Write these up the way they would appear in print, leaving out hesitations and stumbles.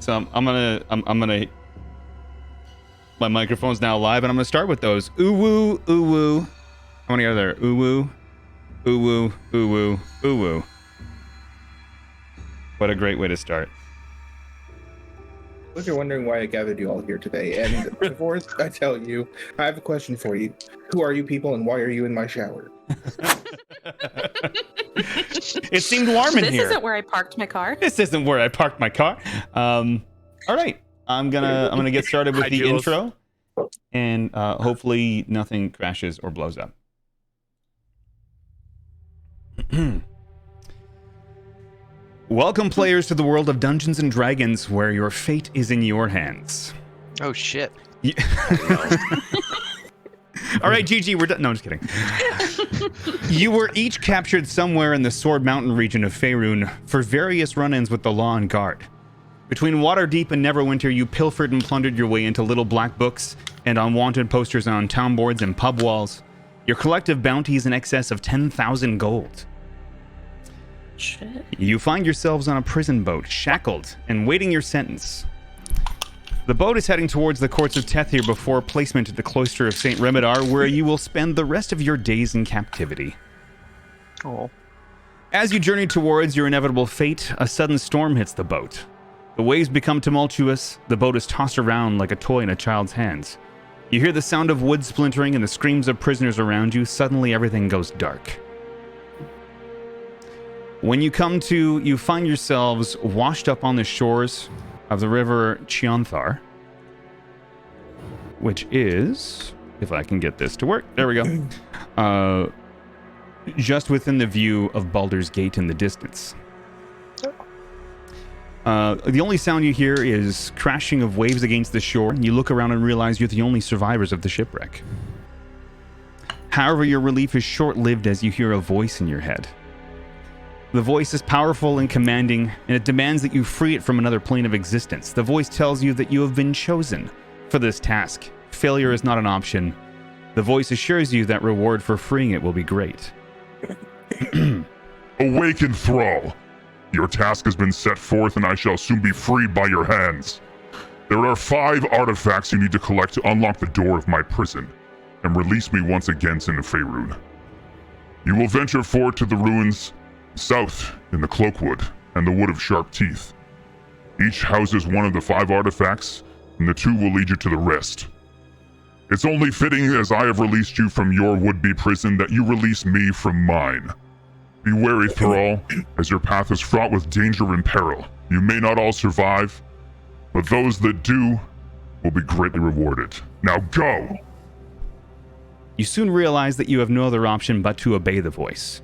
So I'm gonna. My microphone's now live, and I'm gonna start with those. Ooh woo, ooh woo. How many are there? Ooh woo, ooh woo, ooh woo, ooh woo. What a great way to start. If you're wondering why I gathered you all here today, and before I tell you, I have a question for you. Who are you people, and why are you in my shower? It seemed warm in here. This isn't where I parked my car. This isn't where I parked my car. All right, I'm gonna get started with Hi, the Jules. intro, and hopefully nothing crashes or blows up. Welcome, players, to the world of Dungeons and Dragons, where your fate is in your hands. Oh shit. All right, GG, we're done. No, I'm just kidding. You were each captured somewhere in the Sword Mountain region of Faerun for various run-ins with the law and guard. Between Waterdeep and Neverwinter, you pilfered and plundered your way into little black books and unwanted posters on town boards and pub walls. Your collective bounty is in excess of 10,000 gold. Shit. You find yourselves on a prison boat, shackled and waiting your sentence. The boat is heading towards the courts of Tethir before placement at the cloister of St. Remedar, where you will spend the rest of your days in captivity. Oh. As you journey towards your inevitable fate, a sudden storm hits the boat. The waves become tumultuous, the boat is tossed around like a toy in a child's hands. You hear the sound of wood splintering and the screams of prisoners around you. Suddenly everything goes dark. When you find yourselves washed up on the shores of the river Chionthar, which is, if I can get this to work, there we go, just within the view of Baldur's Gate in the distance. The only sound you hear is crashing of waves against the shore. You look around and realize you're the only survivors of the shipwreck. However, your relief is short-lived as you hear a voice in your head. The voice is powerful and commanding, and it demands that you free it from another plane of existence. The voice tells you that you have been chosen for this task. Failure is not an option. The voice assures you that reward for freeing it will be great. Awaken, thrall! Your task has been set forth, and I shall soon be freed by your hands. There are 5 artifacts you need to collect to unlock the door of my prison, and release me once again to Faerun. You will venture forward to the ruins south in the Cloakwood and the Wood of Sharp Teeth. Each houses one of the 5 artifacts, and the 2 will lead you to the rest. It's only fitting, as I have released you from your would-be prison, that you release me from mine. Be wary, thrall, as your path is fraught with danger and peril. You may not all survive, but those that do will be greatly rewarded. Now go! You soon realize that you have no other option but to obey the voice.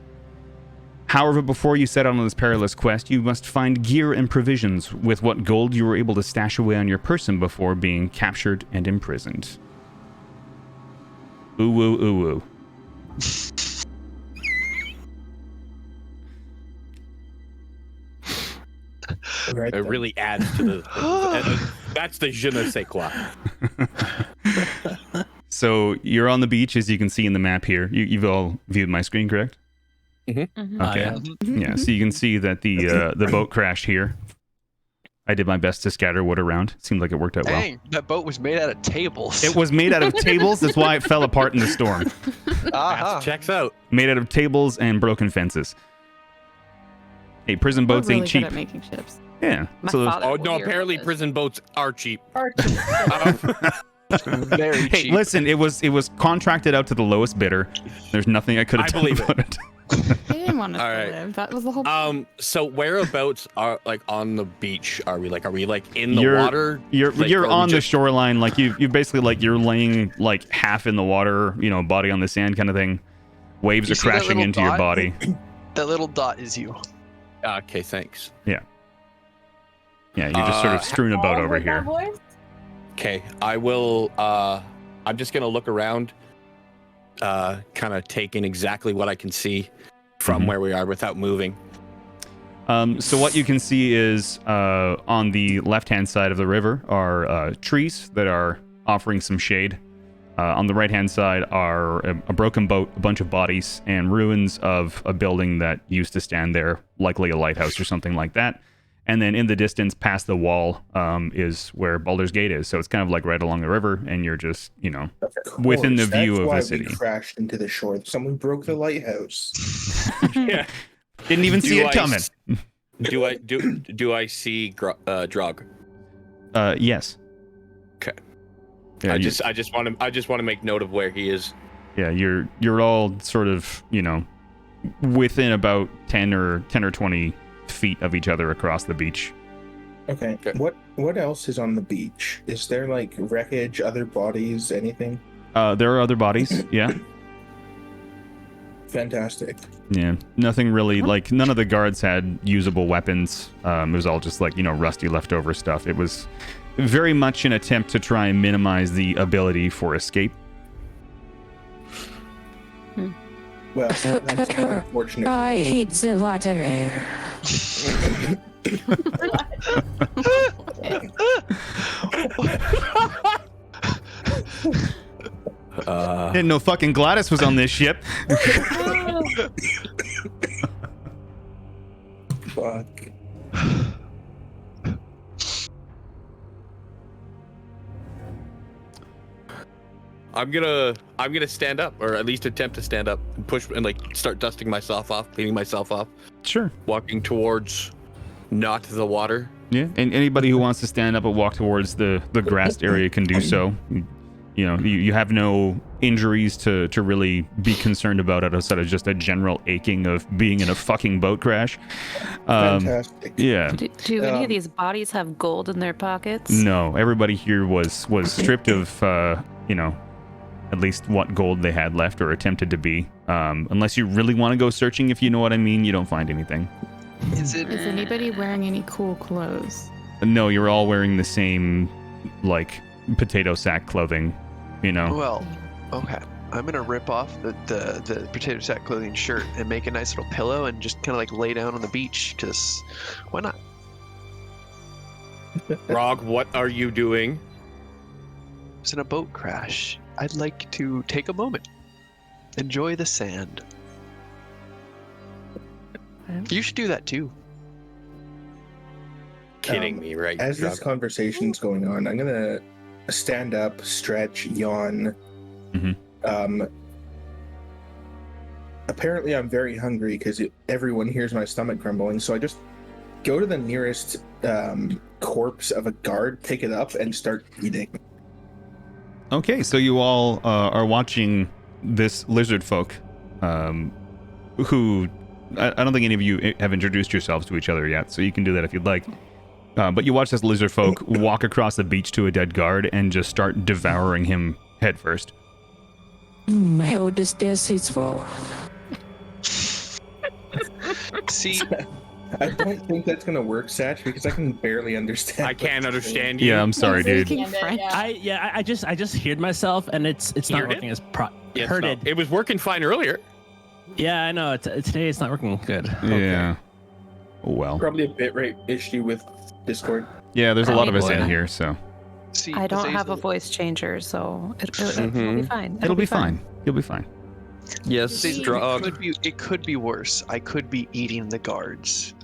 However, before you set out on this perilous quest, you must find gear and provisions with what gold you were able to stash away on your person before being captured and imprisoned. Ooh woo, ooh woo. Right It then. really adds to the. That's the je ne sais quoi. So you're on the beach, as you can see in the map here. You've all viewed my screen, correct? Mhm. Okay. Yeah, so you can see that the boat crashed here. I did my best to scatter wood around. Seemed like it worked out well. Dang, that boat was made out of tables. It was made out of tables. That's why it fell apart in the storm. Aha. Checks out. Made out of tables and broken fences. Hey, prison boats We're really ain't cheap. good at making ships. Yeah. My So, father Oh will no! hear Apparently, this. prison boats are cheap. Very hey, cheap. listen, it was contracted out to the lowest bidder. There's nothing I could have I done believe about it. They didn't want us All to right. live. That was the whole. So whereabouts are like on the beach? Are we like in the You're- water? You're Like, you're or we on the just- shoreline, like you basically like you're laying like half in the water, body on the sand kind of thing. Waves You are see that crashing little into your dot? body. That little dot is you. Okay, thanks. Yeah, you're just sort of strewn about over here. Okay, I will. I'm just gonna look around, kind of taking exactly what I can see from Mhm. where we are without moving. So what you can see is on the left-hand side of the river are trees that are offering some shade. On the right-hand side are a broken boat, a bunch of bodies, and ruins of a building that used to stand there, likely a lighthouse or something like that. And then in the distance, past the wall, is where Baldur's Gate is. So it's kind of like right along the river, and you're just, you know, within the view of the city. We crashed into the shore. Someone broke the lighthouse. Yeah. Didn't even see it coming. Do I see Drog? Yes. Okay. Yeah, I just want to make note of where he is. Yeah, you're all sort of, you know, within about 10 or 20 feet of each other across the beach. Okay. What else is on the beach? Is there like wreckage, other bodies, anything? There are other bodies. Yeah. Fantastic. Yeah. Nothing really, like, none of the guards had usable weapons. It was all just like, you know, rusty leftover stuff. It was very much an attempt to try and minimize the ability for escape. Well, that's unfortunate. I hate the water. Didn't know fucking Gladys was on this ship. Fuck. I'm gonna stand up, or at least attempt to stand up and push and like start dusting myself off, cleaning myself off, Sure. walking towards not the water. Yeah. And anybody who wants to stand up and walk towards the grassed area can do so. You know, you have no injuries to really be concerned about outside of just a general aching of being in a fucking boat crash. Fantastic. Yeah. Do any of these bodies have gold in their pockets? No, everybody here was stripped of, you know, at least what gold they had left or attempted to be. Unless you really want to go searching, if you know what I mean, you don't find anything. Is it? Is anybody wearing any cool clothes? No, you're all wearing the same, like, potato sack clothing, you know? Well, okay. I'm gonna rip off the potato sack clothing shirt and make a nice little pillow and just kind of like lay down on the beach, because why not? Rog, what are you doing? I was in a boat crash. I'd like to take a moment, enjoy the sand. You should do that too. Kidding me, right? As Drog? this conversation's going on, I'm gonna stand up, stretch, yawn. Mhm. Apparently, I'm very hungry because everyone hears my stomach grumbling. So I just go to the nearest corpse of a guard, pick it up, and start eating. Okay, so you all are watching this lizard folk, who I don't think any of you have introduced yourselves to each other yet, so you can do that if you'd like. But you watch this lizard folk walk across the beach to a dead guard and just start devouring him headfirst. How does this is for? See, I don't think that's gonna work, Satch, because I can barely understand. I can't understand you. Yeah, I'm sorry, dude. Speaking French? I just heard myself, and it's not Heard it? working as Yeah, heard no, it. it was working fine earlier. Yeah, I know. Today it's not working good. Yeah. Oh, well. Probably a bitrate issue with Discord. Yeah, there's a lot of us in Probably. here, so see, I don't have a Azazel- voice changer, so it'll be Mhm. fine. it'll be fine. You'll be fine. Yes, Azazel, Drog. it could be worse. I could be eating the guards.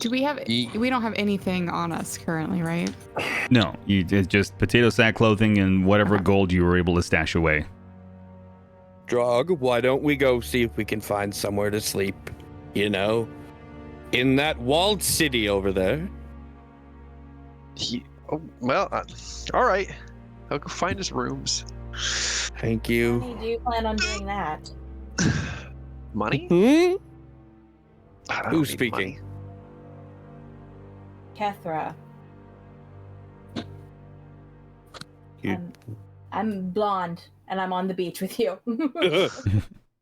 Do we have? We don't have anything on us currently, right? No, it's just potato sack clothing and whatever gold you were able to stash away. Drog, why don't we go see if we can find somewhere to sleep? You know, in that walled city over there. All right. I'll go find his rooms. Thank How you. do you plan on doing that? Money? Hmm? I don't Who's need speaking? money. Kethra. You- I'm blonde and I'm on the beach with you.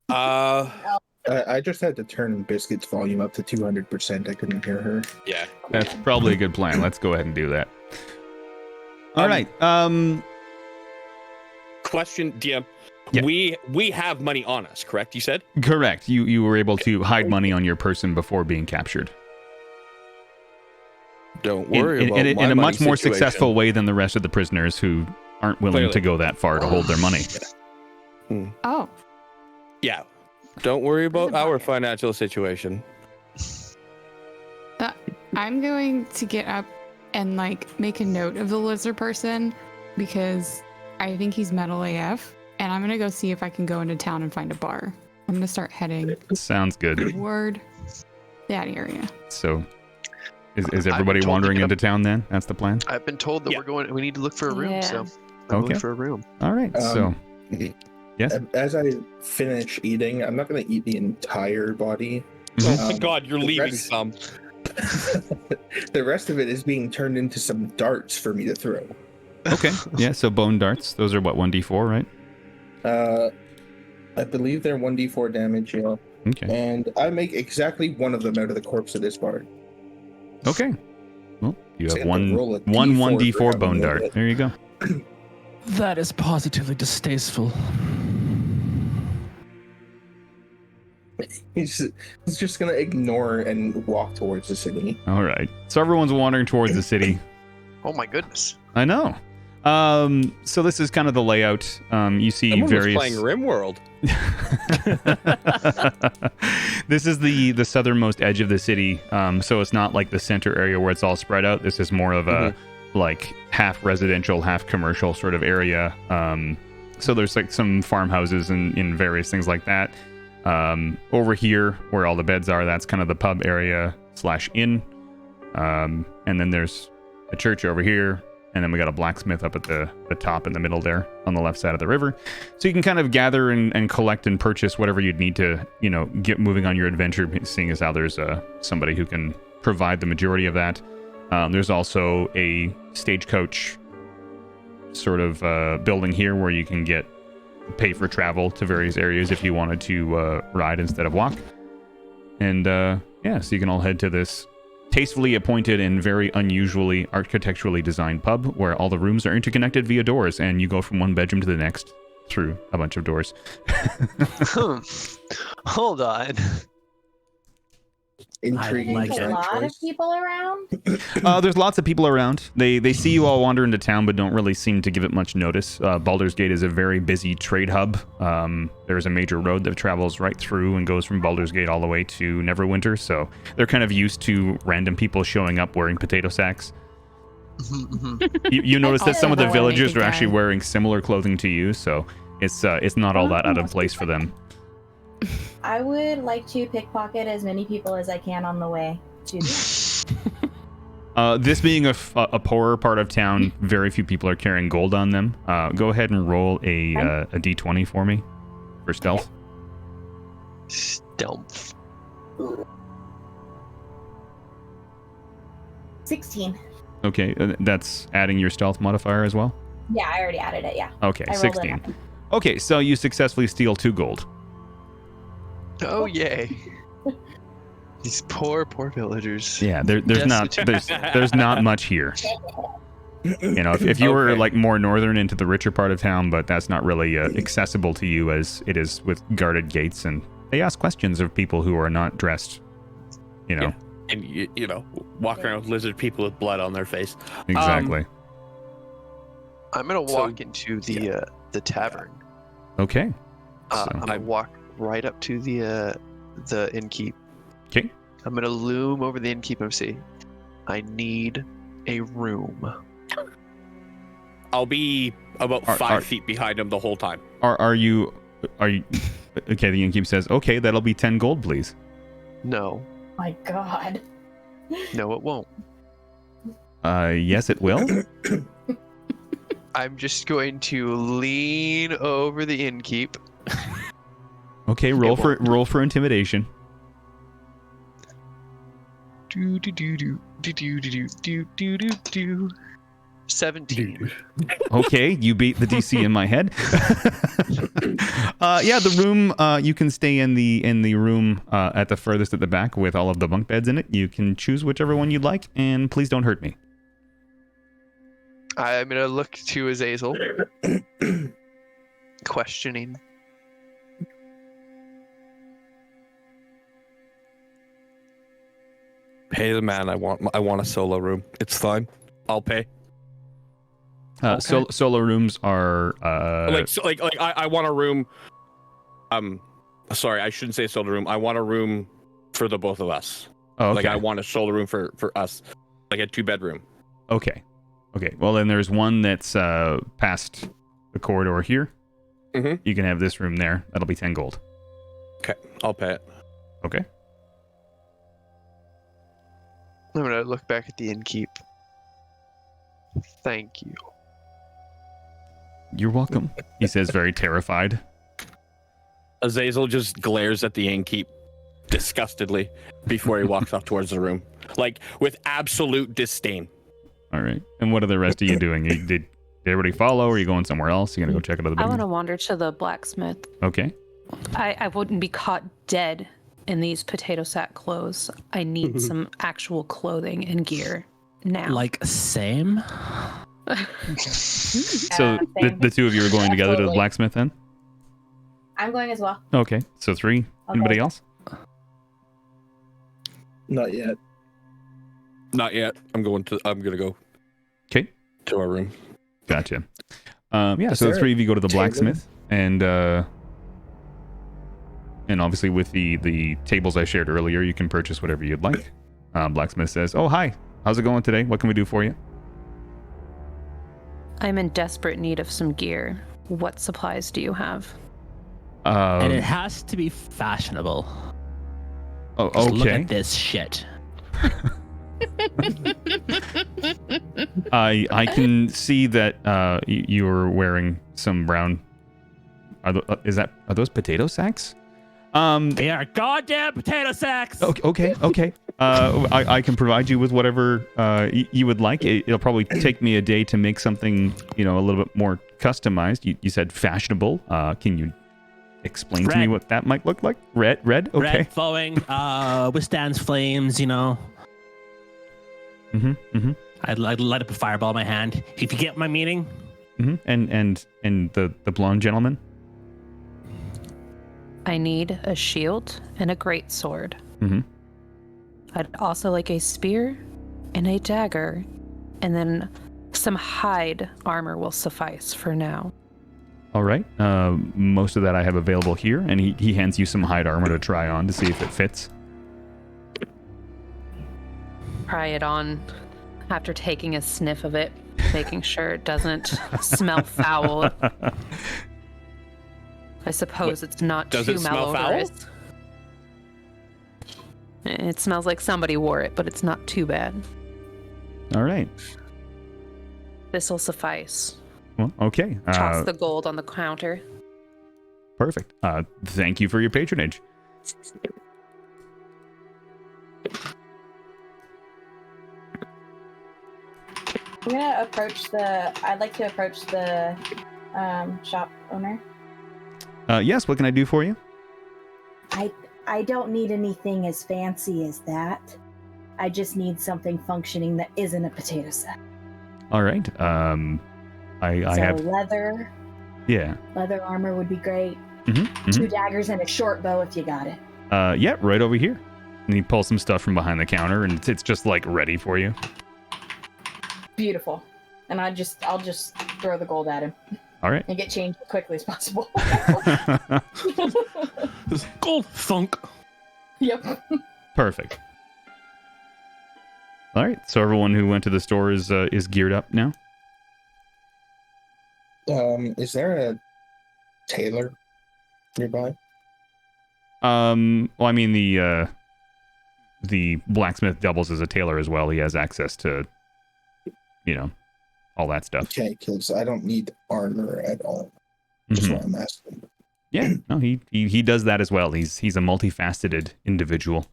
I just had to turn Biscuit's volume up to 200%. I couldn't hear her. Yeah. That's probably a good plan. Let's go ahead and do that. All Um, right. Question, DM. Yeah. We have money on us, correct? You said? Correct. You were able to hide money on your person before being captured. Don't worry about in my a much money more situation. successful way than the rest of the prisoners who aren't willing Clearly. to go that far to hold their money. Oh, Yeah. Don't worry about There's a our bucket. financial situation. I'm going to get up and like make a note of the lizard person because I think he's metal AF, and I'm gonna go see if I can go into town and find a bar. I'm gonna start heading Sounds good. toward that area. So, is everybody wandering into town then? That's the plan? I've been told that Yeah. we're going. We need to look for a room. Yeah. So I'm Okay. looking for a room. All right. So, yes. As I finish eating, I'm not going to eat the entire body. Oh my Um, God, you're the leaving rest- some. The rest of it is being turned into some darts for me to throw. Okay. Yeah. So bone darts. Those are what 1d4, right? I believe they're 1d4 damage, yeah. Okay. And I make exactly one of them out of the corpse of this bard. Okay. Well, you So have I have to roll a one D4 for 1d4 having bone rolled dart. it. There you go. That is positively distasteful. He's just gonna ignore and walk towards the city. All right. So everyone's wandering towards the city. Oh my goodness. I know. So this is kind of the layout. You see Someone various. was playing RimWorld. This is the southernmost edge of the city. So it's not like the center area where it's all spread out. This is more of a like half residential, half commercial sort of area. So there's like some farmhouses and in various things like that. Over here, where all the beds are, that's kind of the pub area / inn. And then there's a church over here. And then we got a blacksmith up at the top in the middle there on the left side of the river. So you can kind of gather and collect and purchase whatever you'd need to, get moving on your adventure, seeing as how there's somebody who can provide the majority of that. There's also a stagecoach sort of building here where you can pay for travel to various areas if you wanted to ride instead of walk. And so you can all head to this tastefully appointed and very unusually architecturally designed pub where all the rooms are interconnected via doors and you go from one bedroom to the next through a bunch of doors. Hold on. Intriguing like There's a design lot of choice. people around. There's lots of people around. They see you all wander into town, but don't really seem to give it much notice. Baldur's Gate is a very busy trade hub. There's a major road that travels right through and goes from Baldur's Gate all the way to Neverwinter, so they're kind of used to random people showing up wearing potato sacks. You notice that some of the Also, villagers are naked actually guy. wearing similar clothing to you, so it's not all that out of place for them. I would like to pickpocket as many people as I can on the way to this. This being a poorer part of town, very few people are carrying gold on them. Go ahead and roll a d20 for me for stealth. Stealth. 16. Okay, that's adding your stealth modifier as well? Yeah, I already added it, yeah. Okay, I rolled 16. it. Okay, so you successfully steal 2 gold. Oh yay. These poor villagers. Yeah, there's not much here. If you were Okay. like more northern into the richer part of town, but that's not really accessible to you as it is with guarded gates, and they ask questions of people who are not dressed. Yeah. And walk around with lizard people with blood on their face. Exactly. I'm gonna So- walk into the tavern. Okay. I'm So- gonna walk right up to the innkeep. Okay. I'm gonna loom over the innkeep and say, I need a room. I'll be about Are- 5 feet behind him the whole time. Are you? Okay, the innkeep says, okay, that'll be 10 gold, please. No, My god. no, it won't. Yes, it will. I'm just going to lean over the innkeep. Okay, roll for intimidation. Do do do do do do do do do do do. 17. Okay, you beat the DC in my head. The room. You can stay in the room at the furthest at the back with all of the bunk beds in it. You can choose whichever one you'd like, and please don't hurt me. I'm gonna look to Azazel, questioning. Pay the man. I want a solo room. It's fine. I'll pay. Solo rooms are I want a room. Sorry, I shouldn't say solo room. I want a room for the both of us. Oh, okay. Like I want a shoulder room for us, like a 2-bedroom. Okay. Well, then there's one that's past the corridor here. Mhm. You can have this room there. That'll be 10 gold. Okay, I'll pay it. Okay. I'm gonna look back at the innkeep. Thank you. You're welcome. He says, very terrified. Azazel just glares at the innkeep disgustedly before he walks off towards the room, like with absolute disdain. All right. And what are the rest of you doing? Did everybody follow? Or are you going somewhere else? You gonna go check out other I want buildings? to wander to the blacksmith. Okay. I wouldn't be caught dead in these potato sack clothes. I need some actual clothing and gear now. Like, same? So same. the two of you are going together to the Absolutely. blacksmith then? I'm going as well. Okay. So 3. Okay. Anybody else? Not yet. Not yet. I'm gonna go. Okay. To our room. Gotcha. Yeah, Is so the there 3 of you go to the table? blacksmith, and obviously with the tables I shared earlier, you can purchase whatever you'd like. Blacksmith says, "Oh, hi. How's it going today? What can we do for you?" I'm in desperate need of some gear. What supplies do you have? And it has to be fashionable. Oh, Just look okay. at this shit. I can see that you're wearing some brown. Are those potato sacks? They are goddamn potato sacks! Okay. I can provide you with whatever you would like. It'll probably take me a day to make something, a little bit more customized. You said fashionable. Can you explain to me Red. what that might look like? Red? Okay. Red flowing, withstands flames, Mm-hmm. I'd light up a fireball in my hand. If you get my meaning. Mm-hmm. And the blonde gentleman? I need a shield and a greatsword. Mm-hmm. I'd also like a spear and a dagger, and then some hide armor will suffice for now. All right. Most of that I have available here, and he hands you some hide armor to try on to see if it fits. Try it on after taking a sniff of it, making sure it doesn't smell foul. I suppose it's not Does too it smell foul? malodorous. It smells like somebody wore it, but it's not too bad. All right. This will suffice. Well, okay. Toss the gold on the counter. Perfect. Thank you for your patronage. I'm gonna I'd like to approach the shop owner. Yes, what can I do for you? I don't need anything as fancy as that. I just need something functioning that isn't a potato sack. All right. I So have... leather Yeah. leather armor would be great. Mm-hmm. 2 daggers and a short bow if you got it. Yeah, right over here. And he pulls some stuff from behind the counter, and it's just like ready for you. Beautiful. And I'll just throw the gold at him All right. and get changed as quickly as possible. This gold thunk. Yep. Perfect. All right. So everyone who went to the store is geared up now. Is there a tailor nearby? Well, I mean the blacksmith doubles as a tailor as well. He has access to, all that stuff. Okay, because I don't need armor at all. Just Mhm. what I'm asking. Yeah. No, he does that as well. He's a multifaceted individual.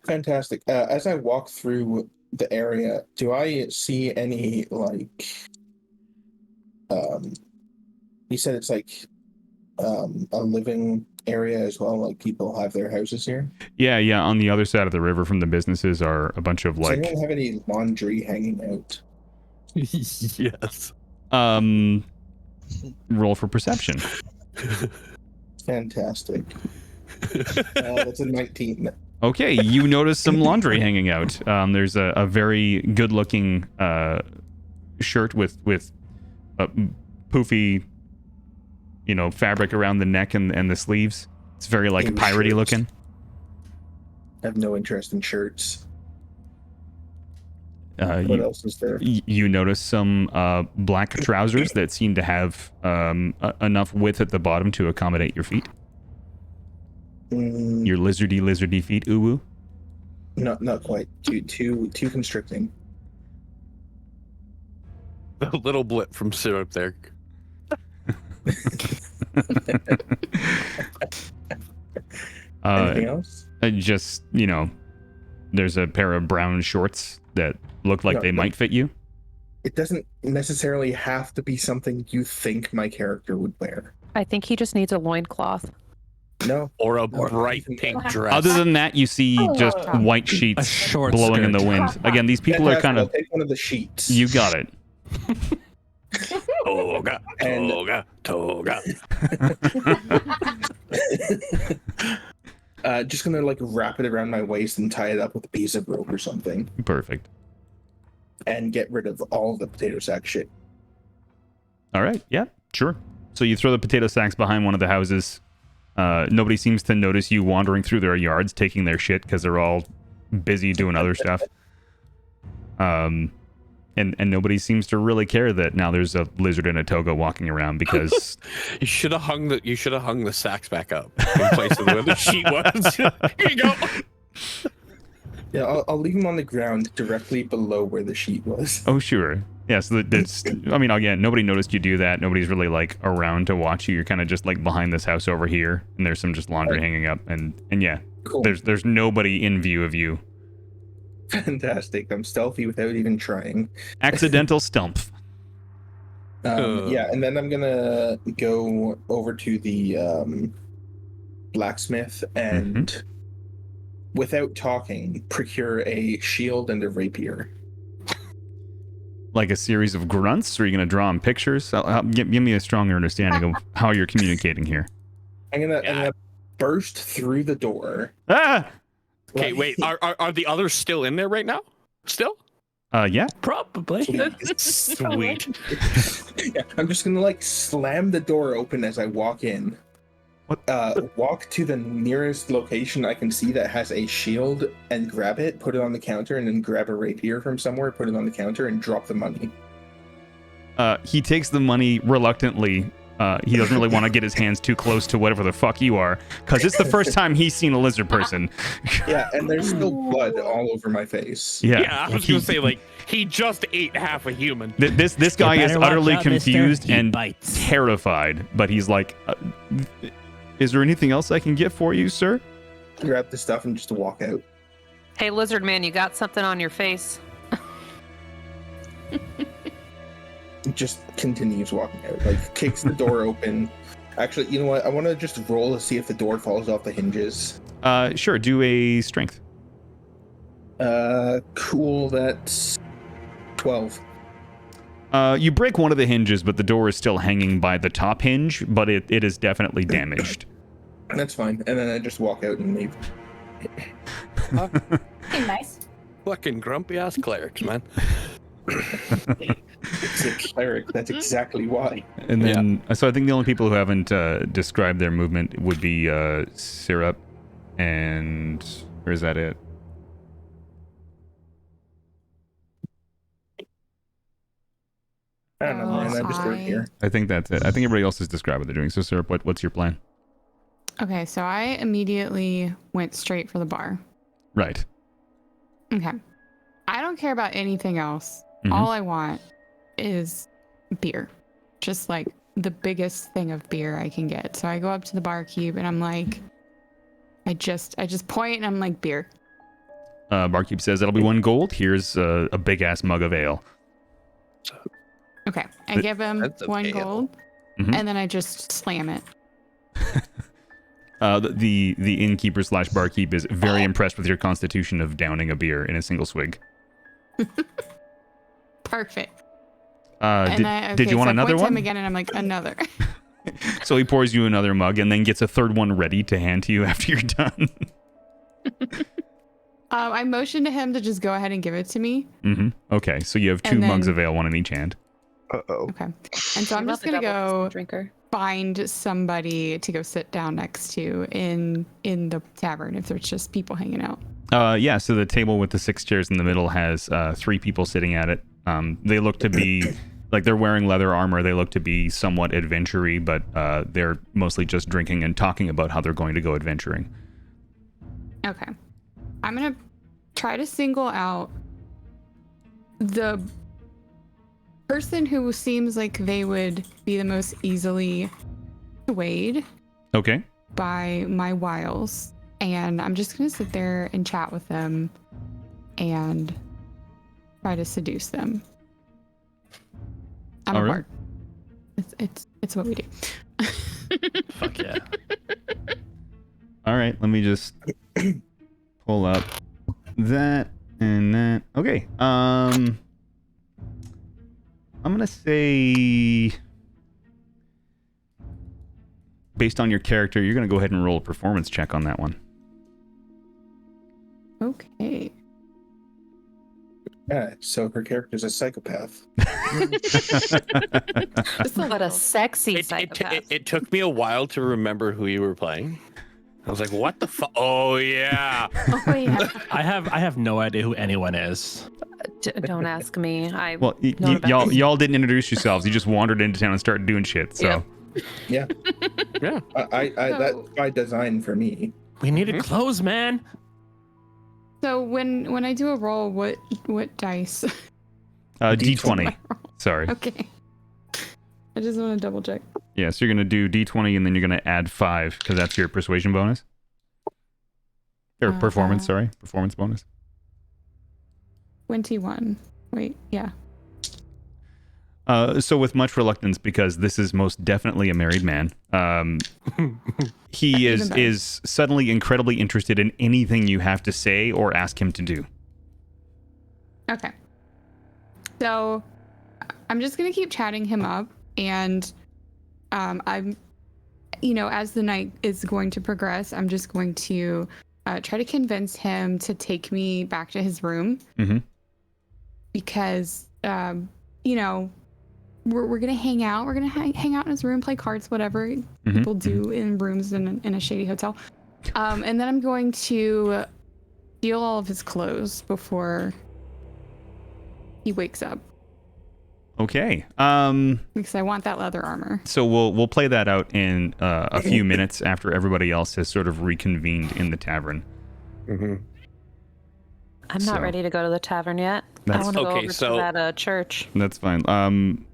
Fantastic. As I walk through the area, do I see any you said it's like a living area as well, like people have their houses here? Yeah. On the other side of the river from the businesses are a bunch of Does like anyone have any laundry hanging out? Yes. roll for perception. Fantastic. That's a 19. Okay, you notice some laundry hanging out. There's a very good-looking shirt with poofy, fabric around the neck and the sleeves. It's very like In piratey shirts. looking. have no interest in shirts. What You, else is there? you notice some black trousers that seem to have enough width at the bottom to accommodate your feet. Your lizardy feet, uwu. Not quite. Too constricting. The little blip from syrup there. Anything else? Just, there's a pair of brown shorts that look like No, they no. might fit you. It doesn't necessarily have to be something you think my character would wear. I think he just needs a loincloth. No. Or a Or bright anything pink dress. Other than that, you see just white A sheets short blowing in skirt. the wind. Again, these people are Fantastic, kind I'll of... take one of the sheets. You got it. Toga, And- toga. Just gonna like wrap it around my waist and tie it up with a piece of rope or something, Perfect. and get rid of all the potato sack shit. All right. Yeah, sure. So you throw the potato sacks behind one of the houses. Nobody seems to notice you wandering through their yards, taking their shit because they're all busy doing other stuff. And nobody seems to really care that now there's a lizard in a toga walking around because You should have hung the sacks back up in place of where the sheet was. Here you go. Yeah, I'll leave them on the ground directly below where the sheet was. oh sure. Yeah, so that's, I mean, again, nobody noticed you do that. Nobody's really like around to watch you. You're kind of just like behind this house over here, and there's some just laundry hanging up, and yeah, Cool. there's nobody in view of you. Fantastic. I'm stealthy without even trying. Accidental stump. Yeah, and then I'm gonna go over to the blacksmith and, without talking, procure a shield and a rapier. Like a series of grunts, or are you gonna draw on pictures? Give me a stronger understanding of how you're communicating here. I'm gonna burst through the door. Ah! Okay, wait. Are the others still in there right now? Still? Yeah. Probably. Sweet. Yeah, I'm just gonna like slam the door open as I walk in. Walk to the nearest location I can see that has a shield and grab it, put it on the counter, and then grab a rapier from somewhere, put it on the counter, and drop the money. He takes the money reluctantly. He doesn't really want to get his hands too close to whatever the fuck you are, because it's the first time he's seen a lizard person. Yeah, and there's still blood all over my face. Yeah, I was gonna say like he just ate half a human. This guy is better watch utterly out, mister. confused He and bites. terrified, but he's like, is there anything else I can get for you, sir? Grab the stuff and just walk out. Hey, lizard man, you got something on your face? Just continues walking out. Like, kicks the door open. Actually, you know what? I want to just roll to see if the door falls off the hinges. Sure, do a strength. Cool. That's 12. You break one of the hinges, but the door is still hanging by the top hinge, but it is definitely damaged. That's fine. And then I just walk out and leave. Hey, nice. Fucking grumpy ass clerics, man. It's a cleric. That's exactly why. And then, so I think the only people who haven't described their movement would be Syrup, and or is that it? I don't know, man. I just work here. I think that's it. I think everybody else has described what they're doing. So, Syrup, what's your plan? Okay, so I immediately went straight for the bar. Right. Okay. I don't care about anything else. Mhm. All I want is beer. Just like the biggest thing of beer I can get. So I go up to the barkeep and I'm like, I just point and I'm like, beer. Barkeep says that'll be 1 gold. Here's a big ass mug of ale. Okay. I give him That's a 1 ale. gold Mhm. and then I just slam it. The innkeeper / barkeep is very impressed with your constitution of downing a beer in a single swig. Perfect. Did you want so I another point to him one? again and I'm like, another. So he pours you another mug and then gets a third one ready to hand to you after you're done. I motioned to him to just go ahead and give it to me. Okay, so you have 2 And mugs then- of ale, one in each hand. Uh-oh. Okay. And so I'm just going to go drinker. find somebody to go sit down next to in the tavern if there's just people hanging out. Yeah, so the table with the 6 chairs in the middle has 3 people sitting at it. They look to be like they're wearing leather armor. They look to be somewhat adventure-y, but they're mostly just drinking and talking about how they're going to go adventuring. Okay. I'm going to try to single out the person who seems like they would be the most easily swayed Okay. by my wiles. And I'm just going to sit there and chat with them and try to seduce them. I'm All a right. bard. It's what we do. Fuck yeah. All right, let me just pull up that and that. Okay. I'm going to say based on your character, you're going to go ahead and roll a performance check on that one. Okay. Yeah, so her character's a psychopath. What a sexy psychopath. It took me a while to remember who you were playing. I was like, what the fuck? Oh, yeah. Oh, yeah. I have no idea who anyone is. Don't ask me. Well, y'all didn't introduce yourselves. You just wandered into town and started doing shit. So Yeah. Yeah. I that's by design for me. We needed clothes, man. So when I do a roll, what dice? D20. Sorry. Okay. I just want to double check. Yeah, so you're going to do D20 and then you're going to add 5 because that's your persuasion bonus. Or performance bonus. 21. Wait, yeah. So with much reluctance, because this is most definitely a married man, he is suddenly incredibly interested in anything you have to say or ask him to do. Okay. So I'm just going to keep chatting him up, and I'm, as the night is going to progress, I'm just going to try to convince him to take me back to his room. Mm-hmm. Because, we're going to hang out. We're going to hang out in his room, play cards, whatever people do in rooms in a shady hotel. And then I'm going to steal all of his clothes before he wakes up. Okay. Because I want that leather armor. So we'll play that out in a few minutes after everybody else has sort of reconvened in the tavern. Mm-hmm. I'm not ready to go to the tavern yet. I want to go over to that church. That's fine.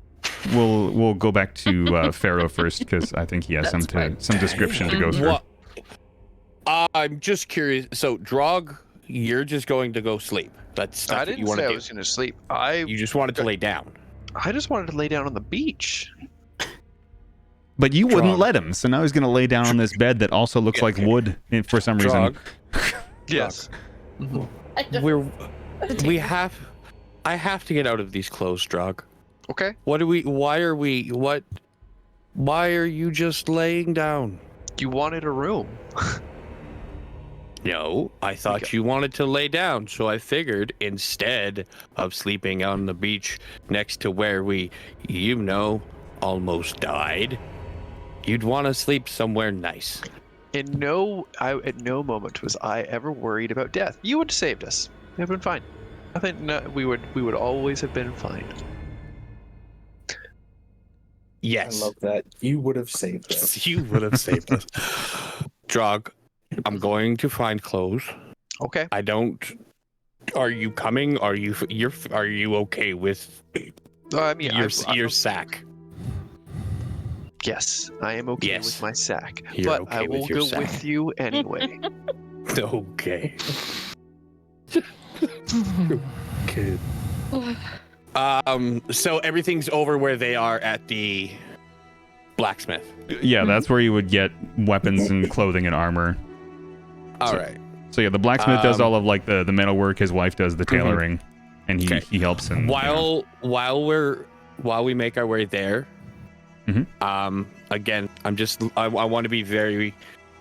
We'll go back to Pharaoh first because I think he has some description to go through. Well, I'm just curious. So, Drog, you're just going to go sleep. That's stuff I that you didn't want say to I do. was going to sleep. You just wanted to lay down. I just wanted to lay down on the beach. But you wouldn't Drog. let him, so now he's going to lay down on this bed that also looks like wood for some reason. Yes. I have to get out of these clothes, Drog. Okay. Why are you just laying down? You wanted a room. No, I thought you wanted to lay down, so I figured instead of sleeping on the beach next to where we, almost died, you'd want to sleep somewhere nice. At no moment was I ever worried about death. You would have saved us. It would have been fine. I think we would always have been fine. Yes. I love that. You would have saved us. You would have saved us. Drog, I'm going to find clothes. Okay. Are you coming? Are you okay with your sack? Yes, I am okay with my sack. You're but okay I with will your go sack. with you anyway. Okay. Okay. So everything's over where they are at the blacksmith. Yeah, that's where you would get weapons and clothing and armor. All right. So yeah, the blacksmith does all of like the metalwork. His wife does the tailoring, and he helps. And while we make our way there, again, I want to be very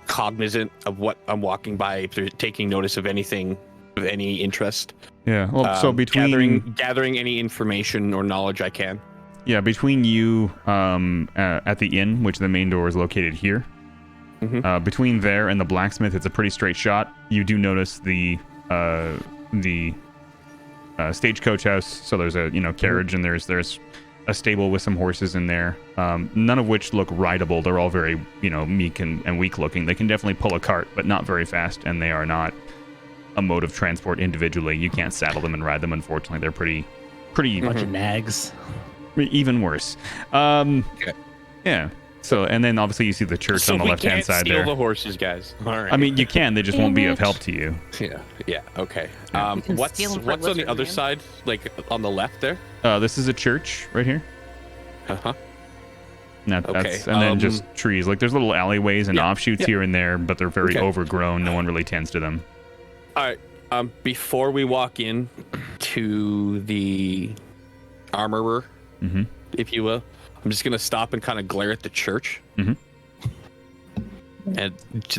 cognizant of what I'm walking by, if they're taking notice of anything of any interest. Yeah. Well, so between gathering any information or knowledge I can. Yeah, between you at the inn, which the main door is located here. Between there and the blacksmith, it's a pretty straight shot. You do notice the stagecoach house. So there's a carriage, and there's a stable with some horses in there. None of which look rideable. They're all very meek and weak looking. They can definitely pull a cart, but not very fast, and they are not a mode of transport individually. You can't saddle them and ride them. Unfortunately, they're pretty bunch of nags. Even worse. Yeah. So, and then obviously you see the church on the left-hand side there. Steal the horses, guys. All right. I mean, you can. They just won't be of help to you. Yeah. Okay. can What's steal 'em for on the lizard other man. side? Like on the left there? This is a church right here. Uh-huh. That's, Okay, and then just trees. Like there's little alleyways and offshoots yeah. here and there, but they're very Okay. overgrown. No one really tends to them. All right. Before we walk in to the armorer, if you will, I'm just gonna stop and kind of glare at the church. And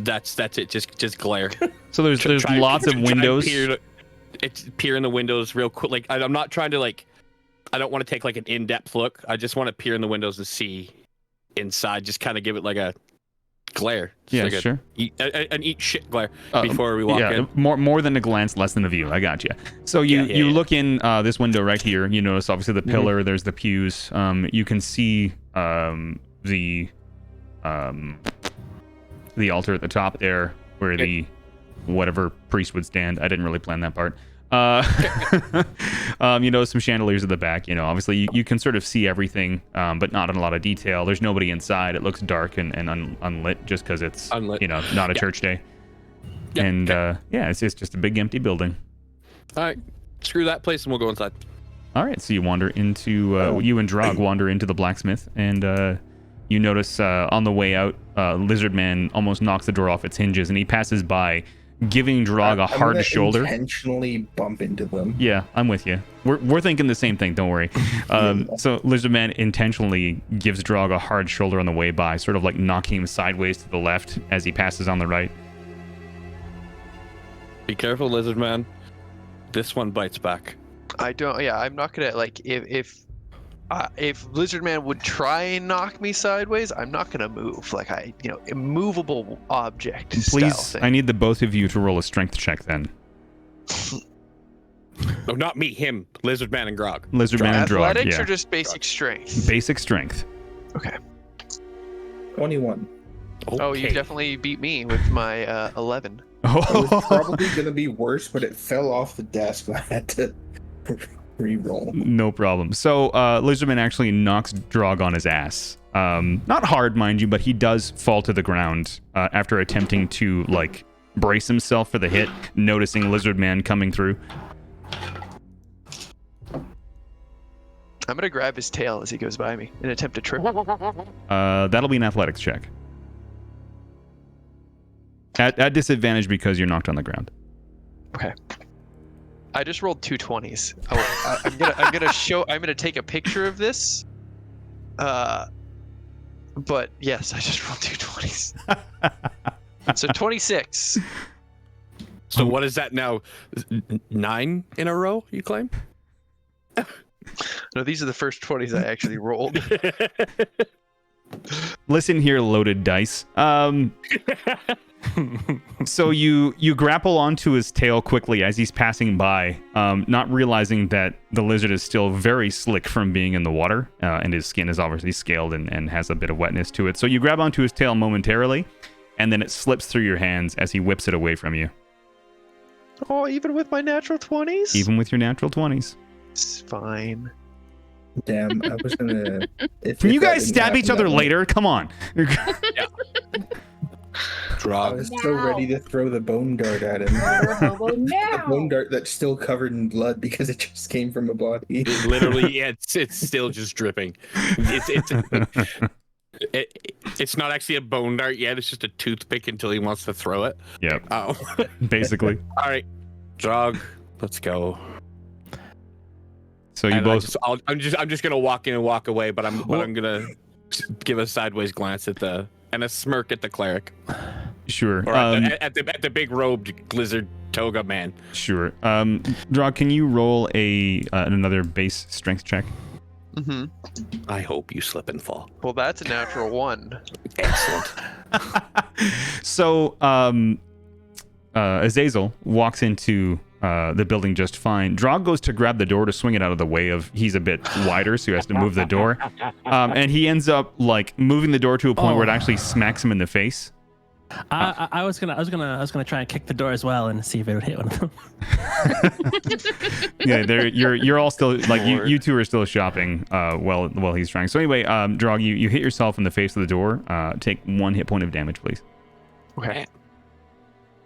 that's it. Just glare. So there's Try- lots of try windows. Peer in the windows real quick. Like I'm not trying to I don't want to take like an in-depth look. I just want to peer in the windows to see inside. Just kind of give it like a glare. Just Yeah, like sure. An eat shit glare before we walk in. More than a glance, less than a view. I got you. So you look in this window right here. You notice obviously the pillar. There's the pews. You can see the altar at the top there, where the whatever priest would stand. I didn't really plan that part. Some chandeliers at the back. Obviously you can sort of see everything, but not in a lot of detail. There's nobody inside. It looks dark and unlit just because it's Unlit. Not a church day. Yeah, And it's just a big empty building. All right, screw that place and we'll go inside. All right, so you wander into you and Drog wander into the blacksmith, and you notice on the way out, Lizard Man almost knocks the door off its hinges, and he passes by, giving Drog a I'm hard gonna shoulder. Intentionally bump into them. Yeah, I'm with you. We're thinking the same thing. Don't worry. So Lizard Man intentionally gives Drog a hard shoulder on the way by, sort of like knocking him sideways to the left as he passes on the right. Be careful, lizard man. This one bites back. I'm not gonna if Lizard Man would try and knock me sideways, I'm not gonna move. Like immovable object. style Please, thing. I need the both of you to roll a strength check then. Oh, not me. Him. Lizard man and Grog. Lizard Man and Drog. Athletics Yeah. or just basic strength? Basic strength. Okay. 21. Oh, you definitely beat me with my 11. It was probably going to be worse, but it fell off the desk. I had to re-roll. No problem. So Lizardman actually knocks Drog on his ass. Not hard, mind you, but he does fall to the ground after attempting to brace himself for the hit, noticing Lizardman coming through. I'm gonna grab his tail as he goes by me and attempt to trip. That'll be an athletics check. At disadvantage because you're knocked on the ground. Okay. I just rolled 2 20s. I'm gonna take a picture of this. But yes, I just rolled 2 20s. So 26. So what is that now? 9 in a row, you claim? No, these are the first 20s I actually rolled. Listen here, loaded dice. So you grapple onto his tail quickly as he's passing by, not realizing that the lizard is still very slick from being in the water, and his skin is obviously scaled and has a bit of wetness to it. So you grab onto his tail momentarily, and then it slips through your hands as he whips it away from you. Oh, even with my natural 20s? Even with your natural 20s. It's fine. Damn, I was gonna. Can you guys stab each other later? Come on. I was so ready to throw the bone dart at him. The bone dart that's still covered in blood because it just came from a body. Literally, yeah, it's still just dripping. It's not actually a bone dart yet. It's just a toothpick until he wants to throw it. Yep. Oh. Basically. All right, Drog, let's go. So you And both. I'm just gonna walk in and walk away, but I'm gonna give a sideways glance at and a smirk at the cleric. Sure. Or at the big robed lizard toga man. Sure. Drog, can you roll another base strength check? Mm-hmm. I hope you slip and fall. Well, that's a natural 1. Excellent. So, Azazel walks into the building just fine. Drog goes to grab the door to swing it out of the way of. He's a bit wider, so he has to move the door, and he ends up like moving the door to a point where it actually smacks him in the face. I was gonna try and kick the door as well and see if it would hit one of them. Yeah, you're all still like you two are still shopping while he's trying. So anyway, Drog, you hit yourself in the face of the door. Take 1 hit point of damage, please. Okay.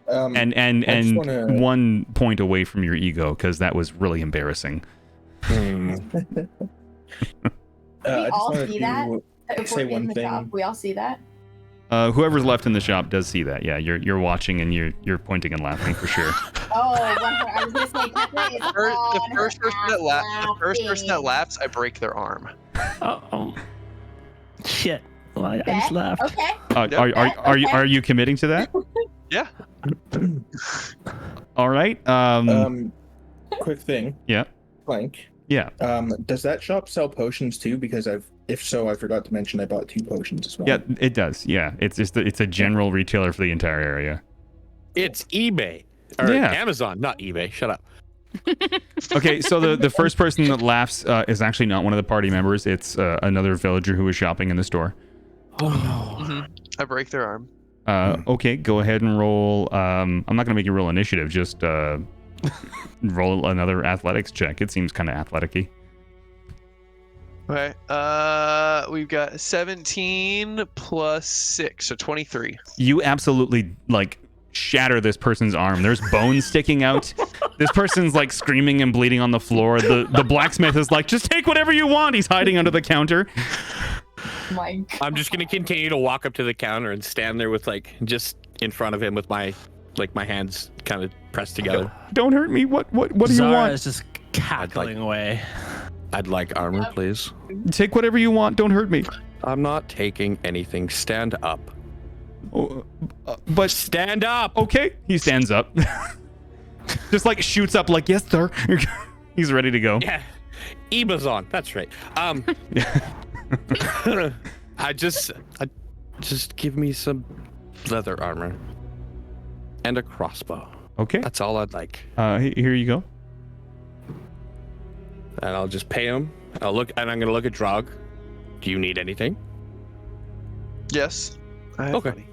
And I just wanna- 1 point away from your ego because that was really embarrassing. We I just all wanted see to that. If say we're one in the shop, thing. we all see that. Whoever's left in the shop does see that. Yeah, you're watching and you're pointing and laughing for sure. Oh, I was gonna say Pepper is The first person that laughing. laughs, I break their arm. Oh, shit! Well, I Bet? just laughed. Okay. Are you committing to that? Yeah. All right. Quick thing. Yeah. Plank. Yeah. Does that shop sell potions too? Because if so, I forgot to mention I bought 2 potions as well. Yeah, it does. Yeah, it's a general retailer for the entire area. It's eBay. Or Yeah. Amazon, not eBay. Shut up. Okay, so the first person that laughs is actually not one of the party members. It's another villager who was shopping in the store. Oh no. Mm-hmm. I break their arm. Okay, go ahead and roll. I'm not gonna make you roll initiative. Just roll another athletics check. It seems kind of athletic-y. Okay. We've got 17 plus 6, so 23. You absolutely like shatter this person's arm. There's bones sticking out. This person's like screaming and bleeding on the floor. The blacksmith is like, just take whatever you want. He's hiding under the counter. My God. I'm just gonna continue to walk up to the counter and stand there with like just in front of him with my hands kind of pressed together. Don't hurt me. What do you Zara want? is just cackling away. I'd like armor, please. Take whatever you want. Don't hurt me. I'm not taking anything. Stand up. Oh, but Stand up. okay, he stands up. Just like shoots up like, yes, sir. He's ready to go. Yeah. Eba's on. That's right. I just give me some leather armor and a crossbow. Okay. That's all I'd like. Here you go. And I'll just pay him. I'm gonna look at Drog. Do you need anything? Yes. I have Okay. money.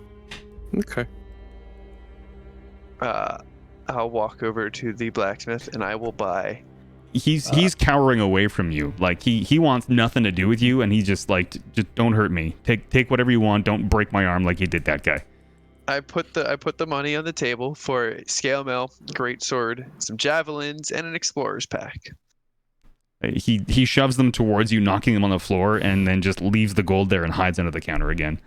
Okay. I'll walk over to the blacksmith and I will buy. He's cowering away from you. Like he wants nothing to do with you, and he's just like, just don't hurt me. Take whatever you want. Don't break my arm like you did that guy. I put the money on the table for scale mail, great sword, some javelins, and an explorer's pack. He shoves them towards you, knocking them on the floor, and then just leaves the gold there and hides under the counter again.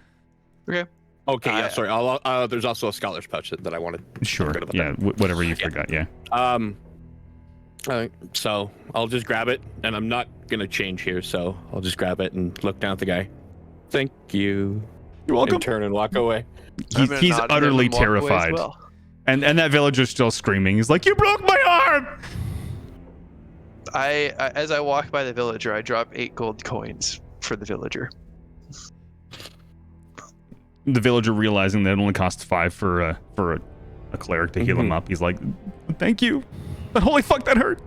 Okay. Okay. Yeah. Sorry. There's also a scholar's pouch that I wanted. Sure. Forgot about Yeah. Whatever you forgot. Yeah. So I'll just grab it, and I'm not gonna change here, so I'll just grab it and look down at the guy. Thank you. You're welcome. And turn and walk away. I'm gonna He's nod at him utterly and walk away as terrified. well. And that villager's still screaming. He's like, you broke my arm! I as I walk by the villager, I drop 8 gold coins for the villager. The villager, realizing that it only costs 5 for a cleric to heal him up, he's like, thank you. But holy fuck, that hurt.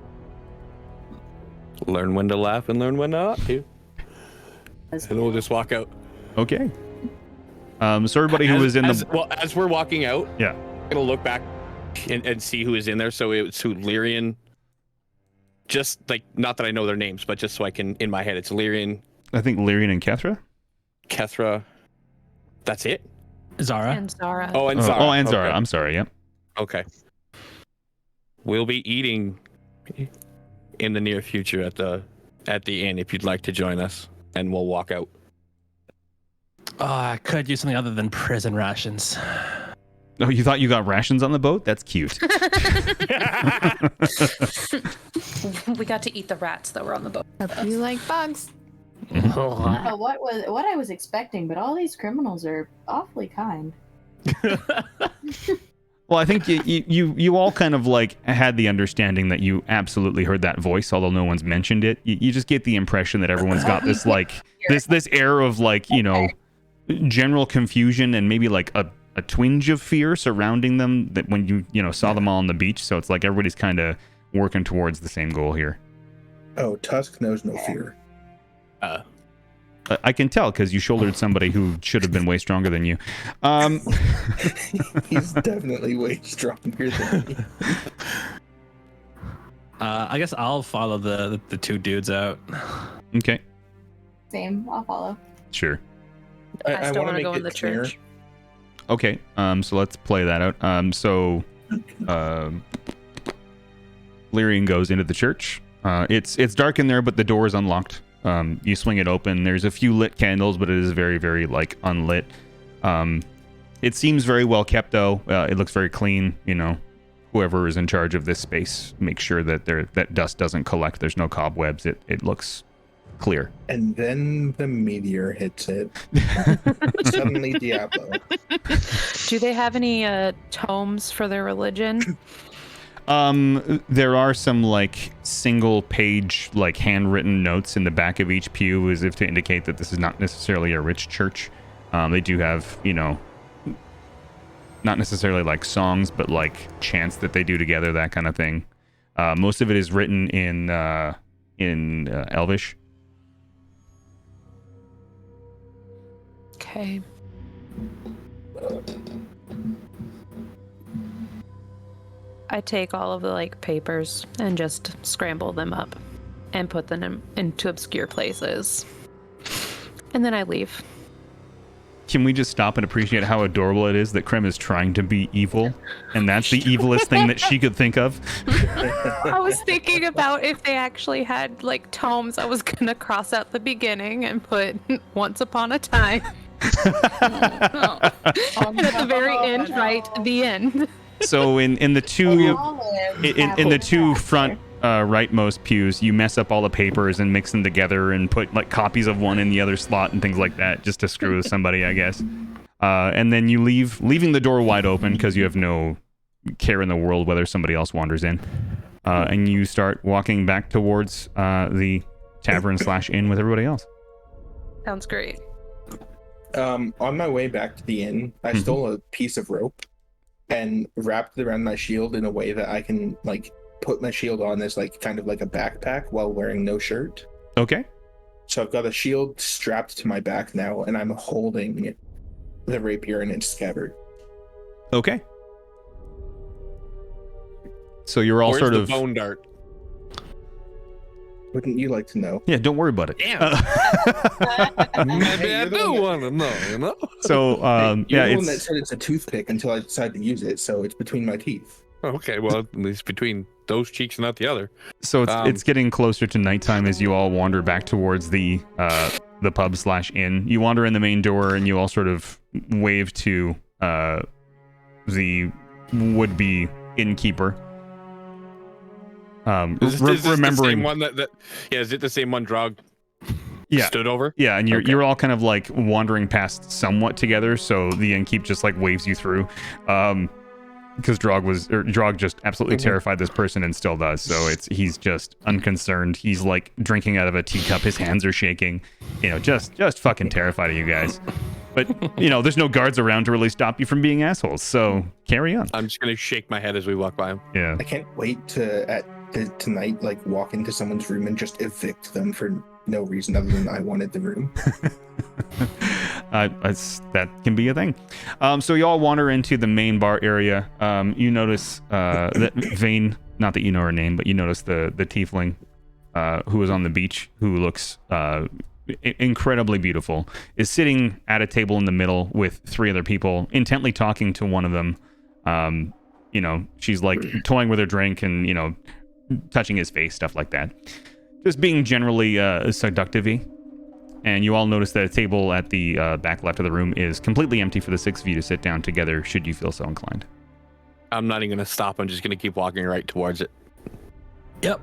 Learn when to laugh and learn when not to. And we'll just walk out. Okay. So everybody who was in the... As we're walking out, Yeah. I'm gonna look back and see who is in there. So it's who Lyrian. Just like, not that I know their names, but just so I can, in my head, it's Lyrian, I think Lyrian and Kethra? Kethra. That's it? Zara. And Zara. Oh, and Zara. Oh, and Zara. Okay. I'm sorry, yep. Okay. We'll be eating in the near future at the inn if you'd like to join us, and we'll walk out. Oh, I could use something other than prison rations. Oh, you thought you got rations on the boat? That's cute. We got to eat the rats that were on the boat. You like bugs? I don't know what I was expecting, but all these criminals are awfully kind. Well, I think you all kind of like had the understanding that you absolutely heard that voice, although no one's mentioned it. You just get the impression that everyone's got this like this air of like, you know, general confusion and maybe like a twinge of fear surrounding them that when you know saw them all on the beach. So it's like everybody's kind of working towards the same goal here. Oh, Tusk knows no fear. I can tell because you shouldered somebody who should have been way stronger than you. He's definitely way stronger than me. I guess I'll follow the two dudes out. Okay, Same. I'll follow. sure. I still want want to go in the clear. church. Okay, so let's play that out. Lyrian goes into the church. It's dark in there, but the door is unlocked. You swing it open. There's a few lit candles, but it is very, very like unlit. It seems very well kept though. It looks very clean. You know, whoever is in charge of this space, make sure that that dust doesn't collect. There's no cobwebs. It looks clear. And then the meteor hits it. Suddenly Diablo. Do they have any tomes for their religion? There are some like single page like handwritten notes in the back of each pew as if to indicate that this is not necessarily a rich church. They do have, you know, not necessarily like songs, but like chants that they do together, that kind of thing. Most of it is written in Elvish. Okay. I take all of the like papers and just scramble them up and put them into obscure places. And then I leave. Can we just stop and appreciate how adorable it is that Krem is trying to be evil, and that's the evilest thing that she could think of? I was thinking about if they actually had like tomes, I was gonna cross out the beginning and put once upon a time. And at the very end, write the end. So in the two in the two front rightmost pews, you mess up all the papers and mix them together and put like copies of one in the other slot and things like that, just to screw with somebody, I guess. And then you leaving the door wide open because you have no care in the world whether somebody else wanders in. And you start walking back towards the tavern/inn with everybody else. Sounds great. On my way back to the inn, I stole a piece of rope and wrapped it around my shield in a way that I can like put my shield on as like kind of like a backpack while wearing no shirt. Okay. So I've got a shield strapped to my back now, and I'm holding the rapier in its scabbard. Okay. So you're all Where's sort the of bone dart? Wouldn't you like to know? Yeah, don't worry about it. Damn. Maybe I do want to know, you know? So You're yeah, the one that it's said it's a toothpick until I decided to use it, so it's between my teeth. Okay, well, at least between those cheeks and not the other. so it's getting closer to nighttime as you all wander back towards the pub/inn. You wander in the main door and you all sort of wave to the would-be innkeeper. Is this the Remembering same one that yeah, is it the same one Drog Yeah. stood over? Yeah, and you're Okay. you're all kind of like wandering past somewhat together, so the innkeep just like waves you through. Because Drog just absolutely terrified this person and still does. So he's just unconcerned. He's like drinking out of a teacup. His hands are shaking. You know, just fucking terrified of you guys. But you know, there's no guards around to really stop you from being assholes. So carry on. I'm just gonna shake my head as we walk by him. Yeah. I can't wait to tonight like walk into someone's room and just evict them for no reason other than I wanted the room. That can be a thing. So you all wander into the main bar area. You notice that Vane, not that you know her name, but you notice the tiefling who is on the beach, who looks incredibly beautiful, is sitting at a table in the middle with three other people, intently talking to one of them. You know, she's like toying with her drink and, you know, touching his face, stuff like that. Just being generally seductive-y. And you all notice that a table at the back left of the room is completely empty for the six of you to sit down together, should you feel so inclined. I'm not even gonna stop. I'm just gonna keep walking right towards it. Yep.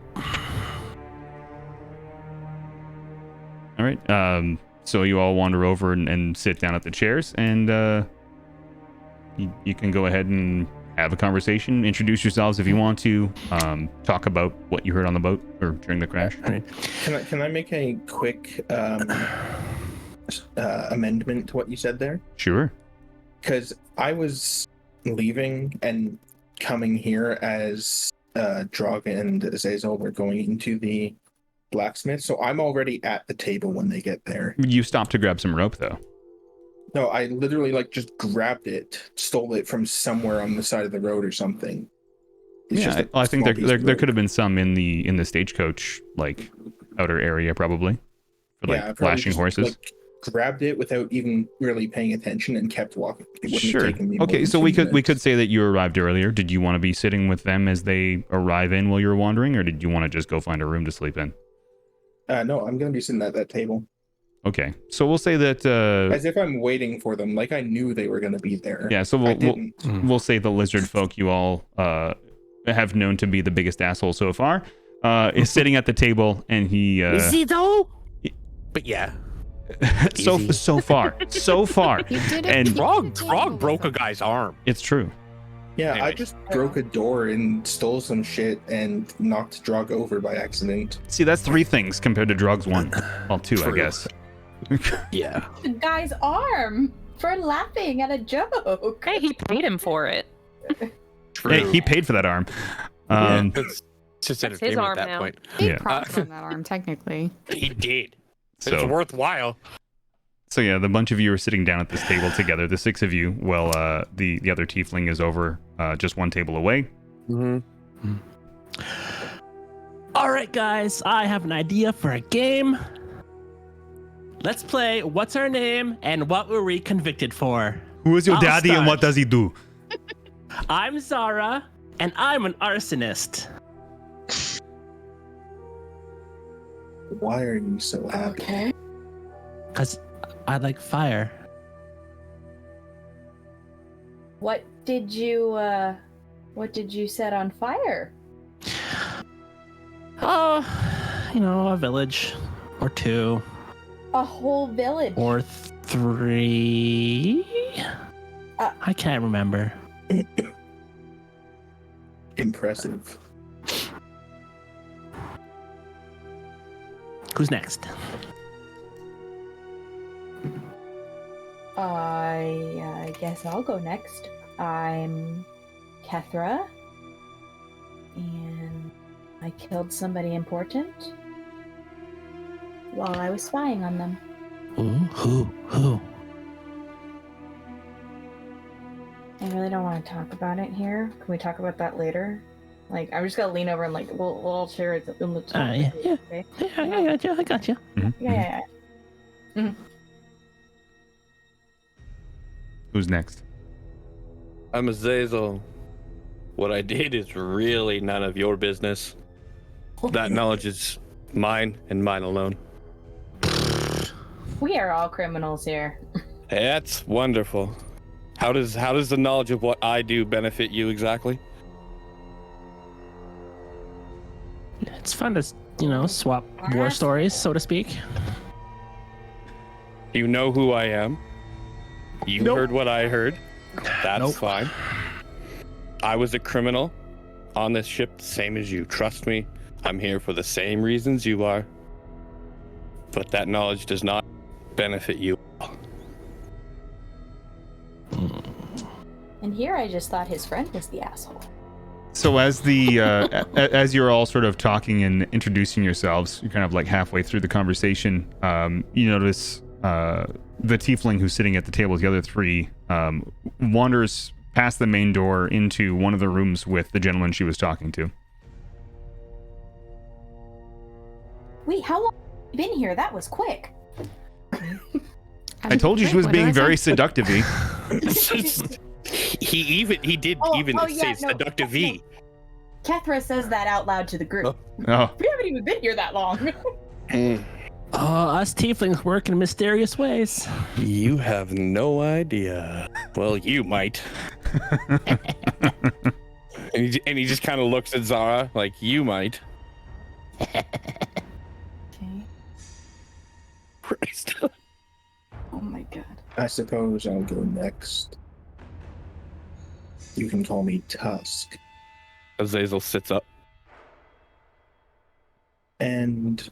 All right. So you all wander over and sit down at the chairs, and you can go ahead and have a conversation, introduce yourselves if you want to, talk about what you heard on the boat or during the crash. Can I make a quick amendment to what you said there? Sure. Because I was leaving and coming here as Drog and Azazel were going into the blacksmith, so I'm already at the table when they get there. You stopped to grab some rope, though. No, I literally just grabbed it, stole it from somewhere on the side of the road or something. I think there could have been some in the stagecoach outer area probably for flashing horses. Grabbed it without even really paying attention and kept walking. Sure. Okay, so we could say that you arrived earlier. Did you want to be sitting with them as they arrive in while you were wandering, or did you want to just go find a room to sleep in? No, I'm gonna be sitting at that table. Okay, so we'll say that as if I'm waiting for them, like I knew they were gonna be there. Yeah, so we'll say the lizard folk you all have known to be the biggest asshole so far is sitting at the table, and he is he though? But yeah. so far. And Drog broke a guy's arm. It's true. Yeah, Anyways. I just broke a door and stole some shit and knocked Drog over by accident. See, that's 3 things compared to Drog's 1. Well, 2, True. I guess. Yeah. The guy's arm for laughing at a joke. Hey, he paid him for it. True. Hey, he paid for that arm. It's just That's his entertainment arm at that now. point. He Yeah. props on that arm, technically. He did. It's So, worthwhile. so yeah, the bunch of you are sitting down at this table together, the 6 of you, while the other tiefling is over just 1 table away. Mm-hmm. All right, guys, I have an idea for a game. Let's play What's Our Name and What Were We Convicted For? Who is your I'll daddy and start. what does he do? I'm Zara, and I'm an arsonist. Why are you so happy? Okay. Because I like fire. What did you set on fire? Oh, a village or 2 A whole village. or 3. I can't remember. Impressive. Who's next? I guess I'll go next. I'm Kethra, and I killed somebody important while I was spying on them. Who? I really don't want to talk about it here. Can we talk about that later? I'm just gonna lean over and we'll all share it in the chat. Yeah. Okay? Yeah, I got you. Yeah. Who's next? I'm Azazel. What I did is really none of your business. That knowledge is mine and mine alone. We are all criminals here. That's wonderful. How does the knowledge of what I do benefit you exactly? It's fun to, swap war stories, so to speak. You know who I am. You heard what I heard. That's fine. I was a criminal on this ship, same as you. Trust me, I'm here for the same reasons you are. But that knowledge does not benefit you. And here I just thought his friend was the asshole. So as as you're all sort of talking and introducing yourselves, you're kind of halfway through the conversation. You notice the tiefling who's sitting at the table with the other 3 wanders past the main door into one of the rooms with the gentleman she was talking to. Wait, how long have you been here? That was quick. I told you she was being very seductive. He did say seductive. Kethra says that out loud to the group. Oh. We haven't even been here that long. Oh, us tieflings work in mysterious ways. You have no idea. Well, you might. and he just kind of looks at Zara like, you might. Okay. Christ. Oh my god. I suppose I'll go next. You can call me Tusk. Azazel sits up. And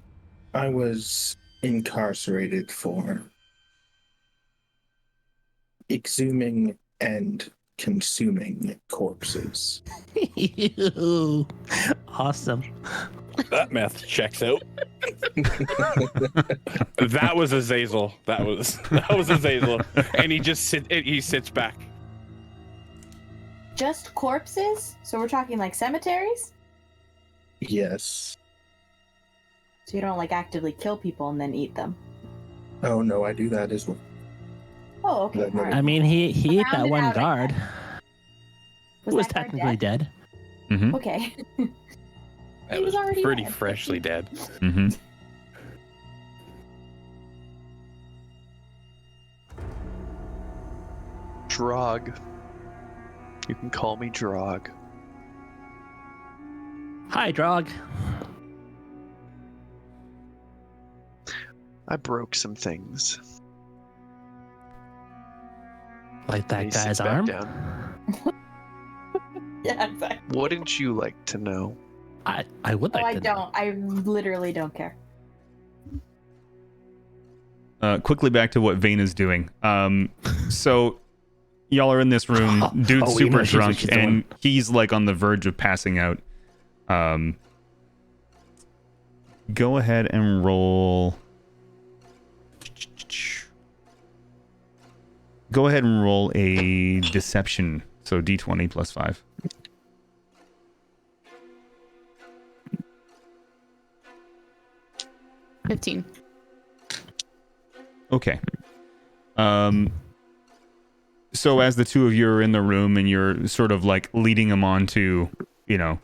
I was incarcerated for exhuming and consuming corpses. Ew. Awesome. That math checks out. That was Azazel. That was Azazel. And he sits back. Just corpses? So we're talking like cemeteries? Yes. So you don't like actively kill people and then eat them? Oh no, I do that as well. Oh, okay. That never- All I right. mean, he ate that Round it one out, I guard. guess. Who was that guard technically dead. Mm-hmm. Okay. That He was already pretty dead. freshly dead. Mm-hmm. Drog. You can call me Drog. Hi, Drog. I broke some things. Like that He sits guy's back arm. down. Yeah, exactly. Wouldn't you like to know? I would Oh, like I to know. don't. I literally don't care. Quickly back to what Vane is doing. So y'all are in this room. Dude's Oh, we super know she's what drunk, she's and doing. he's like on the verge of passing out. Go ahead and roll. Go ahead and roll a deception. So D20 plus 5. $15. Okay. So as the two of you are in the room and you're sort of like leading him on to, you know,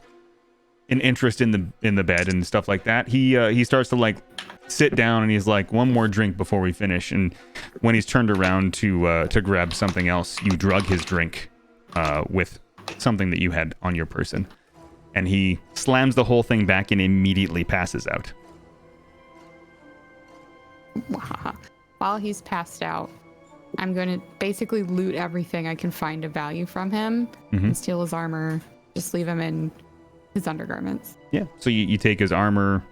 an interest in the bed and stuff like that, he starts to like sit down and he's like, one more drink before we finish. And when he's turned around to grab something else, you drug his drink with something that you had on your person, and he slams the whole thing back and immediately passes out. While he's passed out, I'm going to basically loot everything I can find of value from him and steal his armor, just leave him in his undergarments. Yeah. So you take his armor,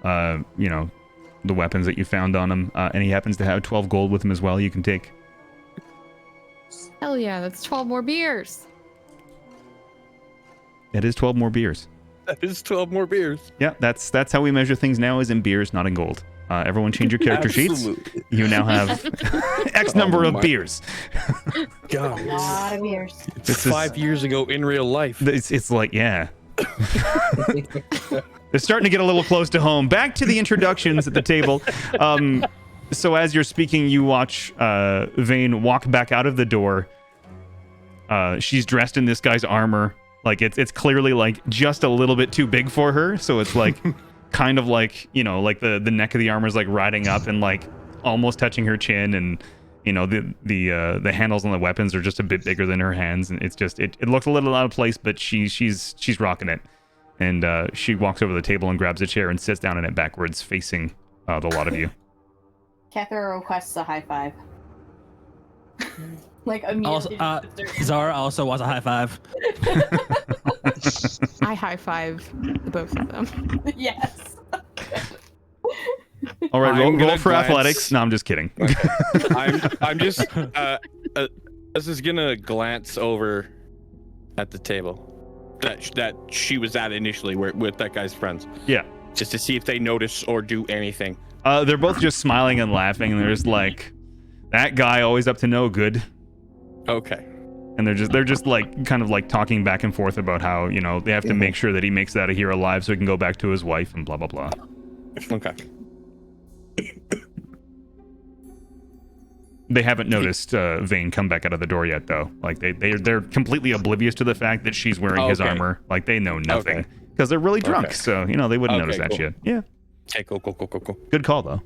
you know, the weapons that you found on him, and he happens to have 12 gold with him as well. You can take. Hell yeah, that's 12 more beers. It is 12 more beers. That is 12 more beers. Yeah, that's how we measure things now, is in beers, not in gold. Everyone change your character sheets. You now have X number of beers. God. A lot of beers. This is 5 years ago in real life. It's like, yeah. They're starting to get a little close to home. Back to the introductions at the table. So as you're speaking, you watch Vane walk back out of the door. She's dressed in this guy's armor. Like it's clearly like just a little bit too big for her. So it's like kind of like, you know, like the neck of the armor is like riding up and like almost touching her chin, and you know the handles on the weapons are just a bit bigger than her hands, and it's just it looks a little out of place, but she's rocking it. And she walks over to the table and grabs a chair and sits down in it backwards, facing the lot of you. Kethra requests a high five. Like immediately. Also, Zara also wants a high five. I high five the both of them. Yes. All right, I'm roll gonna for glance- athletics. No, I'm just kidding. I'm just this is gonna glance over at the table that she was at initially, with that guy's friends, Yeah. just to see if they notice or do anything. They're both just smiling and laughing, and they're just like, that guy always up to no good. Okay. And they're just like kind of like talking back and forth about how, you know, they have to make sure that he makes it out of here alive so he can go back to his wife and blah blah blah. Okay. They haven't noticed Vane come back out of the door yet, though. Like they're completely oblivious to the fact that she's wearing his Okay. armor. Like they know nothing Okay. because they're really drunk. Okay. So you know they wouldn't Okay, notice that cool. shit. Yeah, Okay, cool. good call though.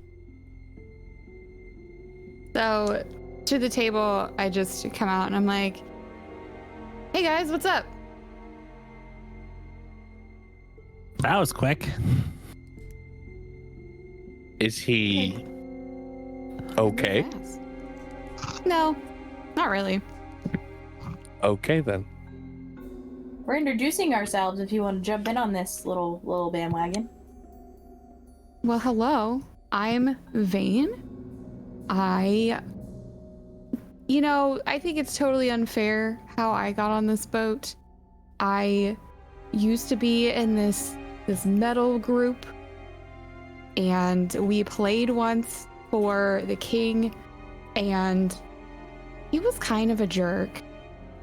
So to the table, I just come out and I'm like, hey guys, what's up? That was quick. Is he okay? No, not really. Okay then. We're introducing ourselves if you want to jump in on this little bandwagon. Well, hello. I'm Vane. I think it's totally unfair how I got on this boat. I used to be in this metal group, and we played once for the king, and he was kind of a jerk.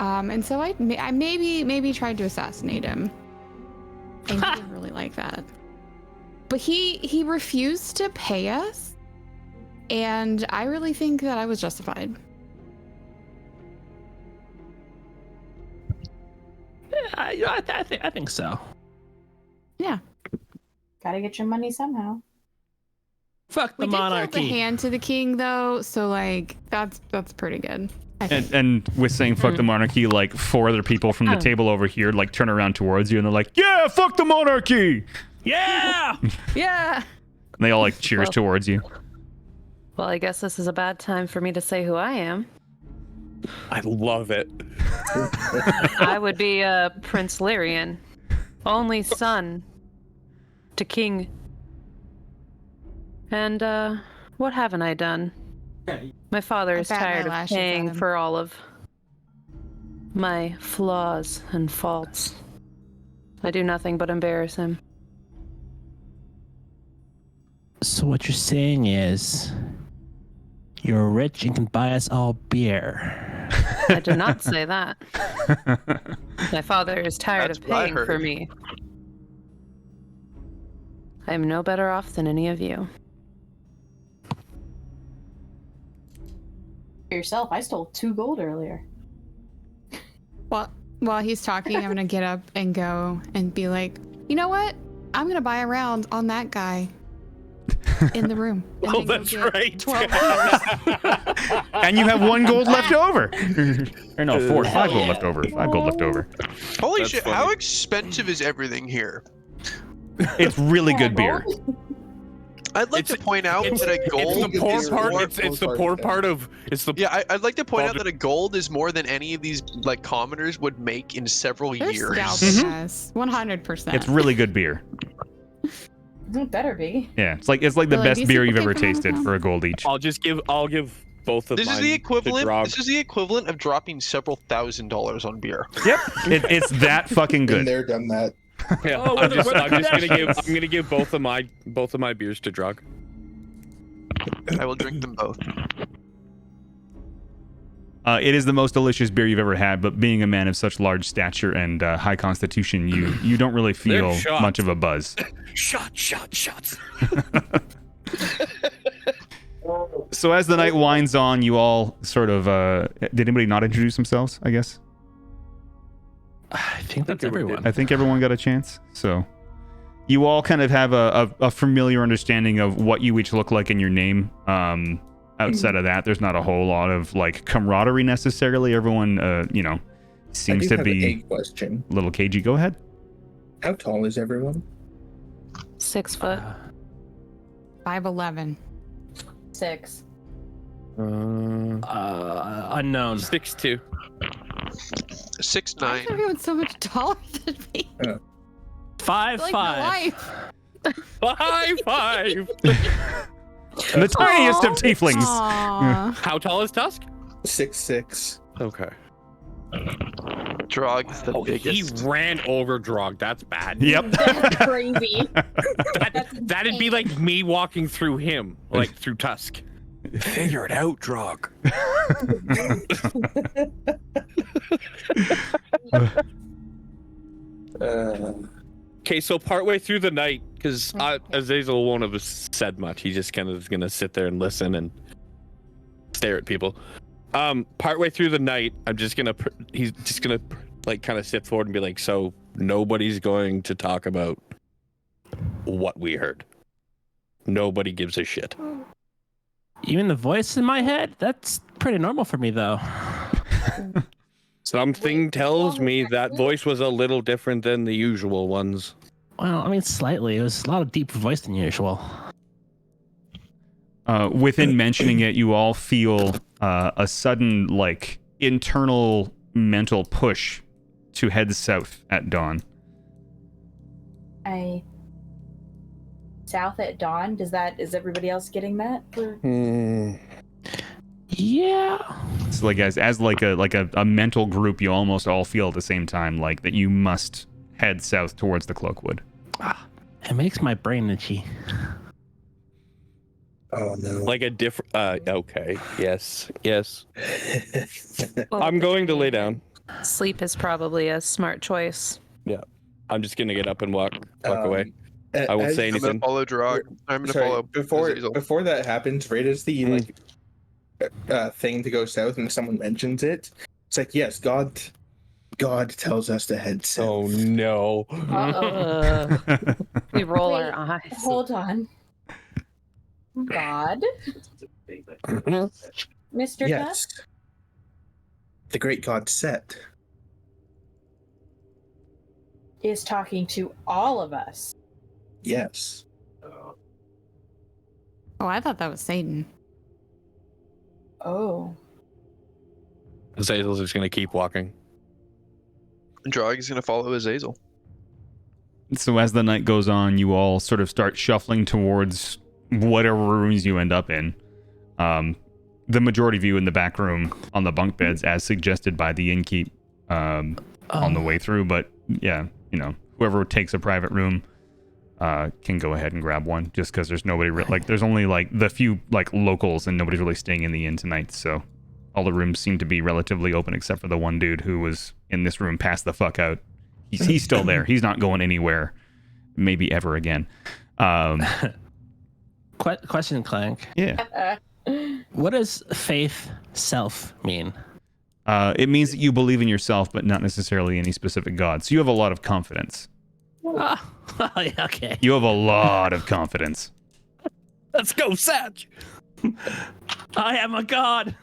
And so I maybe tried to assassinate him, and he didn't really like that. But he refused to pay us, and I really think that I was justified. I think so. Yeah. Gotta get your money somehow. Fuck the We did monarchy. give the hand to the king, though, so like that's pretty good. And with saying fuck the monarchy, like 4 other people from the table over here like turn around towards you and they're like, yeah, fuck the monarchy. Yeah. Yeah. And they all like cheers towards you. Well, I guess this is a bad time for me to say who I am. I love it. I would be Prince Lyrian, only son to King. And what haven't I done? My father is bat my tired of lashes at paying him. for all of my flaws and faults. I do nothing but embarrass him. So what you're saying is, you're rich and can buy us all beer. I did not say that. My father is tired That's of what I paying for heard. me. I am no better off than any of you. For yourself, I stole 2 gold earlier. Well, while he's talking, I'm gonna get up and go and be like, you know what? I'm gonna buy a round on that guy in the room. And Oh, then go that's get right. 12 beers. And you have 1 gold left over. Or no, 4, 5 gold left over. 5 gold left over. Holy That's shit! funny. How expensive is everything here? It's really good beer. I'd like to point out that a gold. It's the poor is part. more- It's the poor part of. It's the. Yeah, I'd like to point out Well, that a gold is more than any of these like commoners would make in several They're years. scalping us, 100%. It's really good beer. It better be. Yeah, it's like the Really, best these beer people you've ever came from tasted Hong for a gold each. I'll give both of This is mine the to equivalent. Drog. This is the equivalent of dropping several $1,000s on beer. Yep, it's that fucking Been good. there, done that. Yeah, Oh, I'm just what a gonna give both of my beers to Drug. I will drink them both. It is the most delicious beer you've ever had, but being a man of such large stature and high constitution, you don't really feel shots. much of a buzz. Shots. So as the night winds on, you all sort of did anybody not introduce themselves, I guess? I think that's everyone. I think everyone got a chance. So you all kind of have a familiar understanding of what you each look like in your name. Outside of that, there's not a whole lot of like camaraderie necessarily. Everyone, seems I do to have be a question. a little cagey. Go ahead. How tall is everyone? 6 foot. 5'11". 6. Unknown. 6'2". 6'9". Everyone's so much taller than me. 5'5". Like my life. 5'5". The tiniest of tieflings. Aw. How tall is Tusk? 6'6". Okay. Drog is the Oh, he biggest. ran over Drog. That's bad. Yep. That's crazy. That'd be like me walking through him, like through Tusk. Figure it out, Drog. Okay, so partway through the night, because Azazel won't have said much. He just kind of is gonna sit there and listen and stare at people. Partway through the night, he's just gonna like kind of sit forward and be like, "So nobody's going to talk about what we heard. Nobody gives a shit." Even the voice in my head? That's pretty normal for me, though. Something tells me that voice was a little different than the usual ones. Well, I mean, slightly. It was a lot of deeper voice than usual. Within mentioning it, you all feel a sudden, like, internal mental push to head south at dawn. South at dawn. Is everybody else getting that? Yeah. So like as like a mental group, you almost all feel at the same time like that you must head south towards the Cloakwood. It makes my brain itchy. Oh no. Like a different. Okay. Yes. I'm going to lay down. Sleep is probably a smart choice. Yeah. I'm just gonna get up and walk away. I won't say I'm anything. gonna follow Drog. I'm gonna follow Azazel. Before that happens, right as the thing to go south and someone mentions it, it's like, yes, God tells us to head south. Oh no. We roll Wait, our eyes. Hold on. God? Mr. Yes. The great God Set is talking to all of us. Yes. Oh, I thought that was Satan. Oh. Azazel's just gonna keep walking. Drog is gonna follow Azazel. So as the night goes on, you all sort of start shuffling towards whatever rooms you end up in. The majority of you in the back room on the bunk beds, as suggested by the innkeep on the way through. But yeah, whoever takes a private room can go ahead and grab one, just because there's nobody there's only like the few like locals and nobody's really staying in the inn tonight. So all the rooms seem to be relatively open except for the one dude who was in this room passed the fuck out. He's still there. He's not going anywhere, maybe ever again. Question, Clank. Yeah. What does faith self mean? It means that you believe in yourself, but not necessarily any specific god. So you have a lot of confidence. Yeah, okay. You have a lot of confidence. Let's go, Satch. I am a god.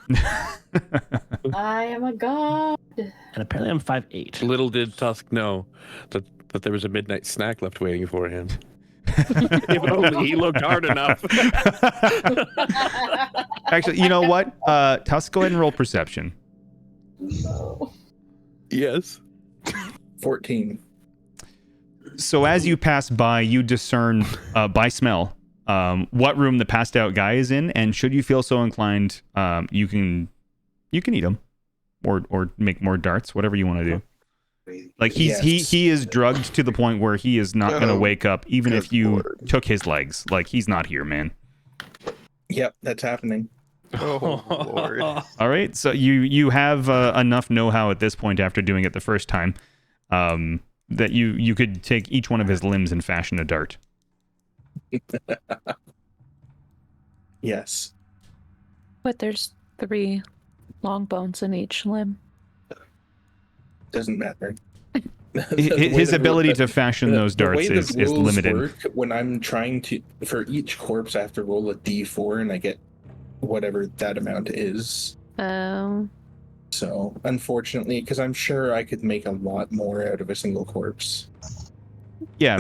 I am a god. And apparently I'm 5'8". Little did Tusk know that there was a midnight snack left waiting for him. If only he looked hard enough. Actually, you know what? Tusk, go ahead and roll perception. Yes. 14. So as you pass by, you discern by smell what room the passed out guy is in, and should you feel so inclined, you can eat him, or make more darts, whatever you want to do. Like he is drugged to the point where he is not going to wake up, even if you took his legs. Like he's not here, man. Yep, that's happening. Oh Lord. All right, so you have enough know-how at this point after doing it the first time, that you could take each one of his limbs and fashion a dart. Yes. But there's 3 long bones in each limb. Doesn't matter. His ability to fashion those darts is limited. Work, when I'm trying to, for each corpse, I have to roll a d4 and I get whatever that amount is. So, unfortunately, because I'm sure I could make a lot more out of a single corpse. Yeah,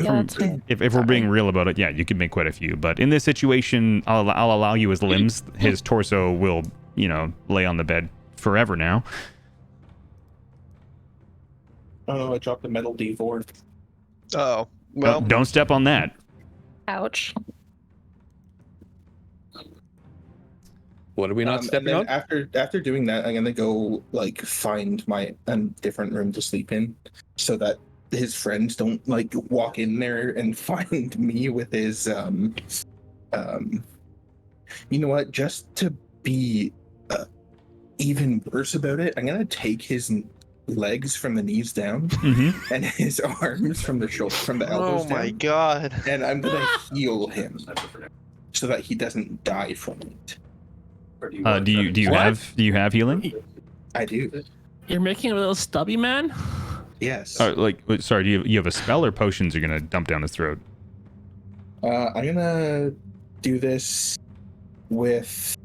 if we're being real about it, yeah, you could make quite a few. But in this situation, I'll allow you his limbs. His torso will, lay on the bed forever now. Oh, I dropped a metal d4. Oh, well. Don't step on that. Ouch. What are we not stepping on? After doing that, I'm gonna go find my different room to sleep in, so that his friends don't walk in there and find me with his you know what? Just to be even worse about it, I'm gonna take his legs from the knees down and his arms from the elbows down. Oh my god. And I'm gonna heal him so that he doesn't die from it. Do you have healing? I do. You're making a little stubby man? Yes. Sorry, do you have a spell or potions you're gonna dump down his throat? I'm gonna do this with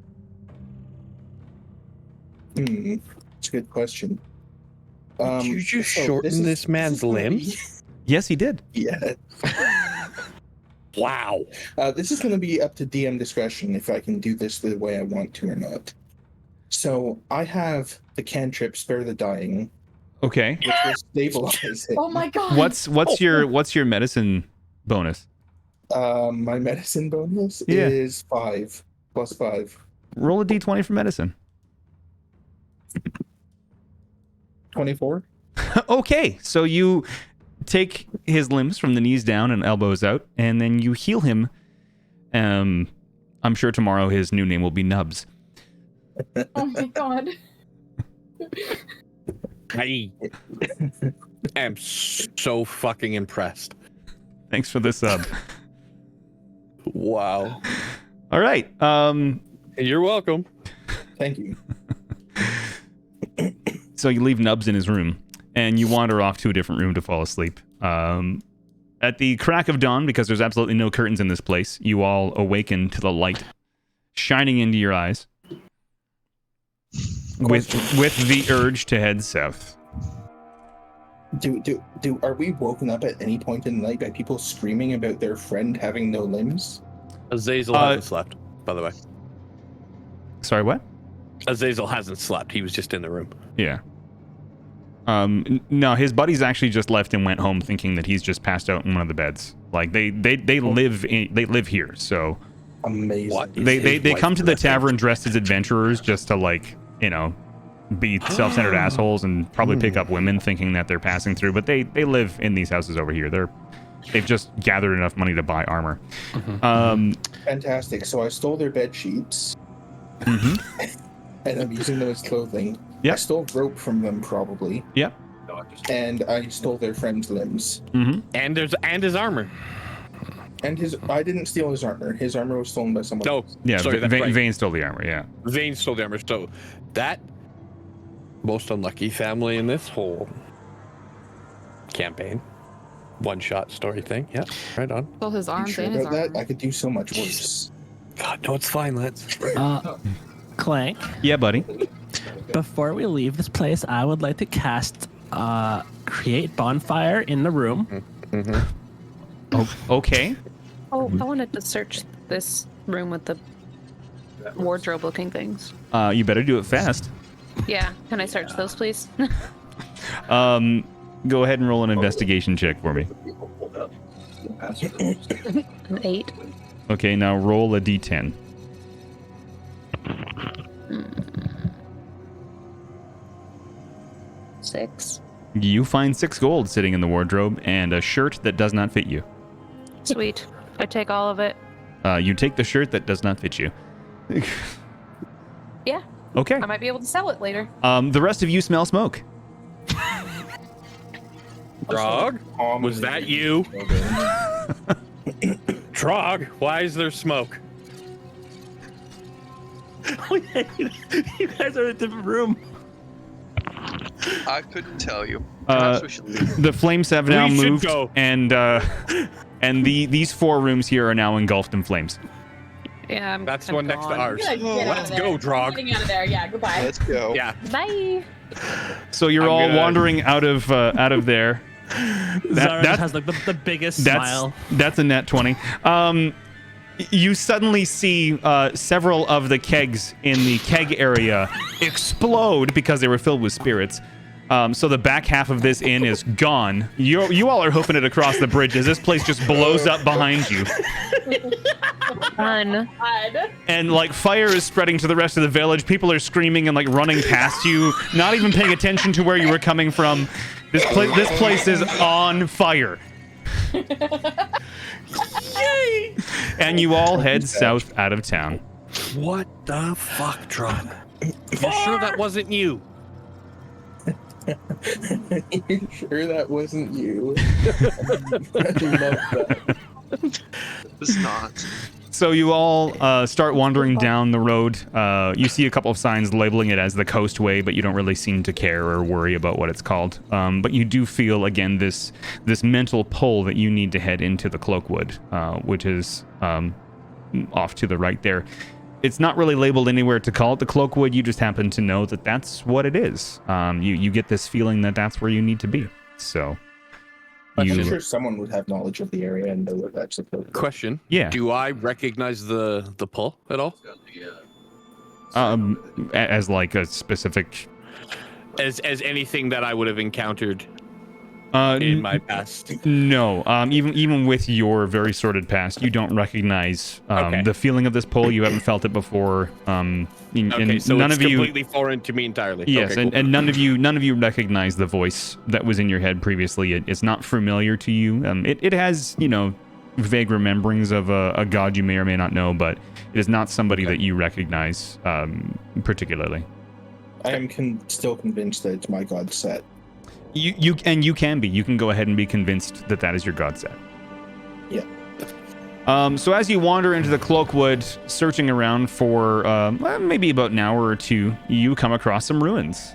it's a good question. Did you just shorten this man's limbs? Yes, he did. Yeah. Wow. This is going to be up to DM discretion if I can do this the way I want to or not. So I have the cantrip Spare the Dying, Okay. which will stabilize it. Oh my god. What's your medicine bonus? My medicine bonus Yeah. is 5 plus 5. Roll a d20 for medicine. 24. Okay, so you take his limbs from the knees down and elbows out, and then you heal him. I'm sure tomorrow his new name will be Nubs. Oh my god. I am so fucking impressed. Thanks for the sub. Wow. All right. You're welcome. Thank you. So you leave Nubs in his room, and you wander off to a different room to fall asleep. At the crack of dawn, because there's absolutely no curtains in this place, you all awaken to the light shining into your eyes, with the urge to head south. Are we woken up at any point in the night by people screaming about their friend having no limbs? Azazel hasn't slept, by the way. Sorry, what? Azazel hasn't slept. He was just in the room. Yeah. No, his buddies actually just left and went home, thinking that he's just passed out in one of the beds. Like they live here, so amazing. What? They come to the tavern dressed as adventurers just to, like, you know, be self-centered assholes and probably pick up women thinking that they're passing through. But they live in these houses over here. They've just gathered enough money to buy armor. Fantastic. So I stole their bed sheets. And I'm using them as clothing. Yep. I stole rope from them, probably. Yep. And I stole their friend's limbs. And his armor. And I didn't steal his armor. His armor was stolen by someone else. Yeah, sorry, that's right. Vane stole the armor, yeah. Vane stole the armor. So that most unlucky family in this whole campaign. One-shot story thing. Yeah, right on. Stole his You arms sure and his about that? armor. I could do so much worse. God, no, it's fine, Lance. Clank, Yeah, buddy. before we leave this place, I would like to cast Create Bonfire in the room. Oh, okay. Oh, I wanted to search this room with the wardrobe looking things. You better do it fast. Yeah, can I search those, please? Go ahead and roll an investigation check for me. 8. Okay, now roll a d10. 6. You find 6 gold sitting in the wardrobe and a shirt that does not fit you. Sweet. I take all of it. You take the shirt that does not fit you. Yeah. Okay. I might be able to sell it later. The rest of you smell smoke. Drog? Was that you? Drog, why is there smoke? Oh, yeah, you guys are in a different room. I couldn't tell you. Perhaps we should leave. The flames have now We should moved, go. and these 4 rooms here are now engulfed in flames. Yeah, That's I'm the one next to gone. ours. Get out Let's of go, there. Drog. Getting out of there. Yeah, goodbye. Let's go. Yeah. Bye. So you're I'm all gonna- wandering out of there. Zara just has like the biggest smile. That's a net 20. You suddenly see several of the kegs in the keg area explode because they were filled with spirits. So the back half of this inn is gone. You all are hoofing it across the bridge as this place just blows up behind you. Fun. And like fire is spreading to the rest of the village. People are screaming and like running past you, not even paying attention to where you were coming from. This place is on fire. Yay! And you all head south out of town. What the fuck, Drog? You're sure that wasn't you? You sure that wasn't you? I love that. It's not. So you all start wandering down the road. You see a couple of signs labeling it as the Coastway, but you don't really seem to care or worry about what it's called. But you do feel, again, this mental pull that you need to head into the Cloakwood, which is off to the right there. It's not really labeled anywhere to call it the Cloakwood. You just happen to know that that's what it is. You get this feeling that that's where you need to be. So I'm sure someone would have knowledge of the area and know what that's supposed to be. Question. Yeah. Do I recognize the pull at all? As like a specific as anything that I would have encountered in in my past. No, even with your very sordid past, you don't recognize the feeling of this pull. You haven't felt it before. Okay, so none it's of you, completely foreign to me entirely. yes, Okay, cool. and none of you recognize the voice that was in your head previously. It's not familiar to you. It has, vague rememberings of a god you may or may not know, but it is not somebody that you recognize particularly. I am still convinced that it's my god set. You can be. You can go ahead and be convinced that that is your god set. Yeah. So as you wander into the Cloakwood, searching around for maybe about an hour or two, you come across some ruins.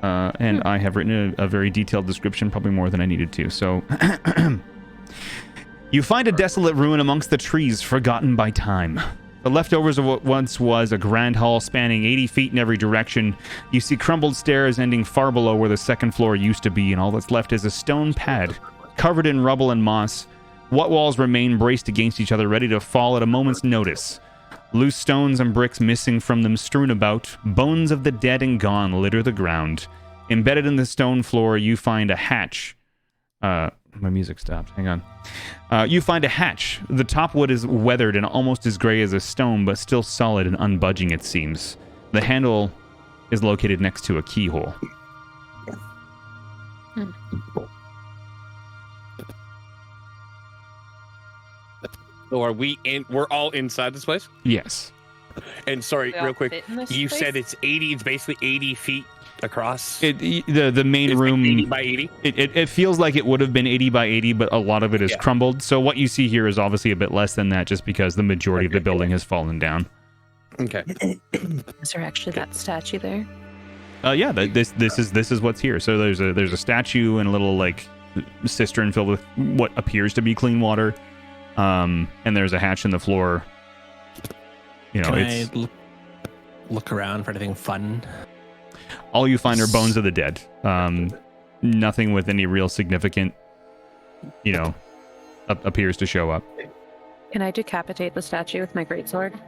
And I have written a very detailed description, probably more than I needed to. So you find a desolate ruin amongst the trees, forgotten by time. The leftovers of what once was a grand hall spanning 80 feet in every direction. You see crumbled stairs ending far below where the second floor used to be, and all that's left is a stone pad, covered in rubble and moss. What walls remain braced against each other, ready to fall at a moment's notice. Loose stones and bricks missing from them strewn about. Bones of the dead and gone litter the ground. Embedded in the stone floor, you find a hatch. My music stopped. Hang on. You find a hatch. The top wood is weathered and almost as gray as a stone, but still solid and unbudging, it seems. The handle is located next to a keyhole. So are we in? We're all inside this place? Yes. And sorry, We all real quick, fit in this you place? said it's 80. It's basically 80 feet across. The main It's room, like 80 by 80. it feels like it would have been 80 by 80, but a lot of it is crumbled. So what you see here is obviously a bit less than that, just because the majority of the building has fallen down. Okay. Is there actually that statue there? Yeah, this is what's here. So there's a statue and a little like cistern filled with what appears to be clean water, and there's a hatch in the floor. Can I look around for anything fun? All you find are bones of the dead. Nothing with any real significant, appears to show up. Can I decapitate the statue with my greatsword?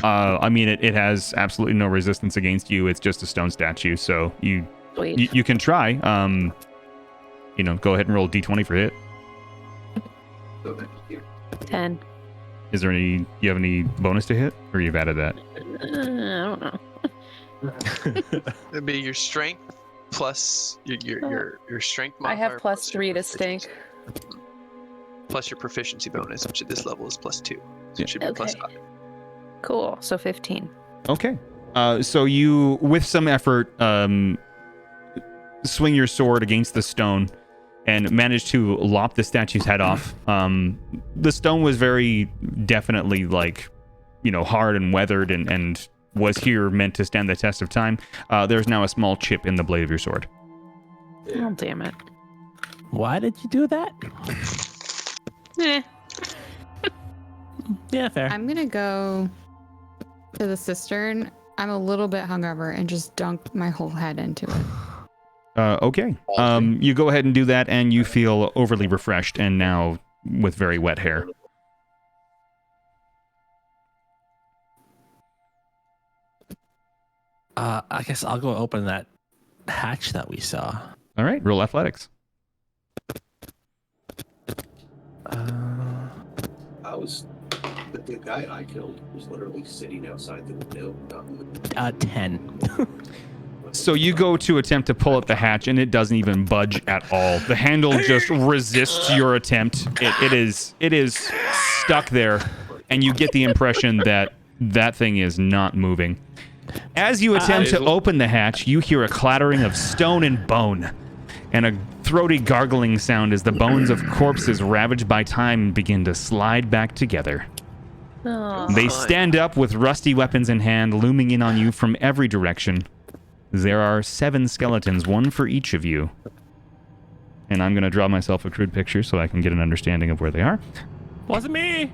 I mean, it has absolutely no resistance against you. It's just a stone statue, so you can try. Go ahead and roll a d20 for hit. 10. Is there any? You have any bonus to hit, or you've added that? I don't know. It'd be your strength plus your strength I modifier. have plus 3 to stink. Plus your proficiency bonus, which at this level is +2. So it should be +5. Cool. So 15. Okay. So you, with some effort, swing your sword against the stone and manage to lop the statue's head off. The stone was very definitely hard and weathered and was here meant to stand the test of time. There's now a small chip in the blade of your sword. Oh, damn it. Why did you do that? Yeah, fair. I'm gonna go to the cistern. I'm a little bit hungover and just dunk my whole head into it. Okay. You go ahead and do that, and you feel overly refreshed and now with very wet hair. I guess I'll go open that hatch that we saw. All right. Roll athletics. The guy I killed was literally sitting outside the window, not moving. 10. So you go to attempt to pull at the hatch, and it doesn't even budge at all. The handle just resists your attempt. It is stuck there, and you get the impression that that thing is not moving. As you attempt to open the hatch, you hear a clattering of stone and bone, and a throaty gargling sound as the bones of corpses ravaged by time begin to slide back together. They stand up with rusty weapons in hand, looming in on you from every direction. There are 7 skeletons, one for each of you. And I'm going to draw myself a crude picture so I can get an understanding of where they are. Wasn't me!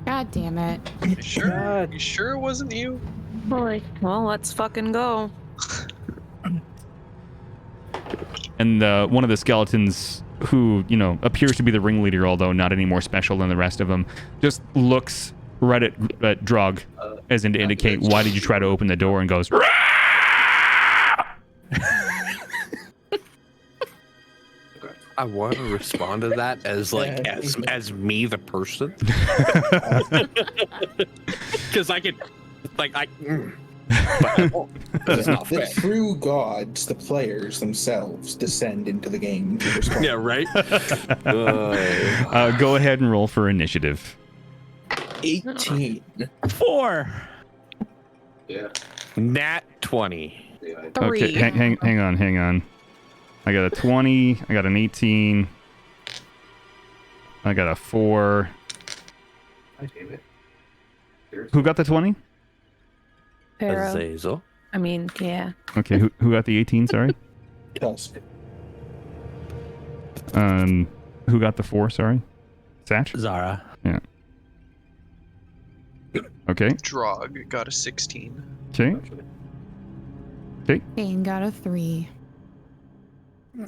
God damn it. You sure? You sure it wasn't you? Boy. Well, let's fucking go. And one of the skeletons, who, appears to be the ringleader, although not any more special than the rest of them, just looks right at Drog, as in to indicate, why did you try to open the door, and goes, "Rah!" I want to respond to that as like as me the person, because I could but I won't. That's not The fair. true gods, the players themselves, descend into the game to respond. Yeah, right. Go ahead and roll for initiative. 18. 4. Yeah. Nat 20. Yeah. Okay, hang on. I got a 20. I got an 18. I got a 4. I damn it. Who got the 20? Pharaoh. Azazel. I mean, yeah. Okay, who got the 18? Sorry. Tusk. Who got the 4? Sorry. Satch. Zara. Yeah. Okay. Drog got a 16. Okay. Okay. Bane got a 3.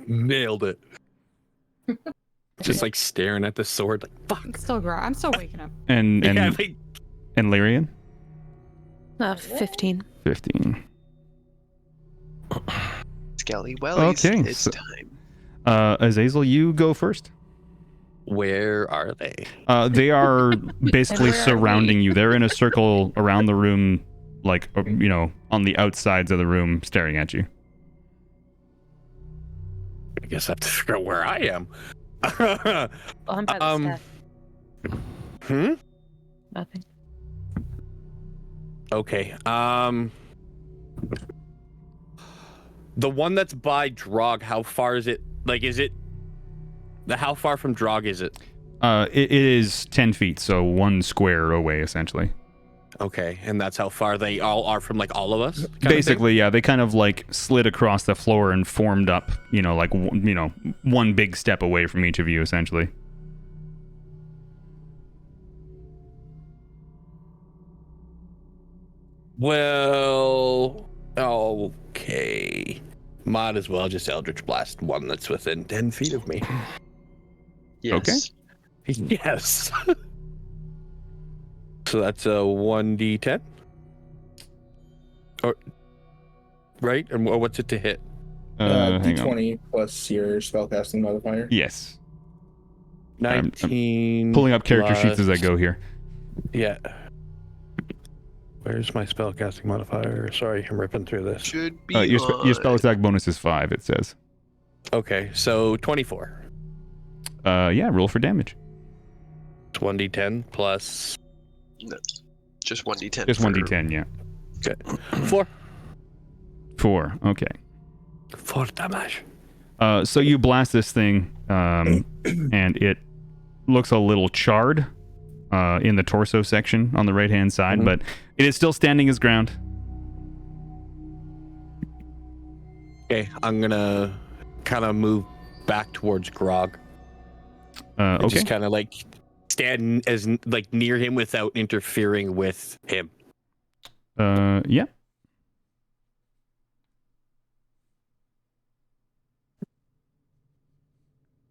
Nailed it. Just like staring at the sword, like fuck. I'm still waking up. And Yeah, like, and Lyrian. 15. 15. Skelly, well, Okay, it's so- time. Azazel, you go first. where are they? They are basically Where are surrounding you. They're in a circle around the room, like, on the outsides of the room, staring at you. I guess I have to figure out where I am. Oh, I'm by the step. Nothing. Okay. The one that's by Drog, how far is it? Like, how far from Drog is it? It is 10 feet, so 1 square away, essentially. Okay, and that's how far they all are from, like, all of us? kind of thing? Basically, yeah, they kind of, like, slid across the floor and formed up, like, one big step away from each of you, essentially. Well, okay. Might as well just Eldritch Blast one that's within 10 feet of me. Yes. Yes. So that's a 1d10? Or, right? And what's it to hit? Hang on. D20 plus your spellcasting modifier. Yes. 19. Pulling up character plus- sheets as I go here. Yeah. Where's my spellcasting modifier? Sorry, I'm ripping through this. Should be Your spell attack bonus is 5, it says. Okay, so 24. Yeah, roll for damage. It's 1d10 plus... No, just 1d10. Just 1d10, yeah. Okay. 4. 4, okay. 4 damage. So you blast this thing, and it looks a little charred in the torso section on the right-hand side, but it is still standing his ground. Okay, I'm gonna kind of move back towards Grog. Okay. Just kind of like stand as like near him without interfering with him. Yeah.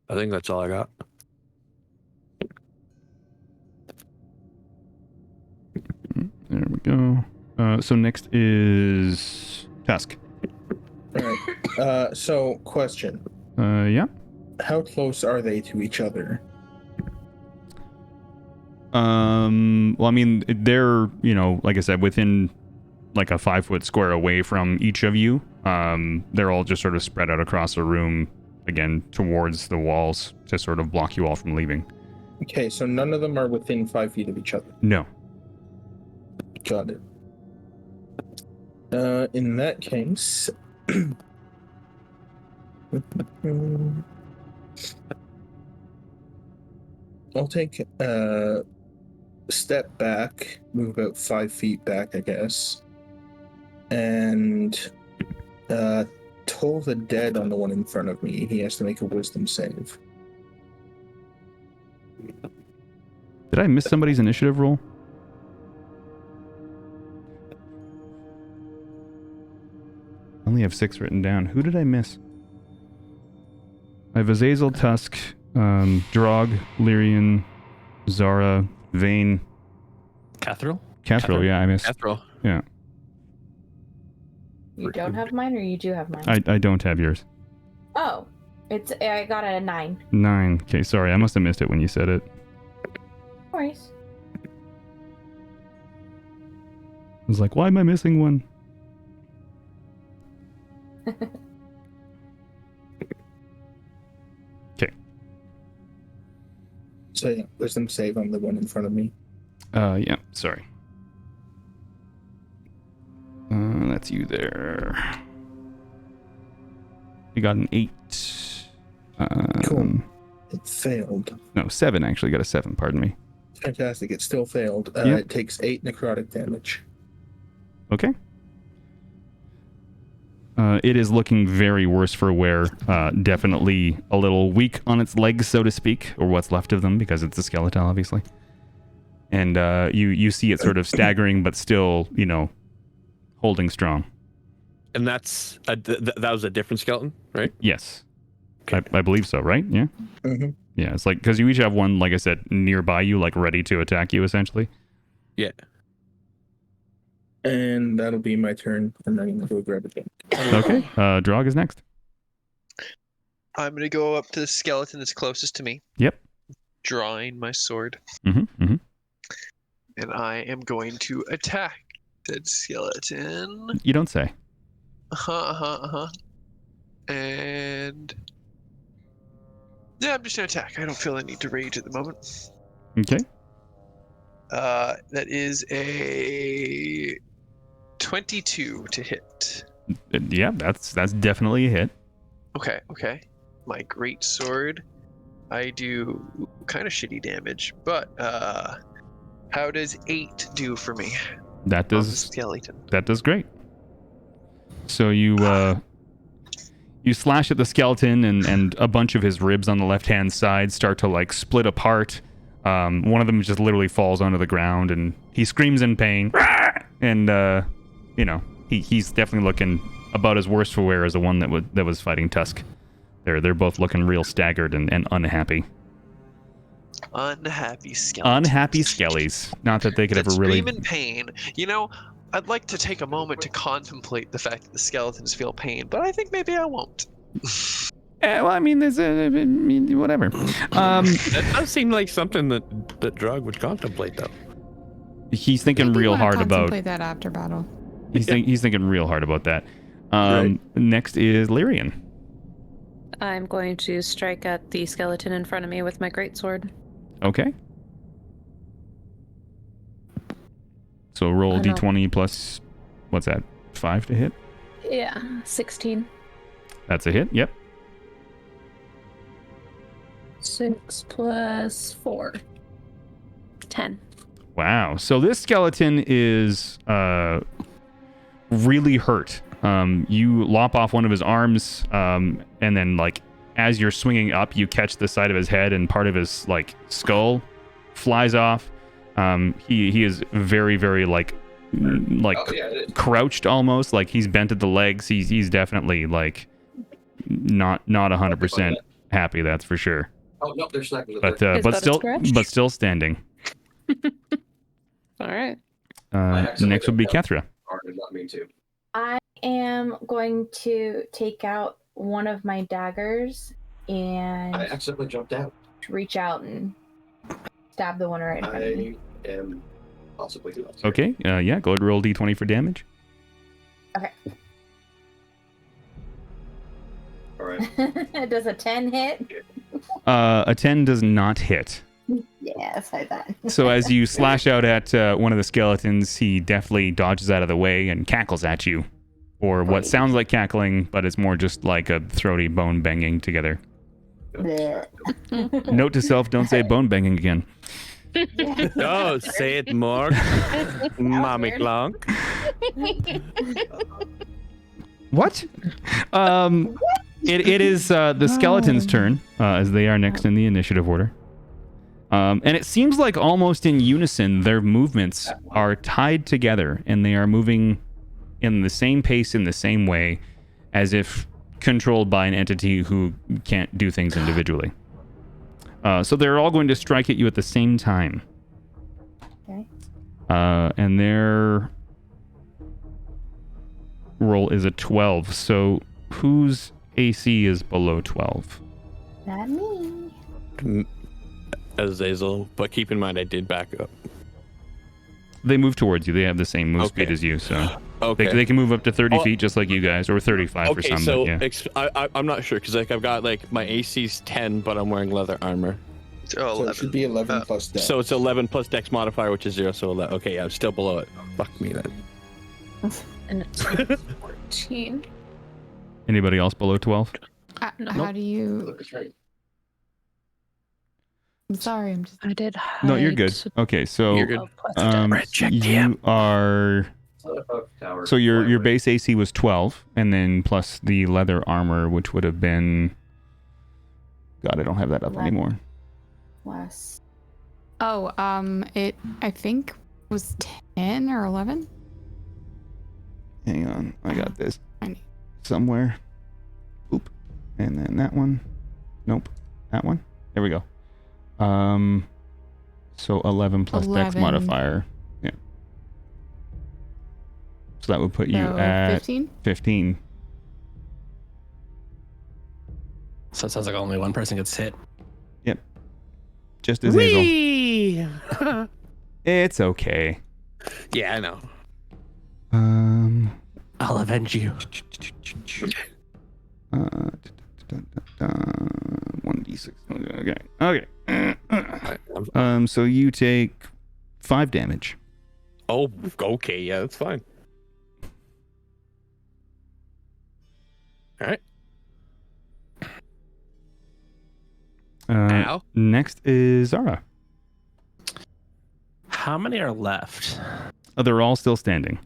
I think that's all I got. There we go. So next is Tusk. All right. So, question. Yeah. How close are they to each other? Well, I mean, they're, like I said, within like a 5-foot square away from each of you. They're all just sort of spread out across the room, again, towards the walls to sort of block you all from leaving. Okay, so none of them are within 5 feet of each other. No. Got it. In that case... I'll take a step back, move about 5 feet back, I guess, and toll the dead on the one in front of me. He has to make a wisdom save. Did I miss somebody's initiative roll? I only have 6 written down. Who did I miss? I have Azazel, Tusk, Drog, Lyrian, Zara, Vane. Catherine? Catherine, yeah, I missed. Catherine. Yeah. You don't have mine, or you do have mine? I don't have yours. Oh, I got a 9. 9. Okay, sorry, I must have missed it when you said it. No worries. I was like, why am I missing one? Okay. So yeah, wisdom save on the one in front of me. Yeah, sorry. That's you there. You got an 8. Cool. It failed. No, 7 actually. Got a 7, pardon me. Fantastic. It still failed. Yep. It takes 8 necrotic damage. Okay. It is looking very worse for wear. Definitely a little weak on its legs, so to speak, or what's left of them, because it's a skeleton, obviously. And you see it sort of staggering, but still, holding strong. And that's that was a different skeleton, right? Yes. I believe so, right? Yeah? Mm-hmm. Yeah, it's like, because you each have one, like I said, nearby you, like ready to attack you, essentially. Yeah. And that'll be my turn, and then I'm going to go grab a drink. Okay, Drog is next. I'm going to go up to the skeleton that's closest to me. Yep. Drawing my sword. Mm-hmm. And I am going to attack that skeleton. You don't say. And yeah, I'm just gonna attack. I don't feel the need to rage at the moment. Okay. That is a 22 to hit. Yeah, that's definitely a hit. Okay. My great sword. I do kind of shitty damage, but how does 8 do for me? That On the does skeleton. That does great. So you slash at the skeleton, and a bunch of his ribs on the left-hand side start to like split apart. One of them just literally falls onto the ground, and he screams in pain. And he's definitely looking about as worse for wear as the one that was fighting Tusk. They're both looking real staggered and unhappy. Unhappy skeleton. Unhappy skellies. Not that they could ever really. Scream in pain. I'd like to take a moment to contemplate the fact that the skeletons feel pain, but I think maybe I won't. Well, I mean, whatever. That does seem like something that Drog would contemplate, though. He's thinking Maybe real wanna hard about. contemplate that after battle. He's thinking real hard about that. Right. Next is Lyrian. I'm going to strike at the skeleton in front of me with my greatsword. Okay. So roll d20 plus, what's that? 5 to hit. Yeah, 16. That's a hit. Yep. 6 plus 4. 10. Wow. So this skeleton is really hurt. You lop off one of his arms, and then like as you're swinging up, you catch the side of his head, and part of his like skull flies off. He is very, very crouched almost, like he's bent at the legs. He's definitely like not 100% happy. That's for sure. Oh no, they're snacking. But still standing. All right. Next would be Kethra. Not me too. I am going to take out one of my daggers and I accidentally jumped out. reach out and stab the one right in front of me. I am possibly doing that. Okay. Yeah. Go ahead and roll d20 for damage. Okay. All right. Does a 10 hit? A 10 does not hit. Yes, I thought. So as you slash out at one of the skeletons, he definitely dodges out of the way and cackles at you. Or what sounds like cackling, but it's more just like a throaty bone banging together. Note to self, don't say bone banging again. Oh, say it more. Mommy Clonk. What? It is the skeleton's turn, as they are next in the initiative order. And it seems like almost in unison, their movements are tied together, and they are moving in the same pace, in the same way, as if controlled by an entity who can't do things individually. So they're all going to strike at you at the same time. Okay. And their roll is a 12. So who's AC is below 12. Not me. Azazel, but keep in mind I did back up. They move towards you. They have the same move speed as you, so Okay. they can move up to 30 feet just like you guys, or 35 for Okay, some. so but yeah. I'm not sure because like I've got like my AC's 10, but I'm wearing leather armor. Oh, So it should be 11 plus dex. So it's 11 plus Dex modifier, which is 0. So 11. Okay, yeah, I'm still below it. Fuck me then. And it's 14. Anybody else below 12? How do you? I'm sorry. I'm just. I did. No, you're good. Okay, so You're good. you are. So your base AC was 12, and then plus the leather armor, which would have been. God, I don't have that up 11. anymore. Plus. Oh, it I think was 10 or 11. Hang on, I got this I need- somewhere. Oop, and then that one. Nope, that one. There we go. So 11 plus Dex 11. modifier. Yeah. So that would put you So at 15? 15. So it sounds like only one person gets hit. Yep. Just as Hazel. Whee! It's okay. Yeah, I know. I'll avenge you. 1d6. Okay. So you take 5 damage. Oh, okay, yeah, that's fine. All right. Ow. Next is Zara. How many are left? Oh, they're all still standing.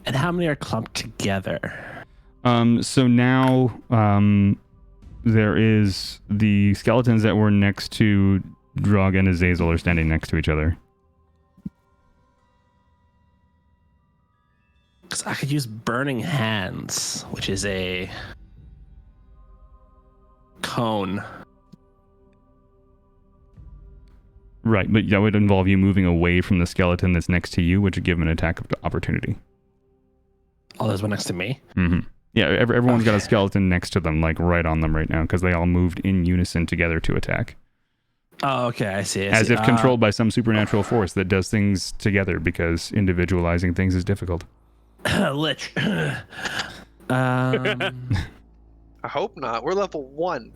And how many are clumped together? So now there is the skeletons that were next to Drog and Azazel are standing next to each other. Because I could use Burning Hands, which is a cone. Right, but that would involve you moving away from the skeleton that's next to you, which would give him an attack of opportunity. Oh, there's one next to me? Mm-hmm. Yeah, everyone's got a skeleton next to them, like right on them right now, because they all moved in unison together to attack. Oh, okay, I see. As if controlled by some supernatural force that does things together, because individualizing things is difficult. Lich. I hope not. We're level 1.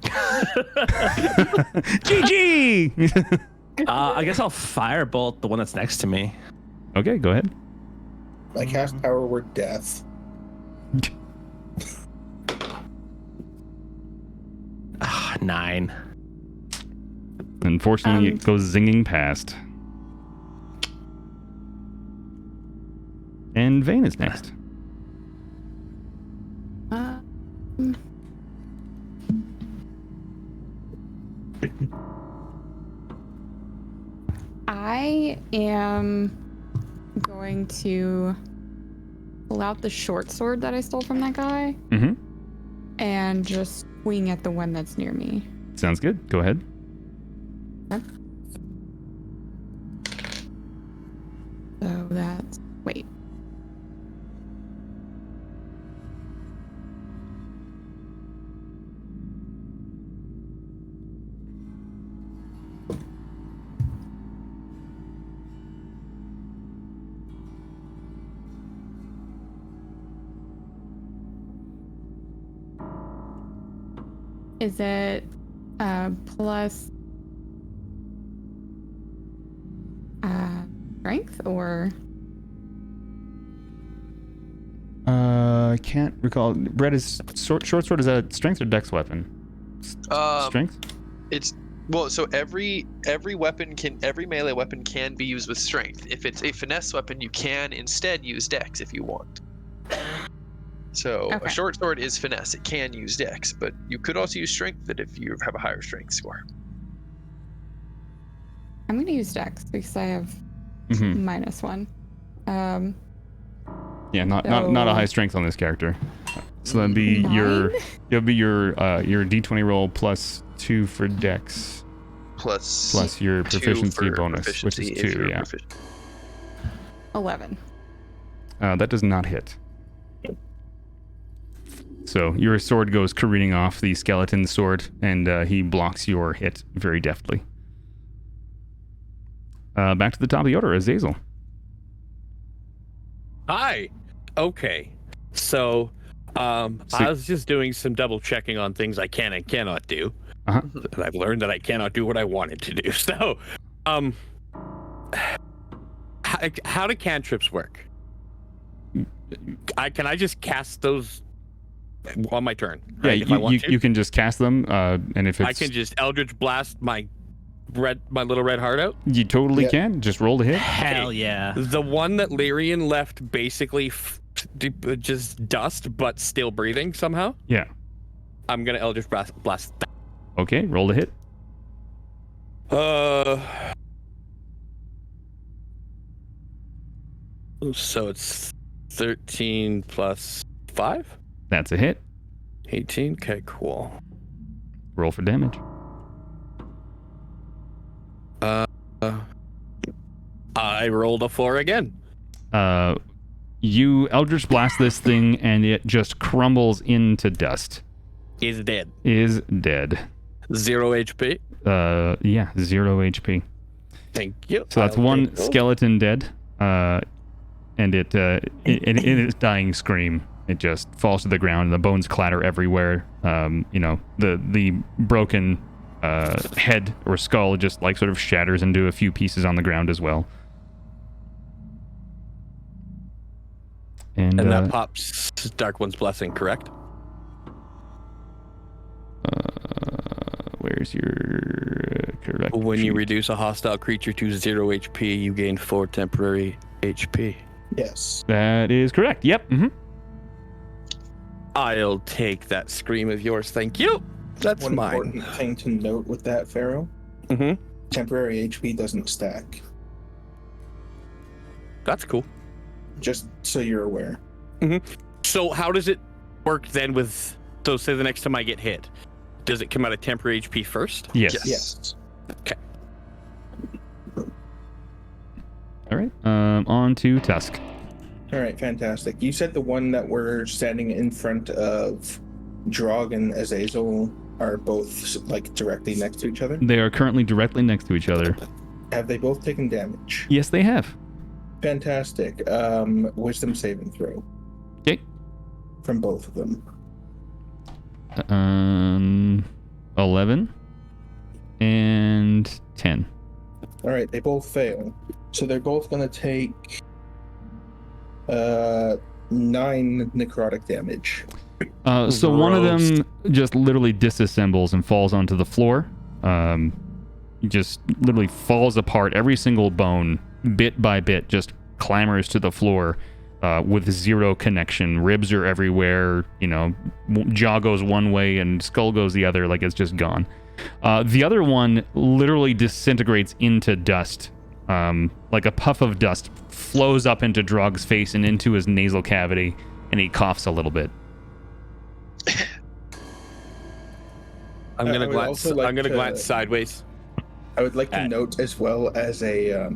GG! I guess I'll firebolt the one that's next to me. Okay, go ahead. My cast power word death. Ah, 9. Unfortunately, it goes zinging past. And Vayne is next. I am going to pull out the short sword that I stole from that guy Mm-hmm. and just swing at the one that's near me. Sounds good. Go ahead. So that's... Wait. Is it plus strength or? I can't recall. Brett, is short sword, is that a strength or dex weapon? Strength? It's well, so every melee weapon can be used with strength. If it's a finesse weapon, you can instead use dex if you want. So Okay. a short sword is finesse. It can use dex, but you could also use strength if you have a higher strength score. I'm gonna use dex because I have Mm-hmm. -1. Yeah, not a high strength on this character. So that'd be your D20 roll plus 2 for dex. Plus your proficiency bonus, which is 2, yeah. 11. That does not hit. So your sword goes careening off the skeleton's sword, and he blocks your hit very deftly. Back to the top of the order, Azazel. Hi. Okay. So, I was just doing some double checking on things I can and cannot do. Uh-huh. And I've learned that I cannot do what I wanted to do. So, how do cantrips work? Can I just cast those on my turn? Right, Yeah, you can just cast them, and if it's... I can just Eldritch Blast my little red heart out? You totally can. Just roll to hit. Hell yeah. The one that Lyrian left basically just dust, but still breathing somehow? Yeah. I'm going to Eldritch Blast that. Okay, roll to hit. So it's 13 plus 5? That's a hit. 18? Okay, cool. Roll for damage. I rolled a 4 again. You Eldritch Blast this thing, and it just crumbles into dust. Is dead. 0 HP? Yeah, 0 HP. Thank you. So that's one skeleton dead, and it in its dying scream, it just falls to the ground, and the bones clatter everywhere. The broken head or skull just like sort of shatters into a few pieces on the ground as well. And that pops Dark One's Blessing, correct? Where's your correct? When you reduce a hostile creature to 0 HP, you gain 4 temporary HP. Yes. That is correct. Yep. Mm-hmm. I'll take that scream of yours. Thank you. That's One mine. important thing to note with that, Pharaoh. Mm-hmm. Temporary HP doesn't stack. That's cool. Just so you're aware. Mm-hmm. So how does it work then with, so say the next time I get hit, does it come out of temporary HP first? Yes. Okay. All right. On to Tusk. All right, fantastic. You said the one that we're standing in front of Drog and Azazel are both like directly next to each other? They are currently directly next to each other. Have they both taken damage? Yes, they have. Fantastic. Wisdom saving throw. Okay. From both of them. 11 and 10. All right, they both fail. So they're both going to take 9 necrotic damage. So one of them just literally disassembles and falls onto the floor. Just literally falls apart. Every single bone, bit by bit, just clambers to the floor with 0 connection. Ribs are everywhere. Jaw goes one way and skull goes the other. Like it's just gone. The other one literally disintegrates into dust. Like a puff of dust flows up into Drog's face and into his nasal cavity, and he coughs a little bit. I'm gonna glance sideways. I would like to note as well as a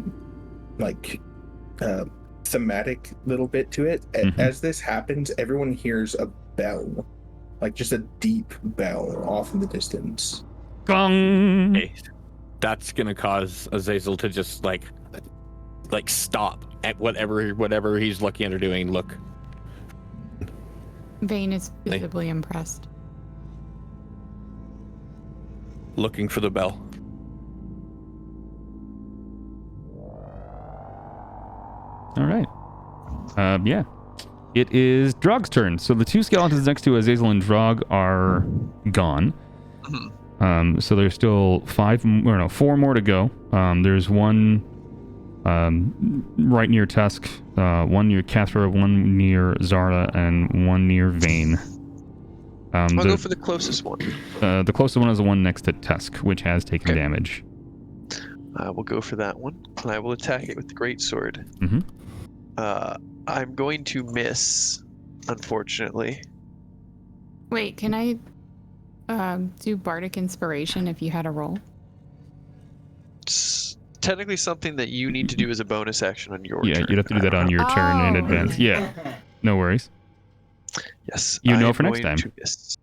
thematic little bit to it. Mm-hmm. As this happens, everyone hears a bell, like just a deep bell off in the distance. Gong. Hey, that's gonna cause Azazel to just like stop at whatever he's looking at or doing. Look. Vane is visibly impressed. Looking for the bell. All right. Yeah. It is Drog's turn. So the 2 skeletons next to Azazel and Drog are gone. So there's still 4 more to go. There's one right near Tusk, one near Cathra, one near Zara, and one near Vane. I'll go for the closest one. The closest one is the one next to Tusk, which has taken damage. I will go for that one, and I will attack it with the greatsword. Mm-hmm. I'm going to miss, unfortunately. Wait, can I do Bardic Inspiration if you had a roll? It's technically something that you need to do as a bonus action on your turn. Yeah, you'd have to do that on your turn in advance. Yeah, no worries. Yes. You I know am for next going time. to miss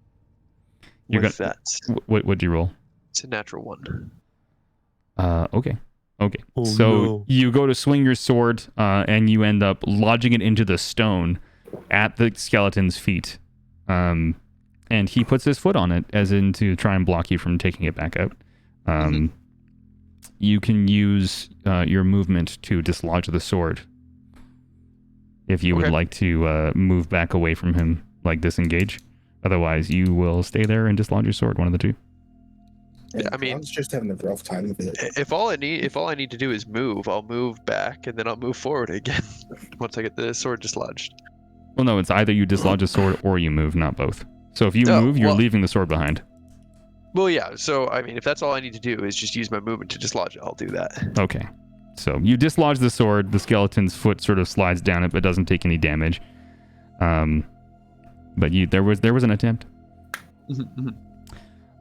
You're with gonna. that. What'd you roll? It's a natural 1. Okay. Oh, So no. you go to swing your sword, and you end up lodging it into the stone at the skeleton's feet. And he puts his foot on it, as in to try and block you from taking it back out. You can use your movement to dislodge the sword. If you would like to move back away from him, like disengage. Otherwise, you will stay there and dislodge your sword, one of the two. Yeah, I mean, I was just having a rough time with it. if all I need to do is move, I'll move back and then I'll move forward again once I get the sword dislodged. Well, no, it's either you dislodge a sword or you move, not both. So if you move, you're leaving the sword behind. Well, yeah. So I mean, if that's all I need to do is just use my movement to dislodge it, I'll do that. Okay. So you dislodge the sword. The skeleton's foot sort of slides down it, but doesn't take any damage. But there was an attempt.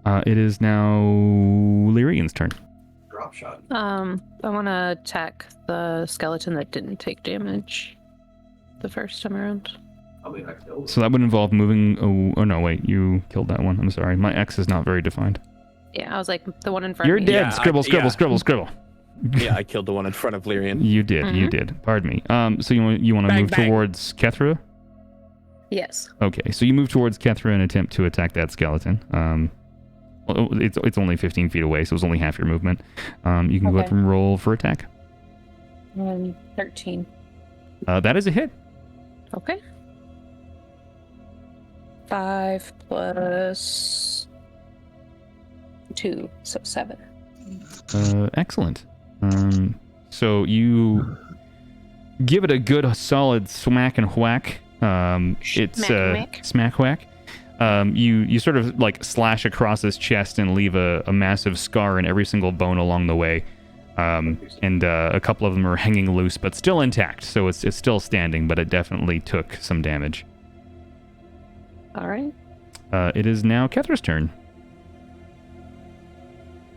It is now Lyrian's turn. Drop shot. I want to attack the skeleton that didn't take damage the first time around. I mean, I killed So that would involve moving. Oh no, wait, you killed that one. I'm sorry, my X is not very defined. Yeah, I was like the one in front You're of me. dead. Scribble. Yeah, I killed the one in front of Lyrian. You did. You did. Pardon me. So you want to Bang, move bang. towards Kethra? Yes. Okay, so you move towards Kethra and attempt to attack that skeleton. Well, it's only 15 feet away, so it's only half your movement. You can go ahead and roll for attack. 13. That is a hit. Okay. 5 plus 2, so 7. Excellent. So you give it a good solid smack and whack. It's smack whack. You sort of like slash across his chest and leave a massive scar in every single bone along the way. And a couple of them are hanging loose, but still intact. So it's still standing, but it definitely took some damage. All right. It is now Kethra's turn.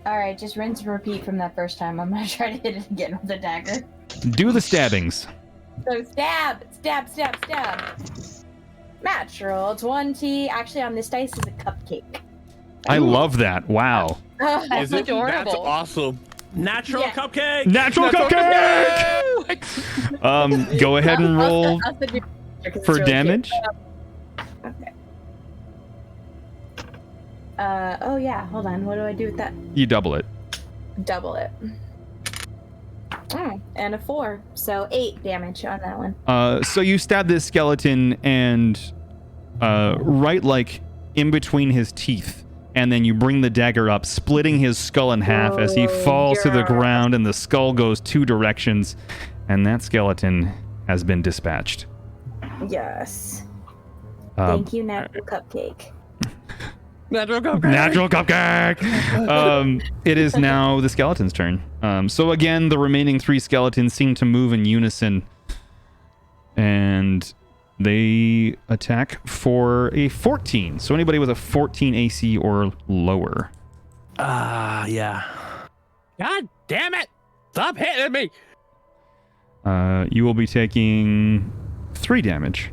Alright, just rinse and repeat from that first time. I'm gonna try to hit it again with a dagger. Do the stabbings. So stab! Natural 20. Actually, on this dice is a cupcake. I love that. Wow. That's adorable. That's awesome. Natural cupcake! Natural cupcake! Go ahead and roll I'll send you a picture 'cause it's for really damage. cute. Okay. Oh yeah, hold on. What do I do with that? You double it. Double it. And a 4, so 8 damage on that one. So you stab this skeleton and right like in between his teeth, and then you bring the dagger up, splitting his skull in half as he falls to the ground, and the skull goes 2 directions, and that skeleton has been dispatched. Yes. Thank you, Natural Cupcake. Natural cupcake! It is now the skeleton's turn. So again, the remaining 3 skeletons seem to move in unison. And they attack for a 14. So anybody with a 14 AC or lower. Yeah. God damn it! Stop hitting me! You will be taking 3 damage.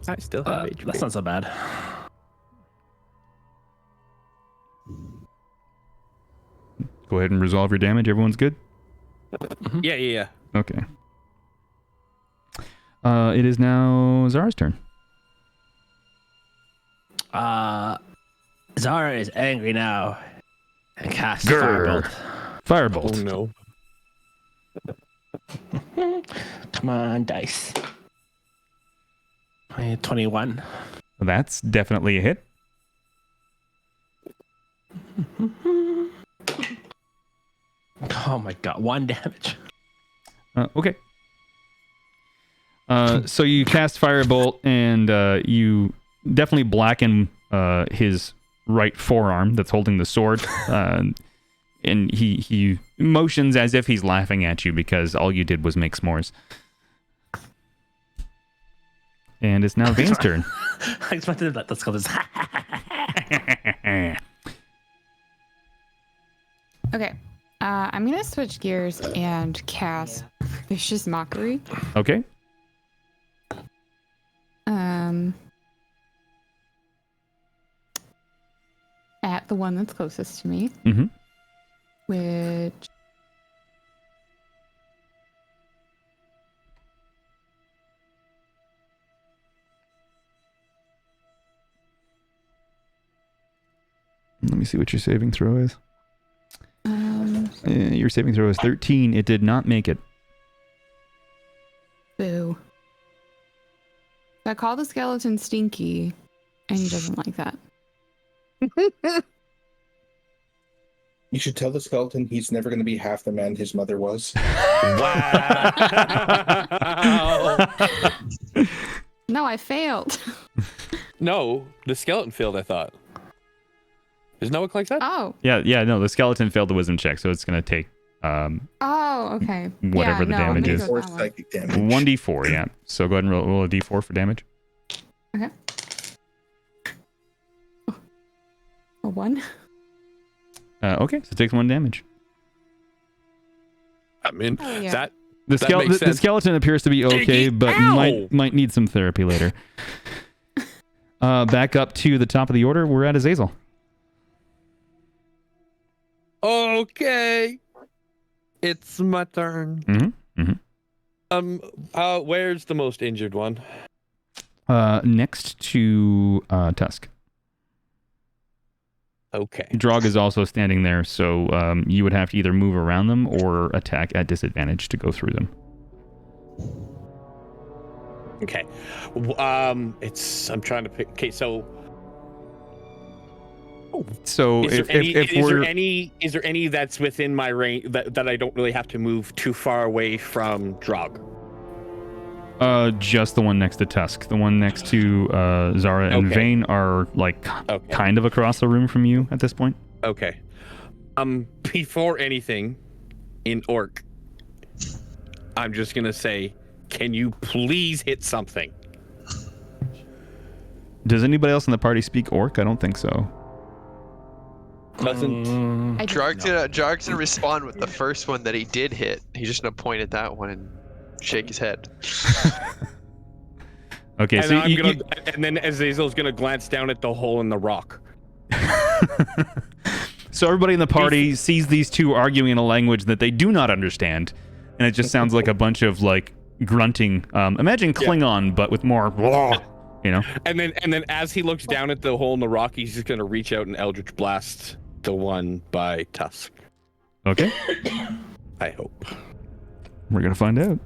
I still have HP. That's not so bad. Go ahead and resolve your damage. Everyone's good? Yeah. Okay. It is now Zara's turn. Zara is angry now. And casts Grr. Firebolt. Firebolt. Oh no. Come on, dice. 21. That's definitely a hit. Oh my god, 1 damage. Okay. So you cast Firebolt, and you definitely blacken his right forearm that's holding the sword. And he motions as if he's laughing at you because all you did was make s'mores. And it's now Vane's turn. I expected that. Let's go this. Okay. I'm gonna switch gears and cast Vicious Mockery. Okay. at the one that's closest to me. Mm-hmm. Which... Let me see what your saving throw is. Your saving throw is 13. It did not make it. Boo. I call the skeleton stinky, and he doesn't like that. You should tell the skeleton he's never going to be half the man his mother was. Wow. No, I failed. No, the skeleton failed, I thought. Isn't that what Clank said? Oh. Yeah, no, the skeleton failed the wisdom check, so it's going to take Oh, okay. whatever the damage is. Or psychic damage. 1d4, yeah. So go ahead and roll a d4 for damage. Okay. A 1? Okay, so it takes 1 damage. I mean, Oh, yeah. that The, that makes the sense. skeleton appears to be okay, but might need some therapy later. Back up to the top of the order, we're at Azazel. Okay. It's my turn. Where's the most injured one? Next to Tusk. Okay. Drog is also standing there, so you would have to either move around them or attack at disadvantage to go through them. Okay. I'm trying to pick. Okay, so is there any that's within my range that I don't really have to move too far away from Drog? Just the one next to Tusk. The one next to Zara and Okay. Vayne are like kind of across the room from you at this point. Okay. Before anything, in Orc, I'm just gonna say, can you please hit something? Does anybody else in the party speak Orc? I don't think so. Doesn't. Jarg's gonna respond with the first one that he did hit. He's just gonna point at that one and shake his head. Okay, And, so and then Azazel's gonna glance down at the hole in the rock. So everybody in the party sees these two arguing in a language that they do not understand, and it just sounds like a bunch of like grunting. Imagine Klingon, but with more, you know. And then as he looks down at the hole in the rock, he's just gonna reach out and Eldritch Blast the one by Tusk. Okay. I hope. We're gonna find out.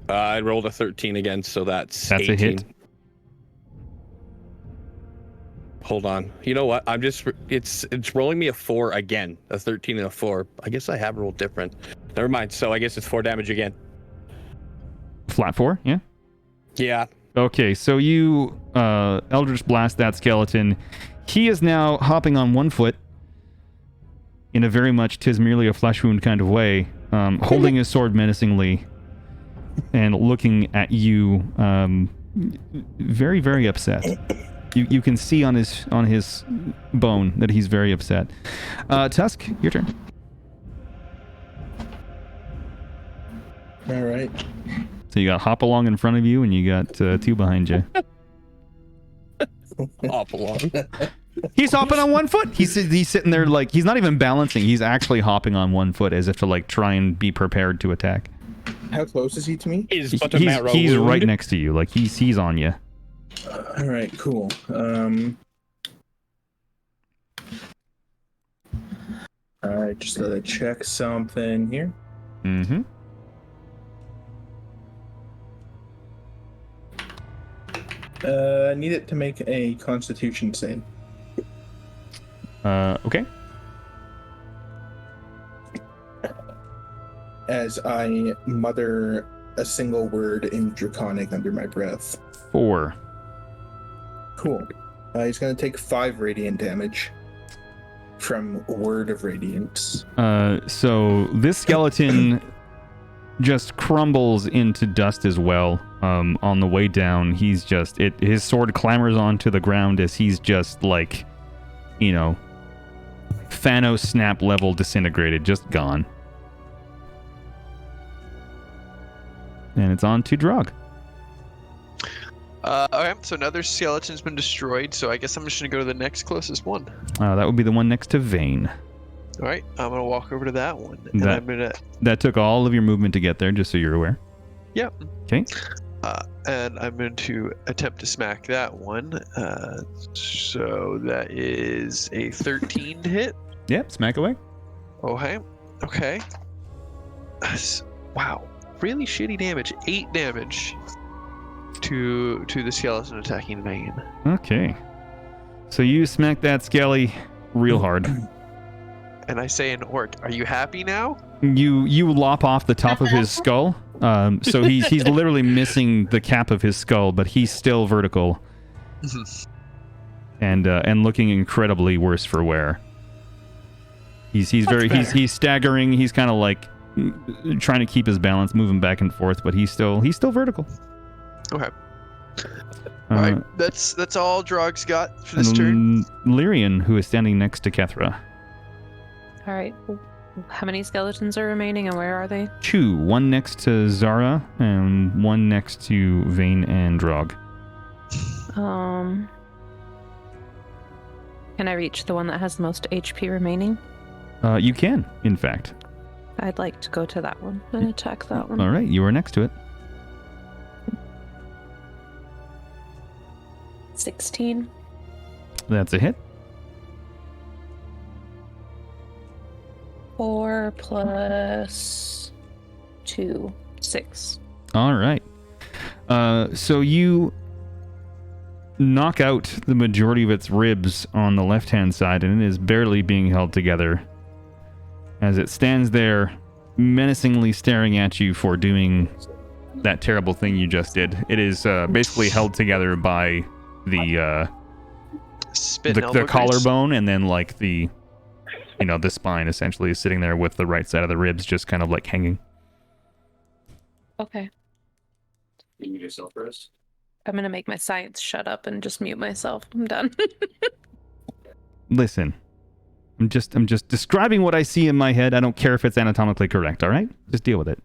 I rolled a 13 again, so that's 18. A hit. Hold on. You know what? It's rolling me a 4 again. A 13 and a 4. I guess I have rolled different. Never mind. So I guess it's 4 damage again. Flat 4, yeah. Yeah. Okay, so you Eldritch Blast that skeleton. He is now hopping on 1 foot in a very much 'tis merely a flesh wound kind of way, holding his sword menacingly and looking at you, very, very upset. You can see on his bone that he's very upset. Tusk, your turn. All right. So you got Hop Along in front of you, and you got 2 behind you. Hop along. He's hopping on 1 foot. He's sitting there like he's not even balancing. He's actually hopping on 1 foot as if to like try and be prepared to attack. How close is he to me? He's right next to you. Like he's on you. All right, cool. All right, just gotta check something here. Mm-hmm. I need it to make a Constitution save. Okay. As I mutter a single word in Draconic under my breath. 4. Cool. He's gonna take 5 radiant damage from Word of Radiance. So this skeleton just crumbles into dust as well. On the way down, he's just his sword clambers onto the ground as he's just like, you know, Thanos snap level disintegrated, just gone. And it's on to Drog. Okay. so another skeleton's been destroyed, so I guess I'm just gonna go to the next closest one. That would be the one next to Vane. All right, I'm gonna walk over to that one, and I'm gonna. That took all of your movement to get there, just so you're aware. Yep. Okay. And I'm going to attempt to smack that one. So that is a 13 to hit. Yep, smack away. Okay. Wow. Really shitty damage. 8 damage to the skeleton attacking Vane. Okay. So you smack that skelly real hard. And I say in Orc, are you happy now? You lop off the top of his skull. So he's literally missing the cap of his skull, but he's still vertical. And looking incredibly worse for wear. He's staggering. He's kind of like trying to keep his balance, moving back and forth, but he's still vertical. Okay. All right. That's all Drog's got for this turn. Lyrian, who is standing next to Kethra. All right. How many skeletons are remaining, and where are they? 2. One next to Zara, and one next to Vane and Drog. Can I reach the one that has the most HP remaining? You can, in fact. I'd like to go to that one and attack that one. All right, you are next to it. 16. That's a hit. 4 plus 2, 6. All right. So you knock out the majority of its ribs on the left-hand side, and it is barely being held together as it stands there menacingly staring at you for doing that terrible thing you just did. It is basically held together by the collarbone, and then like the spine essentially is sitting there with the right side of the ribs just kind of like hanging. Okay. You need yourself rest. I'm gonna make my science shut up and just mute myself. I'm done. Listen, I'm just describing what I see in my head. I don't care if it's anatomically correct. All right, just deal with it.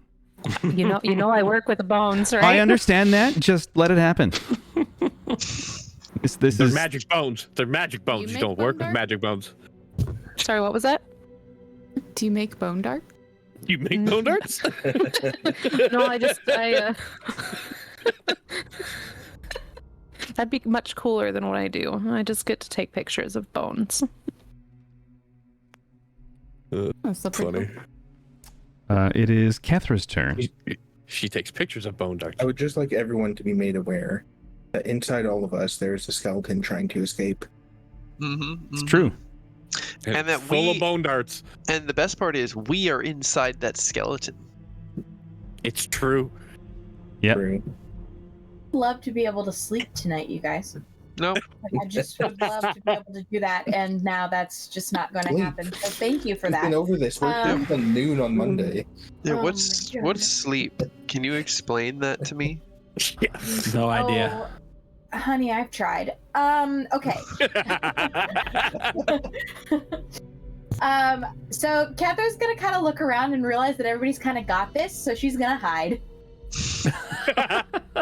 You know, I work with bones, right? I understand that. Just let it happen. They're magic bones. They're magic bones. You don't work with magic bones. Sorry, what was that? Do you make bone dart? You make bone darts? No, that'd be much cooler than what I do. I just get to take pictures of bones. That's funny. It is Kethra's turn. She takes pictures of bone darts. I would just like everyone to be made aware that inside all of us, there's a skeleton trying to escape. It's true. And that full of bone darts. And the best part is we are inside that skeleton. It's true. Yep. Love to be able to sleep tonight, you guys. No. I just would love to be able to do that, and now that's just not going to happen. So thank you for We've that. been over this. We're here until noon on Monday. Yeah, Oh what's my God. sleep? Can you explain that to me? No idea. Oh, honey, I've tried. Okay. So Catherine's gonna kind of look around and realize that everybody's kind of got this, so she's gonna hide.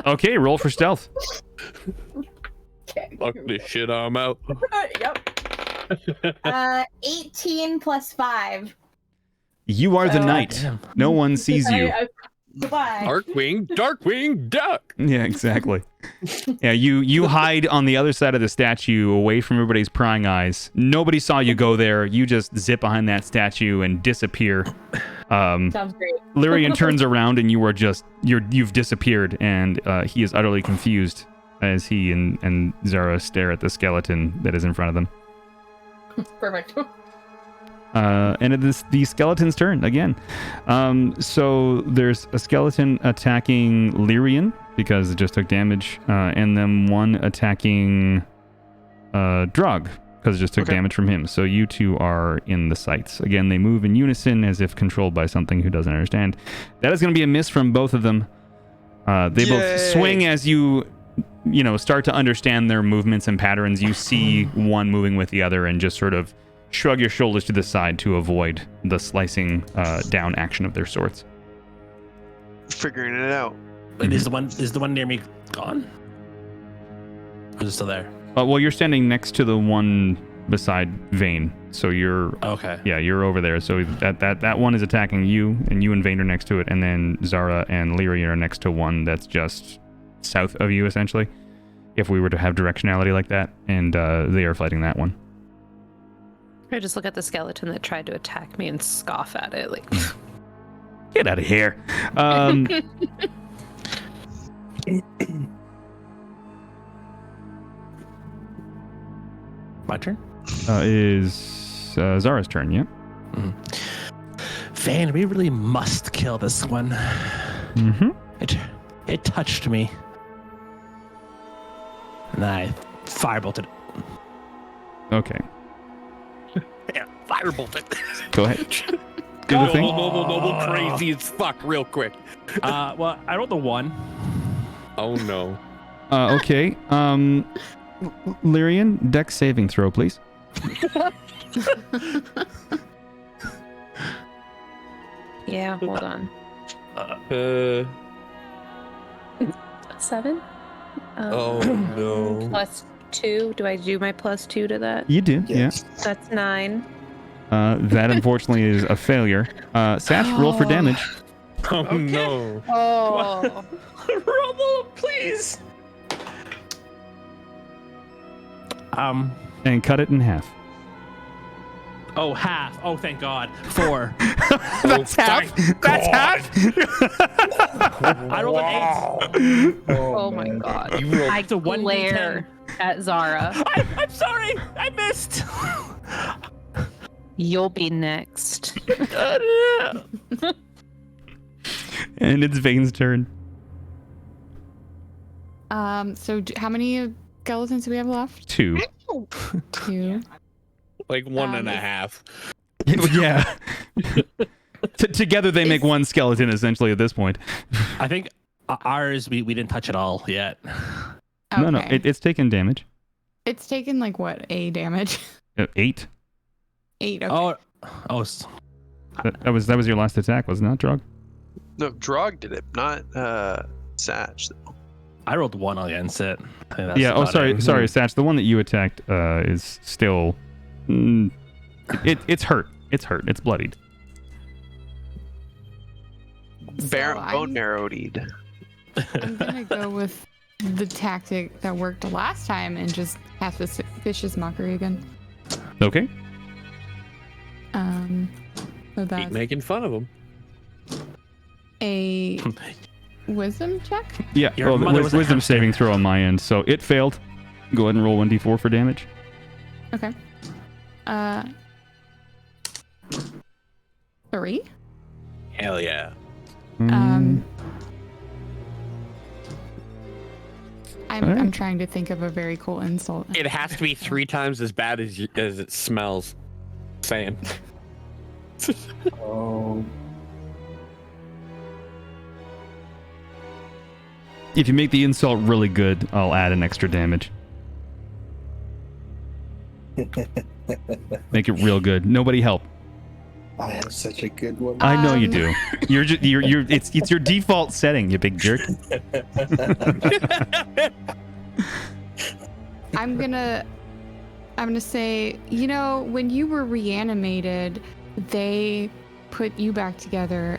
Okay, roll for stealth. Okay. Fuck this shit, I'm out. Yep. 18 plus 5. You are the knight. No one sees you. Goodbye. Darkwing Duck. Yeah, exactly. Yeah, you hide on the other side of the statue, away from everybody's prying eyes. Nobody saw you go there. You just zip behind that statue and disappear. Sounds great. Lyrian turns around and you've disappeared, and he is utterly confused as he and Zara stare at the skeleton that is in front of them. Perfect. And it is the skeleton's turn again. So there's a skeleton attacking Lyrian because it just took damage, and then one attacking Drog because it just took damage from him. So you two are in the sights. Again, they move in unison as if controlled by something who doesn't understand. That is going to be a miss from both of them. They both swing as you start to understand their movements and patterns. You see one moving with the other and just sort of shrug your shoulders to the side to avoid the slicing down action of their swords. Figuring it out. Wait, is the one near me gone? Or is it still there? Well, you're standing next to the one beside Vane, so you're Okay. Yeah, you're over there. So that one is attacking you, and you and Vane are next to it, and then Zara and Lyrian are next to one that's just south of you, essentially. If we were to have directionality like that, and they are fighting that one. I just look at the skeleton that tried to attack me and scoff at it, like. Get out of here. My turn? Is Zara's turn, yeah? Vane, we really must kill this one. Mm-hmm. It touched me. And I firebolted it. Okay. Yeah, firebolted. Go ahead. Do the thing. No, crazy as fuck, real quick. Well, I rolled a 1. Oh no. Okay. Lyrian, dex saving throw, please. Yeah, hold on. 7? Oh no. +2. Do I do my +2 to that? You do, Yes. That's 9. That unfortunately is a failure. Sash, roll for damage. Oh no. Oh. Roll, please. And cut it in half. Oh, half. Oh, thank God. 4. That's half. That's half. I rolled an 8. Oh my God. You rolled I glare at Zara. I'm sorry. I missed. You'll be next. And it's Vane's turn. So how many skeletons do we have left? 2. 2. like 1.5. Yeah. Together they make one skeleton essentially at this point. I think ours, we didn't touch it all yet. Okay. No, it's taken damage. It's taken like what, A damage? 8. 8. Okay. That was your last attack, was it not, Drog? No, Drog did it, not Satch. I rolled 1 against it. Yeah. Oh, sorry, Satch. The one that you attacked is still. It's hurt. It's hurt. It's bloodied. Bone marrow-ed. I'm gonna go with the tactic that worked last time and just cast this vicious mockery again. Okay. So Keep that's making fun of him. a wisdom check. Yeah. Your mother was a Wisdom hamster. saving throw on my end, so it failed. Go ahead and roll 1d4 for damage. Okay. 3. Hell yeah. I'm Alright. trying to think of a very cool insult. It has to be 3 times as bad as it smells. Saying. Oh. If you make the insult really good, I'll add an extra damage. Make it real good. Nobody help. I have such a good one. I know you do. You're it's your default setting, you big jerk. I'm gonna say, when you were reanimated, they put you back together,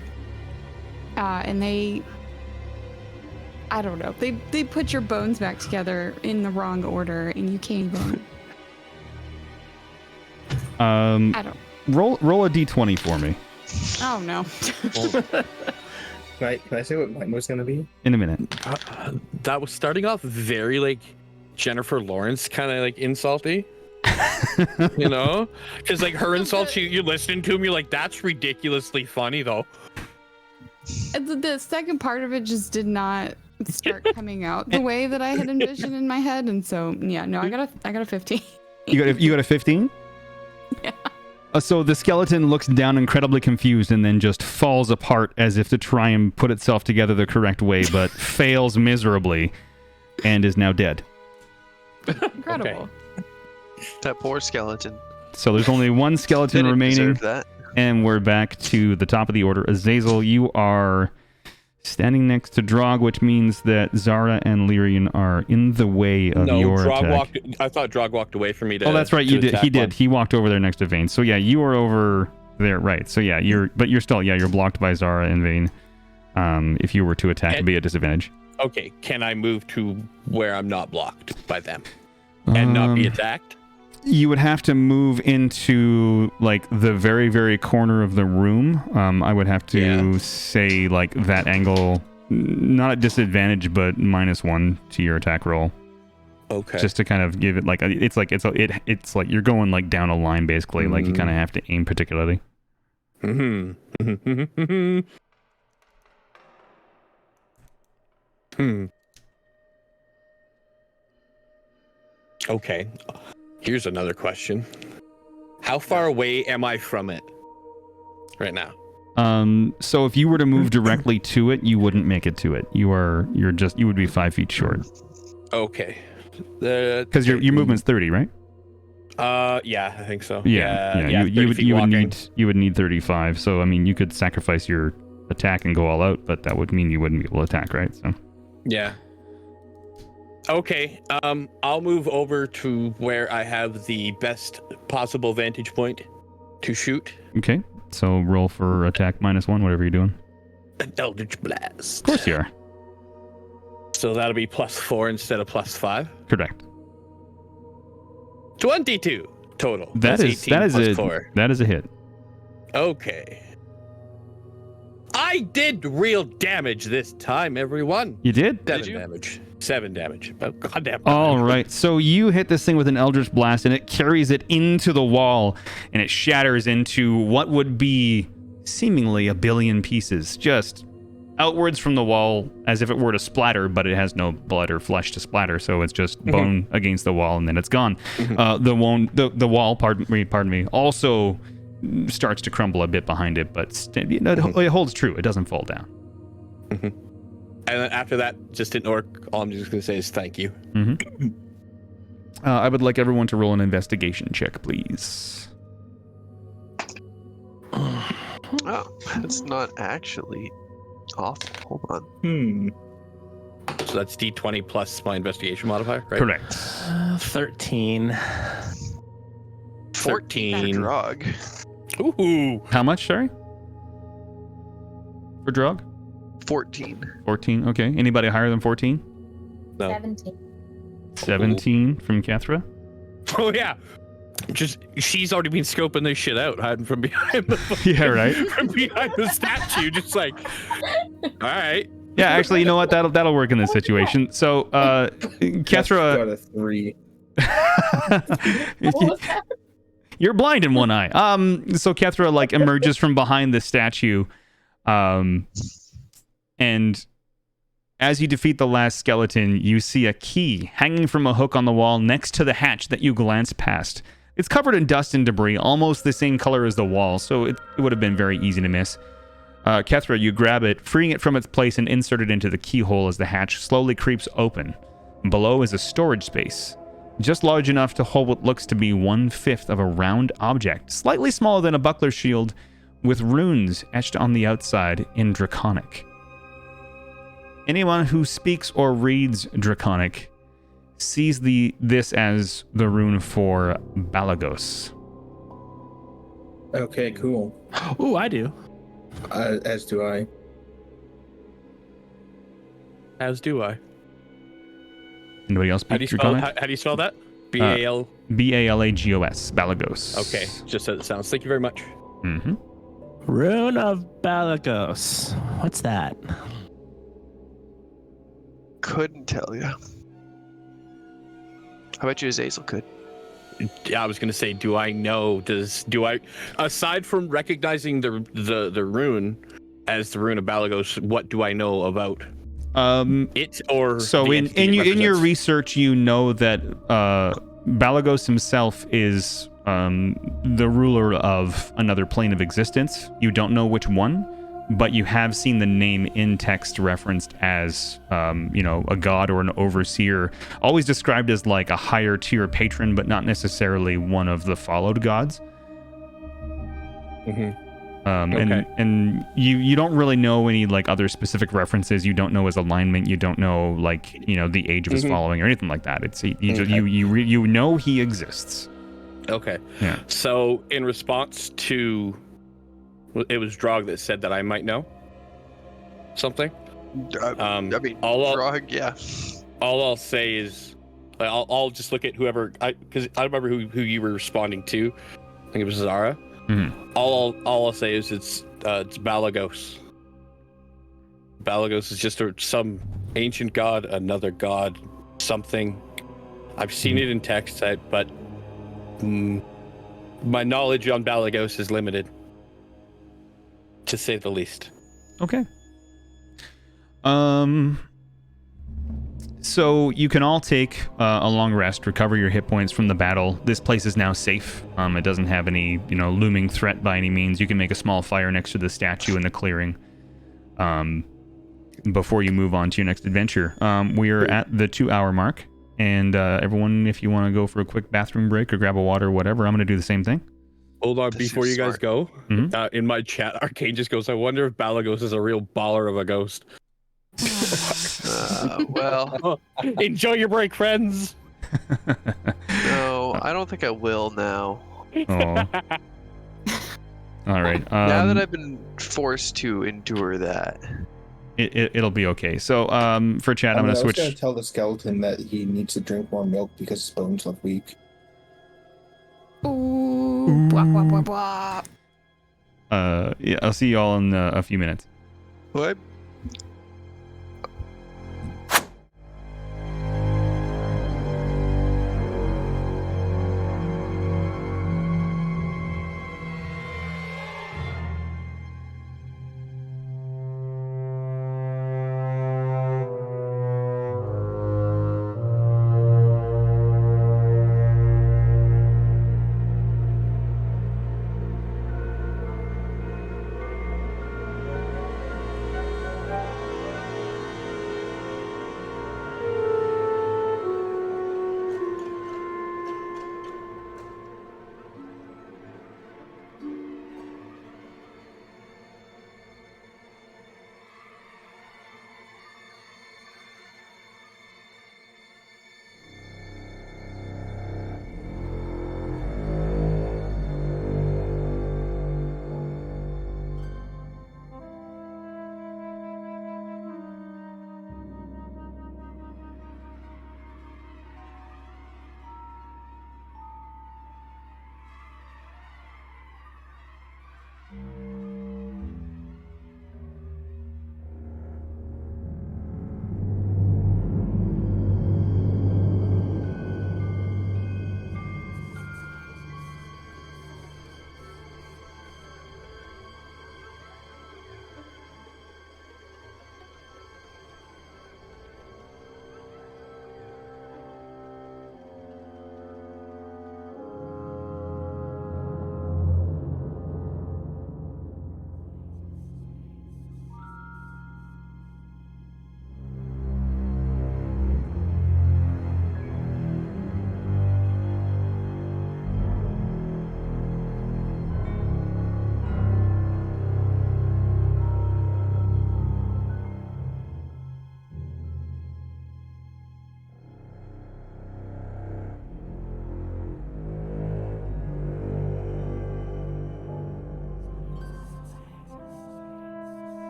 and I don't know, they put your bones back together in the wrong order, and you can't even. I don't. Roll a d20 for me. Oh no. Can I say what mine was gonna be? In a minute. That was starting off very like Jennifer Lawrence kind of like insulty. You know? Because like her insults, you're listening to him, you're like, that's ridiculously funny though. The second part of it just did not start coming out the way that I had envisioned in my head, and so yeah, no, I got a 15. You got a 15? Yeah. So the skeleton looks down incredibly confused and then just falls apart as if to try and put itself together the correct way, but fails miserably and is now dead. Incredible. That poor skeleton. So there's only one skeleton Didn't remaining, deserve that. and we're back to the top of the order. Azazel, you are standing next to Drog, which means that Zara and Lyrian are in the way of your attack. I thought Drog walked away from me to. Oh, that's right. You did. He did. He walked over there next to Vane. So yeah, you are over there, right? So yeah, you're still you're blocked by Zara and Vane. If you were to attack, it'd be a disadvantage. Okay, can I move to where I'm not blocked by them and not be attacked? You would have to move into like the very, very corner of the room. I would have to say like that angle, not at disadvantage, but -1 to your attack roll. Okay. Just to kind of give it like it's like you're going like down a line basically. Like you kind of have to aim particularly. Okay. Here's another question. How far away am I from it right now? So if you were to move directly to it, you wouldn't make it to it. You would be 5 feet short. Okay. Because your movement's 30, right? Yeah, I think so. Yeah. You would need 35. So I mean, you could sacrifice your attack and go all out, but that would mean you wouldn't be able to attack, right? So. Yeah. Okay. I'll move over to where I have the best possible vantage point to shoot. Okay. So roll for attack -1, whatever you're doing. An Eldritch Blast. Of course you are. So that'll be +4 instead of +5. Correct. 22 total. That is a hit. Okay. I did real damage this time, everyone. You did? 7 damage. Oh, goddamn. All right. So you hit this thing with an Eldritch Blast, and it carries it into the wall, and it shatters into what would be seemingly a billion pieces, just outwards from the wall, as if it were to splatter, but it has no blood or flesh to splatter, so it's just bone against the wall, and then it's gone. The wall, pardon me, also starts to crumble a bit behind it, but it holds true. It doesn't fall down. And then after that, just in orc, all I'm just going to say is thank you. I would like everyone to roll an investigation check, please. Oh, that's not actually awful. Hold on. So that's D20 plus my investigation modifier, right? Correct. 13. 14. Drug. Ooh. How much, sorry? For drug? 14. 14, okay. Anybody higher than 14? No. 17. 17 from Kethra? Oh, yeah. She's already been scoping this shit out, hiding from behind the Yeah, right. From behind the statue, just like, all right. Yeah, actually, you know what? That'll work in this situation. So, Kethra got a 3. You're blind in one eye. So Kethra like emerges from behind the statue, and as you defeat the last skeleton, you see a key hanging from a hook on the wall next to the hatch that you glance past. It's covered in dust and debris, almost the same color as the wall, so it would have been very easy to miss. Kethra, you grab it, freeing it from its place and insert it into the keyhole as the hatch slowly creeps open. Below is a storage space, just large enough to hold what looks to be 1/5 of a round object, slightly smaller than a buckler shield, with runes etched on the outside in Draconic. Anyone who speaks or reads Draconic sees this as the rune for Balagos. Okay, cool. Ooh, I do. As do I. As do I. Anybody else speak Draconic? How do you spell that? B-A-L... B-A-L-A-G-O-S. Balagos. Okay, just as it sounds. Thank you very much. Rune of Balagos. What's that? Couldn't tell you. I bet you Azazel could. Yeah, I was gonna say, do I know? Do I? Aside from recognizing the rune as the rune of Balagos, what do I know about it or? So in your research, you know that Balagos himself is the ruler of another plane of existence. You don't know which one, but you have seen the name in text referenced as, a god or an overseer, always described as like a higher tier patron, but not necessarily one of the followed gods. And you don't really know any like other specific references. You don't know his alignment. You don't know like the age of his following or anything like that. It's you know he exists. Okay. Yeah. So in response to, it was Drog that said that I might know something. I mean, Drog, yeah. All I'll say is, I'll just look at whoever, because I remember who you were responding to. I think it was Zara. Mm-hmm. All I'll say is it's Balagos. Balagos is just some ancient god, another god, something. I've seen it in text, but my knowledge on Balagos is limited, to say the least. Okay. So you can all take a long rest, recover your hit points from the battle. This place is now safe. It doesn't have any, looming threat by any means. You can make a small fire next to the statue in the clearing before you move on to your next adventure. We are at the 2-hour mark, and everyone, if you want to go for a quick bathroom break or grab a water or whatever, I'm going to do the same thing. Hold on, before you guys go, in my chat, Arcane just goes, I wonder if Balagos is a real baller of a ghost. Well, enjoy your break, friends. No, I don't think I will now. Oh. All right. Now that I've been forced to endure that, it'll be okay. So, for chat, I'm gonna switch. I was gonna tell the skeleton that he needs to drink more milk because his bones look weak. Ooh. Blah, blah, blah, blah. Yeah, I'll see you all in a few minutes. What?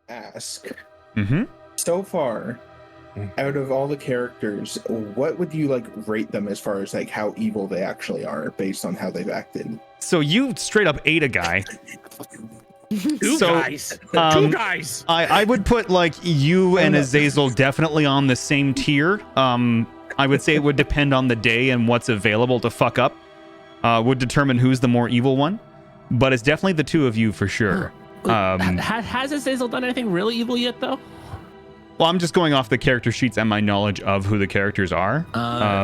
Ask. Mm-hmm. So far, out of all the characters, what would you like rate them as far as like how evil they actually are based on how they've acted? So you straight up ate a guy. Two guys. I would put like you and Azazel definitely on the same tier. I would say it would depend on the day and what's available to fuck up. Would determine who's the more evil one. But it's definitely the two of you for sure. Has Azazel done anything really evil yet, though? Well, I'm just going off the character sheets and my knowledge of who the characters are.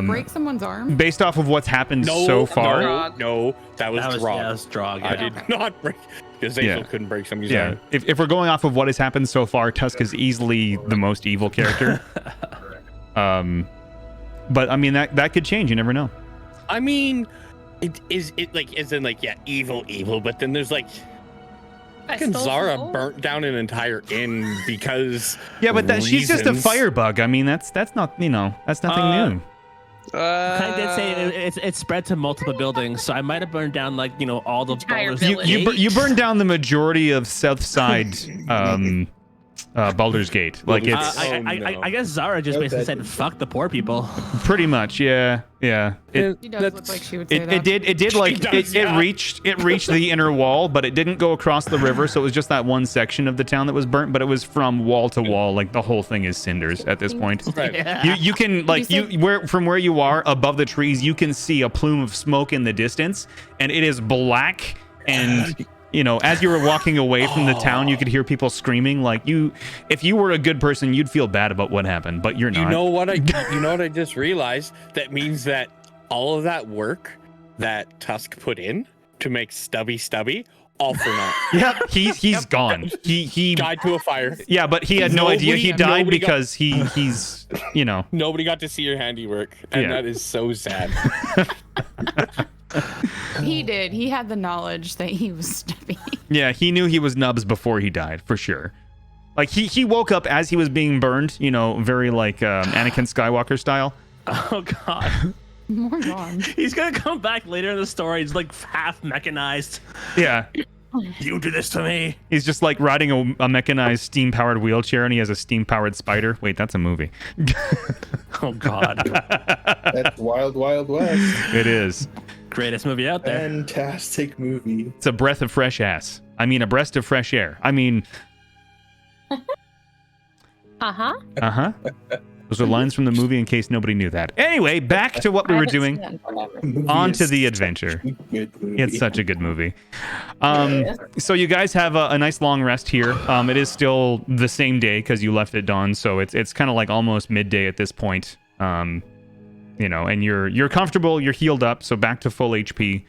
Break someone's arm? Based off of what's happened so far. No, that was Drog. Yeah, that was Drog. I did not break. Azazel couldn't break somebody's arm. If we're going off of what has happened so far, Tusk is easily the most evil character. But I mean that could change. You never know. I mean, it isn't like evil, but then there's like. Zara burnt down an entire inn because she's just a firebug. I mean that's not that's nothing new. I did say it spread to multiple buildings, so I might have burned down all the Baldur's Gate. You burned down the majority of South Side Baldur's Gate. Like it's. I guess Zara just basically said fuck the poor people. Pretty much, yeah. She does look like she would say that. It did like it reached the inner wall, but it didn't go across the river, so it was just that one section of the town that was burnt. But it was from wall to wall, like the whole thing is cinders at this point. Right. Yeah. You can from where you are above the trees, you can see a plume of smoke in the distance, and it is black and. As you were walking away from the town, you could hear people screaming. Like if you were a good person, you'd feel bad about what happened, but you're not. You know what I just realized? That means that all of that work that Tusk put in to make Stubby, all for naught. Yeah, he's gone. He died to a fire. Yeah, but he had no idea he died because he's. Nobody got to see your handiwork, and that is so sad. He did. He had the knowledge that he was Stubby. Yeah, he knew he was Nubs before he died, for sure. Like, he woke up as he was being burned, very like Anakin Skywalker style. Oh, God. More gone. He's going to come back later in the story. He's like half mechanized. Yeah. You do this to me. He's just like riding a mechanized steam-powered wheelchair, and he has a steam-powered spider. Wait, that's a movie. Oh, God. That's Wild Wild West. It is. Greatest movie out there. Fantastic movie. It's a breath of fresh ass. I mean, a breast of fresh air. I mean... Uh-huh. Uh-huh. Those are lines from the movie in case nobody knew that. Anyway, back to what we were doing. On to the adventure. It's such a good movie. So you guys have a nice long rest here. It is still the same day because you left at dawn, so it's kind of like almost midday at this point. And you're comfortable, you're healed up, so back to full HP.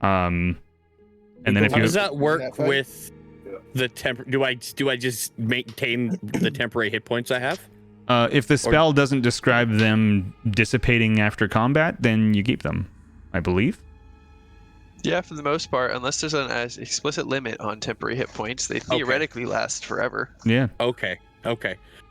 And then if how you does that work with the do I just maintain the temporary hit points I have? If the spell doesn't describe them dissipating after combat, then you keep them, I believe. Yeah, for the most part, unless there's an explicit limit on temporary hit points, they theoretically last forever. Yeah. Okay.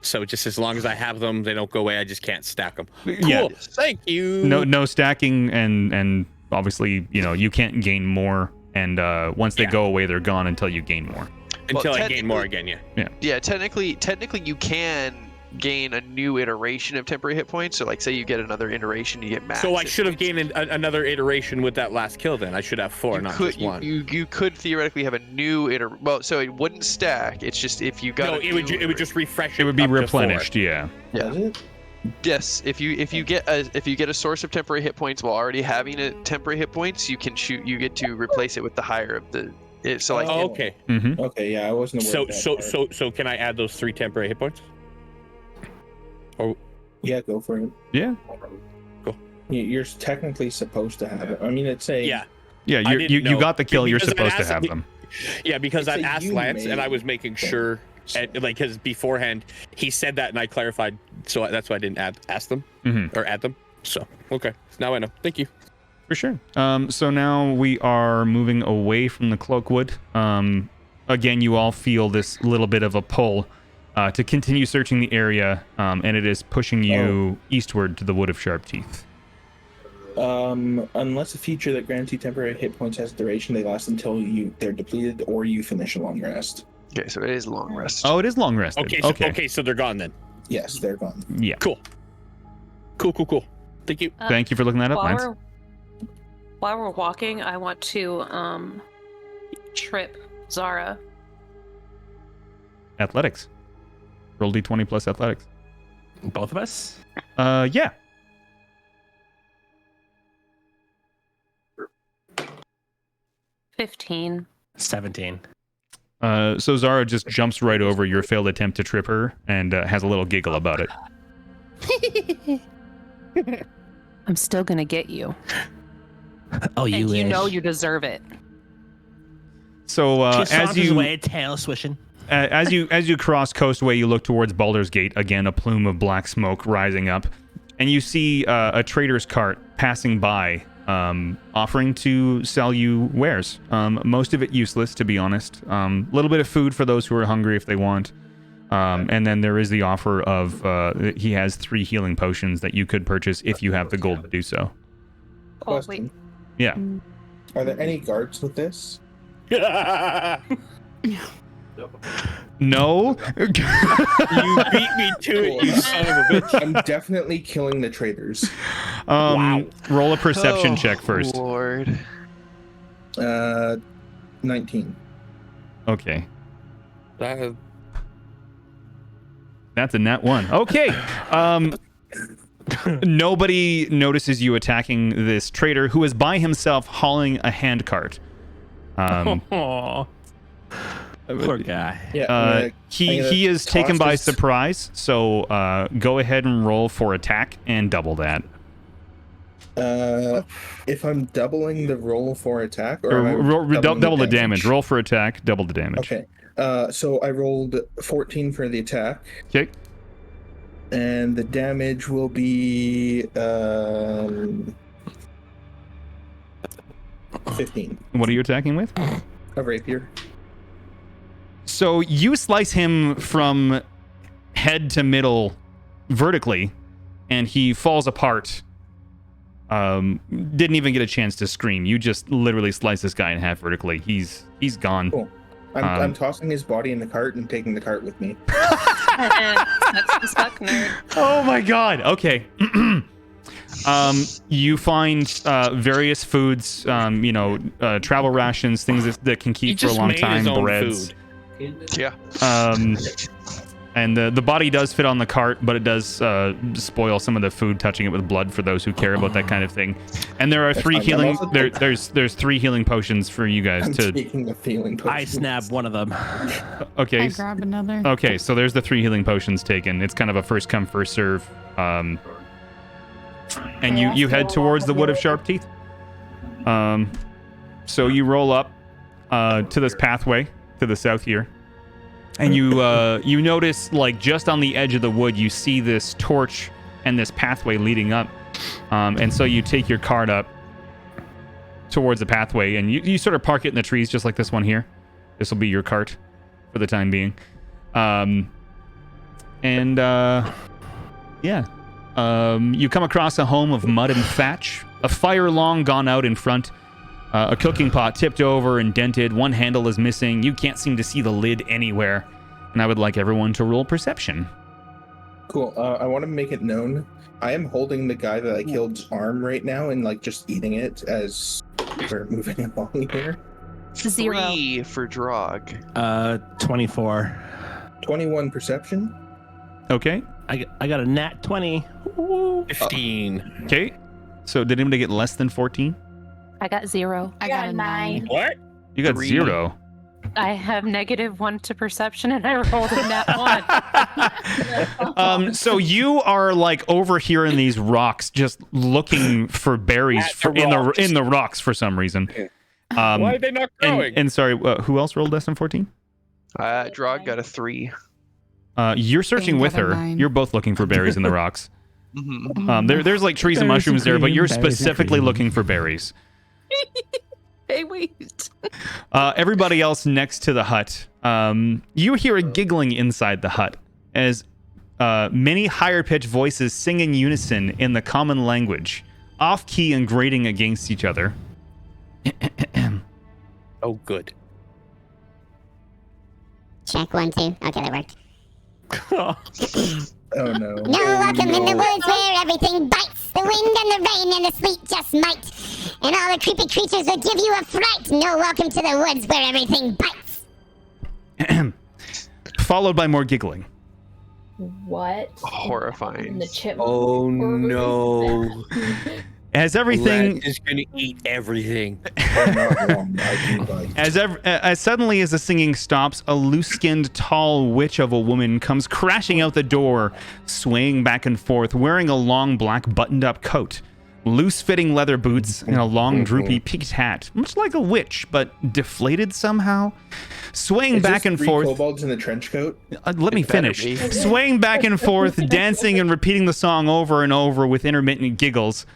So just as long as I have them, they don't go away. I just can't stack them. Cool. Yeah. Thank you. No stacking, and obviously, you can't gain more. And once they go away, they're gone until you gain more. Until I gain more again, yeah. Yeah, technically you can gain a new iteration of temporary hit points. So like say you get another iteration, you get max. So I should have gained another iteration with that last kill then. I should have 4, not just 1. You could theoretically have a new well, so it wouldn't stack. It's just if you got it would just refresh it would be replenished, yeah. Yes, if you get a source of temporary hit points while already having a temporary hit points, you get to replace it with the higher of the okay. Mm-hmm. Okay, yeah, I wasn't aware of that so can I add those 3 temporary hit points? Yeah, go for it. Yeah. You're technically supposed to have it. I mean, it's a Yeah. Yeah, I you didn't know. got the kill. You're Because I'd supposed to asked- have them. Yeah, because It's I'd a asked you Lance and I made was making thing. sure, because beforehand he said that and I clarified, so that's why I didn't ask them or add them. So okay, now I know. Thank you. For sure. So now we are moving away from the Cloakwood. Again, you all feel this little bit of a pull to continue searching the area, and it is pushing you eastward to the Wood of Sharp Teeth. Unless a feature that grants you temporary hit points has duration, they last until they're depleted or you finish a long rest. Okay, so it is long rest. Oh, it is long rested. Okay, so they're gone then. Yes, they're gone. Yeah. Cool. Thank you. Thank you for looking that up, Lance. While we're walking, I want to trip Zara. Athletics. Roll d20 plus athletics. Both of us? Yeah. $15. 17. So Zara just jumps right over your failed attempt to trip her and has a little giggle about it. I'm still gonna get you. Oh, you and you wish. know you deserve it. So She as saunters you away, tail swishing. as you cross Coastway, you look towards Baldur's Gate. Again, a plume of black smoke rising up, and you see a trader's cart passing by, offering to sell you wares. Most of it useless, to be honest. Little bit of food for those who are hungry if they want. And then there is the offer of he has 3 healing potions that you could purchase if you have the gold to do so. Oh, wait. Yeah. Are there any guards with this? No. You beat me to it, you son of a bitch. I'm definitely killing the traders. Roll a perception check first. Lord. 19. Okay. That's a nat 1. Okay. Nobody notices you attacking this trader who is by himself hauling a handcart. Poor guy. Yeah. He is taken by surprise, so go ahead and roll for attack and double that. If I'm doubling the roll for attack, or Double the damage. Roll for attack, double the damage. Okay. So I rolled 14 for the attack. Okay. And the damage will be 15. What are you attacking with? A rapier. So you slice him from head to middle vertically, and he falls apart. Didn't even get a chance to scream. You just literally slice this guy in half vertically. He's gone. Cool. I'm tossing his body in the cart and taking the cart with me. Oh my god. Okay. You find various foods, travel rations, things that can keep for a long time, breads. Yeah. And the body does fit on the cart, but it does spoil some of the food, touching it with blood for those who care about that kind of thing. And there are 3 healing. There's 3 healing potions for you guys I'm to. taking the healing potion. I snap one of them. Okay. I grab another. Okay, so there's the 3 healing potions taken. It's kind of a first come first serve. And you head towards the Wood of Sharp Teeth. So you roll up to this pathway to the south here. And you notice, like, just on the edge of the wood, you see this torch and this pathway leading up. And so you take your cart up towards the pathway, and you sort of park it in the trees, just like this one here. This will be your cart for the time being. You come across a home of mud and thatch, a fire long gone out in front, a cooking pot tipped over and dented, one handle is missing, you can't seem to see the lid anywhere, and I would like everyone to roll perception. Cool. I want to make it known. I am holding the guy that I killed's arm right now and like just eating it as we're moving along here. 3 for Drog. 24. 21 perception. Okay. I got a nat 20. 15. Okay. So did anybody get less than 14? I got 0. I got a 9. What? You got 3. 0. I have -1 to perception, and I rolled a nat 1. So you are like over here in these rocks, just looking for berries in the rocks for some reason. Why are they not growing? And sorry, who else rolled less than 14? Drog got a 3. You're searching Bane with got a her. 9. You're both looking for berries in the rocks. Mm-hmm. There's like trees and Berries and mushrooms there, but cream, you're berries and specifically cream. looking for berries. Hey, wait. Everybody else next to the hut, you hear a giggling inside the hut as many higher pitched voices sing in unison in the common language, off key and grating against each other. Oh, good. Check 1, 2. Okay, that worked. Oh no. No, welcome in the woods where everything bites. The wind and the rain and the sleet just might. And all the creepy creatures will give you a fright. No, welcome to the woods where everything bites. Followed by more giggling. What? Horrifying. In the chip. Oh no. As everything Rat is gonna eat everything. I'm not wrong. I do like. as suddenly as the singing stops, a loose-skinned, tall witch of a woman comes crashing out the door, swaying back and forth, wearing a long black buttoned-up coat, loose-fitting leather boots, and a long droopy peaked hat, much like a witch, but deflated somehow. Swaying Is back this and 3 forth. kobolds in a trench coat? Let me better finish. be. Swaying back and forth, dancing and repeating the song over and over with intermittent giggles.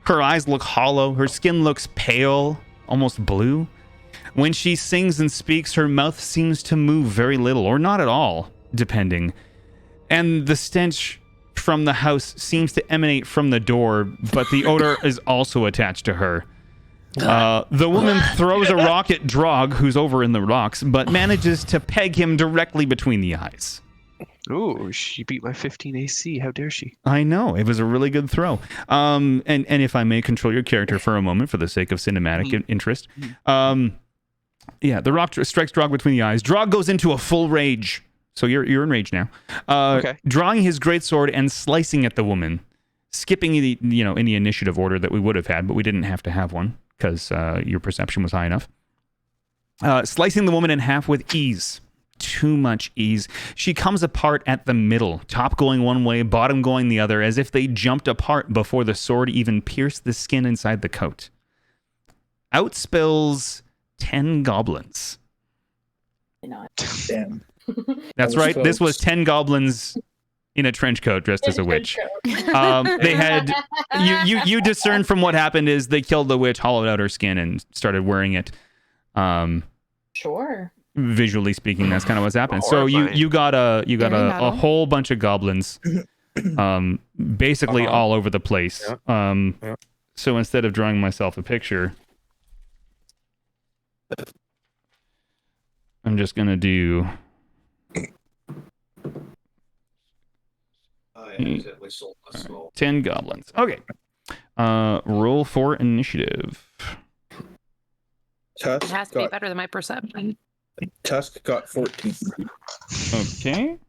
Her eyes look hollow. Her skin looks pale, almost blue. When she sings and speaks, her mouth seems to move very little, or not at all, depending. And the stench from the house seems to emanate from the door, but the odor is also attached to her. The woman throws a rock at Drog, who's over in the rocks, but manages to peg him directly between the eyes. Ooh, she beat my 15 AC. How dare she? I know, it was a really good throw. And if I may control your character for a moment for the sake of cinematic interest. Yeah, the rock strikes Drog between the eyes. Drog goes into a full rage. So you're in rage now. Okay. Drawing his greatsword and slicing at the woman, skipping any initiative order that we would have had, but we didn't have to have one because your perception was high enough. Slicing the woman in half with ease. Too much ease. She comes apart at the middle, top going one way, bottom going the other, as if they jumped apart before the sword even pierced the skin inside the coat. Out spills 10 goblins. Damn. That's right. This was 10 goblins in a trench coat dressed as a witch. They had you discern from what happened is they killed the witch, hollowed out her skin, and started wearing it. Sure. Visually speaking, that's kind of what's happened. So you got a whole bunch of goblins, basically all over the place. So instead of drawing myself a picture, I'm just gonna do. I accidentally sold my soul. 10 goblins. Okay. Roll for initiative. It has to be better than my perception. Tusk got 14. Okay.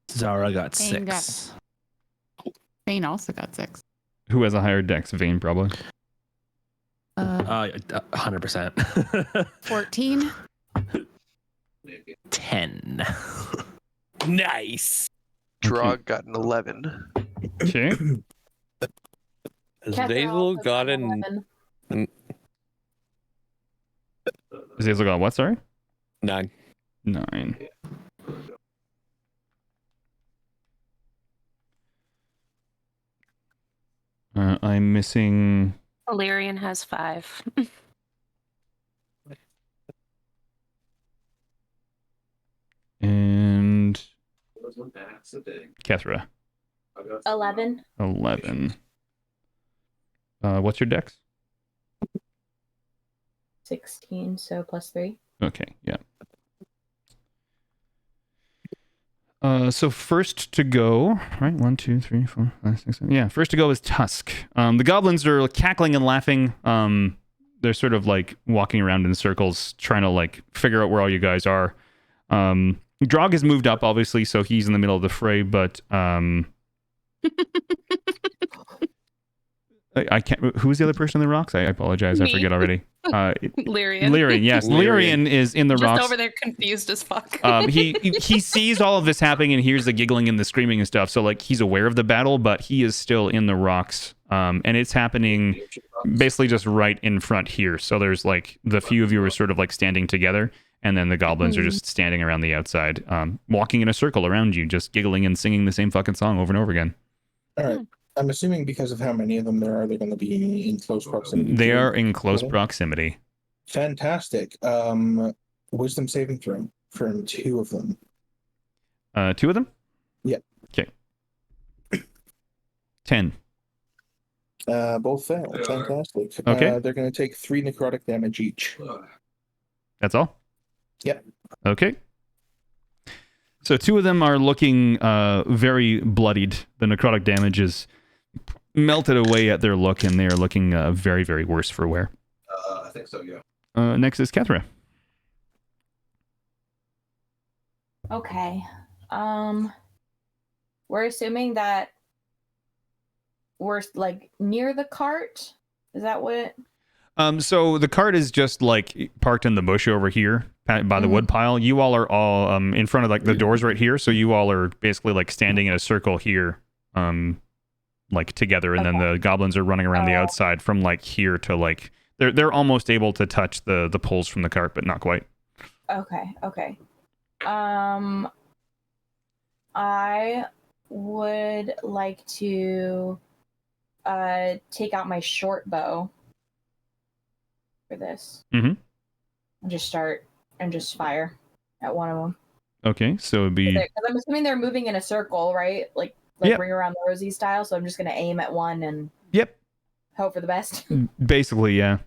Zara got Bane 6. Bane also got 6. Who has a higher dex? Vane, probably. 100%. 14. 10. Nice. Drog got an 11. Okay. Zazel got an. Zazel got what? Sorry. 9. 9. I'm missing. Illyrian has 5. And Kethra. 11. 11. What's your dex? 16, so plus 3. Okay, yeah. So first to go, right? 1, 2, 3, 4, 5, 6, 7. Yeah, first to go is Tusk. The goblins are cackling and laughing. They're sort of like walking around in circles, trying to like figure out where all you guys are. Drog has moved up, obviously, so he's in the middle of the fray. But I can't. Who's the other person in the rocks? I apologize. I Me. forget already. Lyrian. Lyrian, yes. Lyrian is in the Just rocks. over there confused as fuck. He sees all of this happening and hears the giggling and the screaming and stuff. So like he's aware of the battle, but he is still in the rocks. And it's happening basically just right in front here. So there's like the few of you are sort of like standing together, and then the goblins are just standing around the outside, walking in a circle around you, just giggling and singing the same fucking song over and over again. All right. I'm assuming because of how many of them there are, they're going to be in close proximity. They are in close proximity. Fantastic. Wisdom saving throw from 2 of them. 2 of them? Yeah. Okay. 10. Both fail. Fantastic. Okay. They're going to take 3 necrotic damage each. That's all? Yep. Okay. So 2 of them are looking very bloodied. The necrotic damage is melted away at their look, and they are looking very, very worse for wear. I think so, yeah. Next is Kethra. Okay. We're assuming that we're like near the cart. Is that what? So the cart is just like parked in the bush over here by the wood pile. You all are all in front of like the doors right here. So you all are basically like standing in a circle here, like together, and then the goblins are running around the outside from like here to like they're almost able to touch the poles from the cart, but not quite. Okay. I would like to take out my short bow for this. Mm-hmm. And just start and just fire at one of them. Okay, so it'd be. Because I'm assuming they're moving in a circle, right? Like Yep. ring around the rosy style. So I'm just gonna aim at one and hope for the best. Basically, yeah.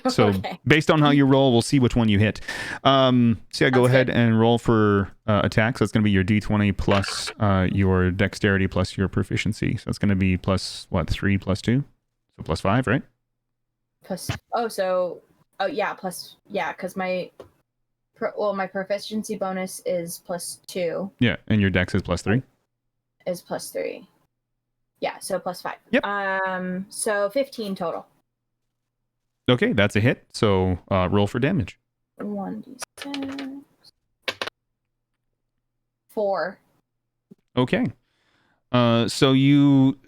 So Okay. based on how you roll, we'll see which one you hit. So yeah, go ahead and roll for attack. So it's going to be your D20 plus your dexterity plus your proficiency. So it's going to be plus what, 3 plus 2? So plus 5, right? Plus because my proficiency bonus is plus 2. Yeah, and your dex is plus 3. Is plus 3. Yeah, so plus 5. Yep. So 15 total. Okay, that's a hit. So roll for damage. 1d6. 4. Okay. So you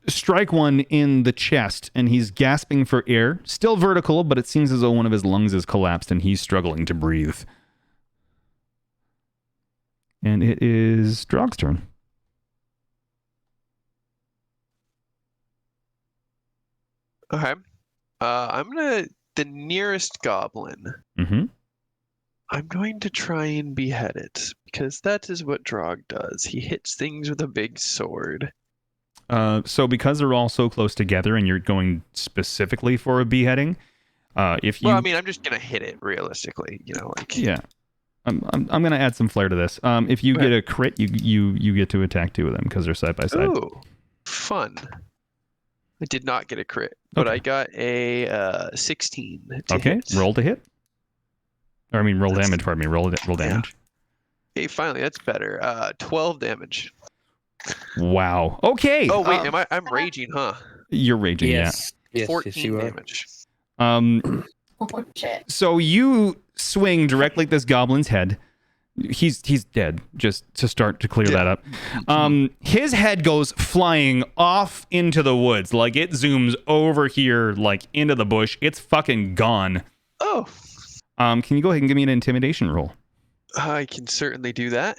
strike one in the chest, and he's gasping for air. Still vertical, but it seems as though one of his lungs has collapsed, and he's struggling to breathe. And it is Drog's turn. Okay. The nearest goblin. Mm-hmm. I'm going to try and behead it, because that is what Drog does. He hits things with a big sword. So because they're all so close together, and you're going specifically for a beheading, if you... Well, I mean, I'm just going to hit it realistically, like... Yeah. I'm going to add some flair to this. If you get a crit, you get to attack 2 of them, because they're side by side. Ooh, fun. I did not get a crit, but I got a 16 to hit. Roll to hit. Or I mean, roll damage. Pardon me. Roll damage. Hey, finally, that's better. 12 damage. Wow. Okay. Oh wait, I'm raging, huh? You're raging. Yes. Yeah. Yes, 14 you are. damage. Oh shit. So you swing directly at this goblin's head. He's dead. Just to start to clear that up. His head goes flying off into the woods. Like it zooms over here, like into the bush. It's fucking gone. Oh. Can you go ahead and give me an intimidation roll? I can certainly do that.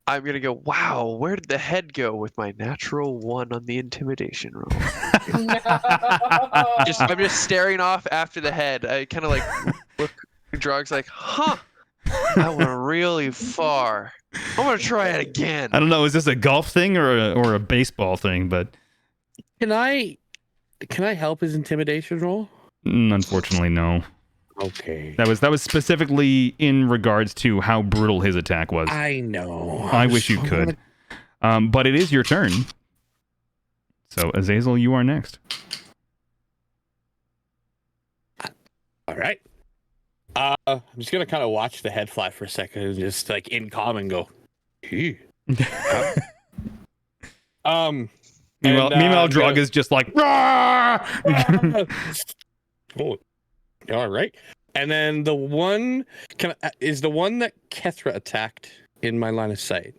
I'm gonna go, wow, where did the head go with my natural 1 on the intimidation roll? I'm just staring off after the head. I kind of like look. Drog's like, huh, that went really far. I'm gonna try it again. I don't know. Is this a golf thing or a baseball thing? But Can I help his intimidation roll? Unfortunately, no. Okay. That was specifically in regards to how brutal his attack was. I know. I wish you could. But it is your turn. So Azazel, you are next. All right. I'm just gonna kind of watch the head fly for a second and just like in common go. Meanwhile, Draga's just like, "Rah!" Oh, all right. And then the one is the one that Kethra attacked in my line of sight.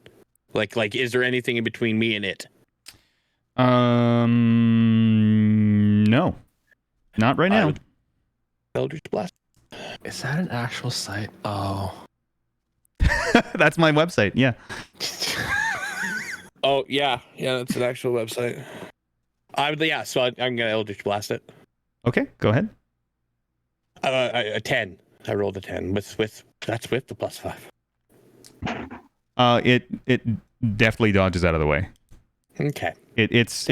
Like, is there anything in between me and it? No, not right now. Eldritch Blast. Is that an actual site? Oh. That's my website. Yeah. Oh yeah, that's an actual website. So I'm gonna Eldritch Blast it. Okay, go ahead. A 10. I rolled a 10 with the +5. It definitely dodges out of the way. Okay. It's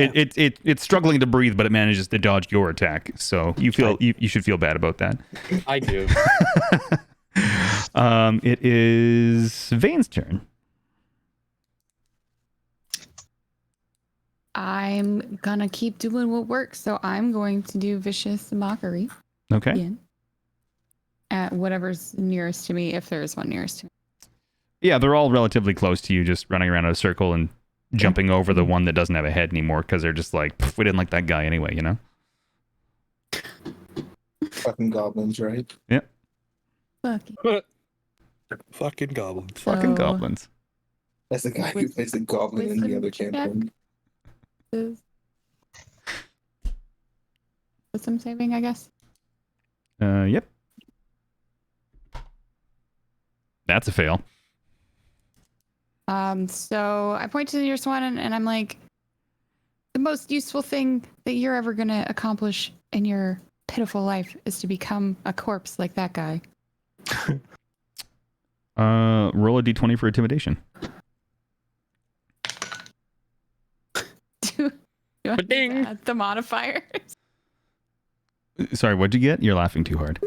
struggling to breathe, but it manages to dodge your attack. So you should feel bad about that. I do. It is Vane's turn. I'm gonna keep doing what works, so I'm going to do Vicious Mockery. Okay. Again. At whatever's nearest to me, if there's one nearest to me. Yeah, they're all relatively close to you, just running around in a circle and jumping over the one that doesn't have a head anymore because they're just like, we didn't like that guy anyway, you know? Fucking goblins, right? Yeah. Fucking goblins. Fucking goblins. That's the guy who plays the goblin in the other campaign. Wisdom saving, I guess. Yep. That's a fail. So I point to the nearest one and I'm like, the most useful thing that you're ever going to accomplish in your pitiful life is to become a corpse like that guy. Roll a d20 for intimidation. Do I need to add the modifiers? Sorry, what'd you get? You're laughing too hard.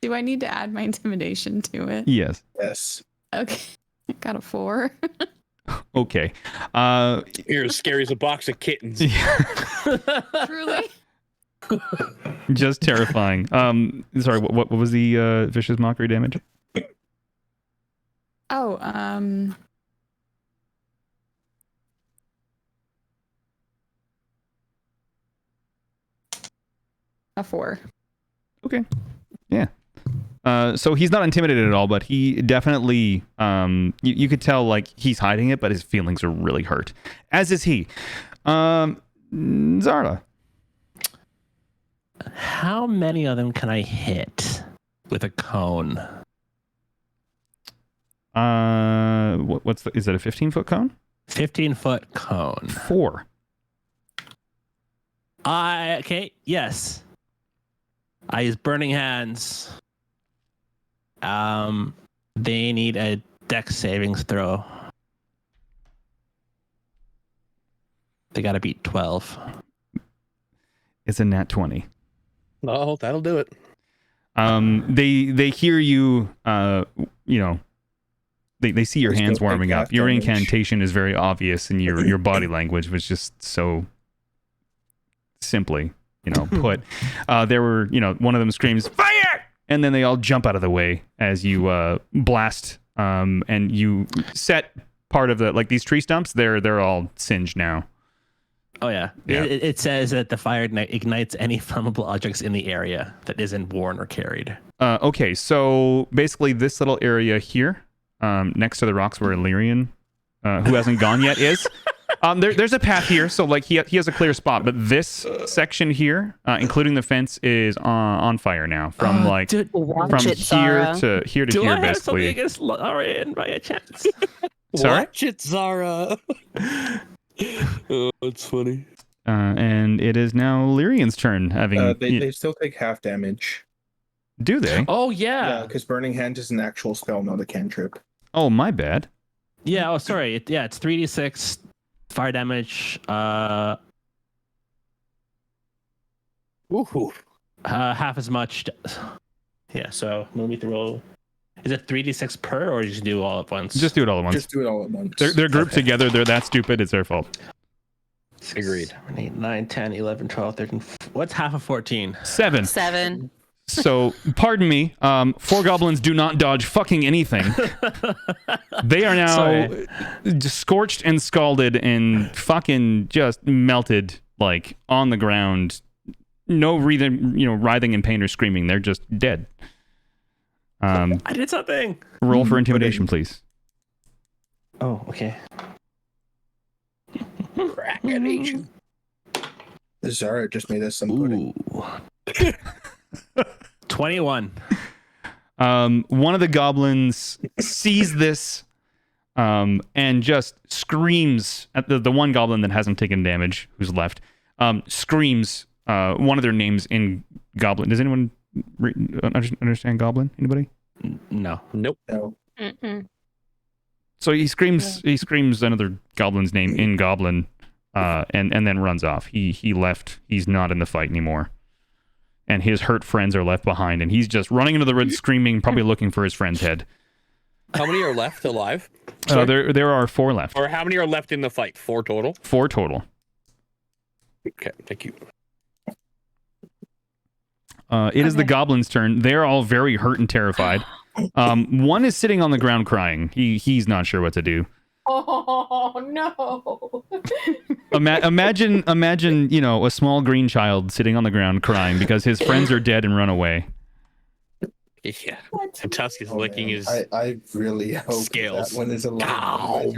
Do I need to add my intimidation to it? Yes. Yes. Okay. I got a 4. Okay. You're as scary as a box of kittens. Truly. Just terrifying. Sorry, what was the Vicious Mockery damage? Oh, a 4. Okay. Yeah. So he's not intimidated at all, but he definitely, you could tell like he's hiding it, but his feelings are really hurt, as is he. Zarla. How many of them can I hit with a cone? Is it a 15-foot cone? 15-foot cone. 4. Okay, yes. I use Burning Hands. They need a dex savings throw. They gotta beat 12. It's a nat 20. Oh, that'll do it. They hear you, you know, they see your hands warming up. Your incantation is very obvious, and your body language was just so simply, you know, put. There were, you know, one of them screams, "Fire!" And then they all jump out of the way as you blast, and you set part of the, like, these tree stumps, they're all singed now. Oh, yeah. It says that the fire ignites any flammable objects in the area that isn't worn or carried. Okay, so basically this little area here, next to the rocks where Illyrian, who hasn't gone yet, is. There's a path here, so like he has a clear spot, but this section here, including the fence, is on fire now. From like dude, from here to here to Do here, I have something basically. against Lorian by a chance? Sorry? Watch it, Zara. Oh, it's funny. And it is now Lyrian's turn. Having they still take half damage. Do they? Oh yeah. Yeah, because Burning Hands is an actual spell, not a cantrip. Oh, my bad. Yeah. Oh, sorry. It's 3d6 fire damage. Half as much. Yeah. So we'll need to roll. Is it 3d6 per, or just do all at once? Just do it all at once. Just do it all at once. They're grouped together. They're that stupid. It's their fault. Agreed. 8, 9, 10, 11, 12, 13. What's half of 14? 7. 7. So, pardon me. 4 goblins do not dodge fucking anything. They are now scorched and scalded and fucking just melted, like on the ground. No writhing in pain or screaming. They're just dead. I did something. Roll for intimidation, please. Oh, okay. Zara just made us some pudding. 21. One of the goblins sees this and just screams at the one goblin that hasn't taken damage, who's left, screams one of their names in Goblin. Does anyone understand Goblin? Anybody? No. Nope. No. So he screams another goblin's name in Goblin, and then runs off. He left. He's not in the fight anymore. And his hurt friends are left behind, and he's just running into the road screaming, probably looking for his friend's head. How many are left alive? There are 4 left. Or how many are left in the fight? 4 total? 4 total. Okay, thank you. It is the goblin's turn. They're all very hurt and terrified. One is sitting on the ground crying. He's not sure what to do. Oh no! Imagine, a small green child sitting on the ground crying because his friends are dead and run away. Yeah, and Tusk is licking his. I really hope scales. that one is alive.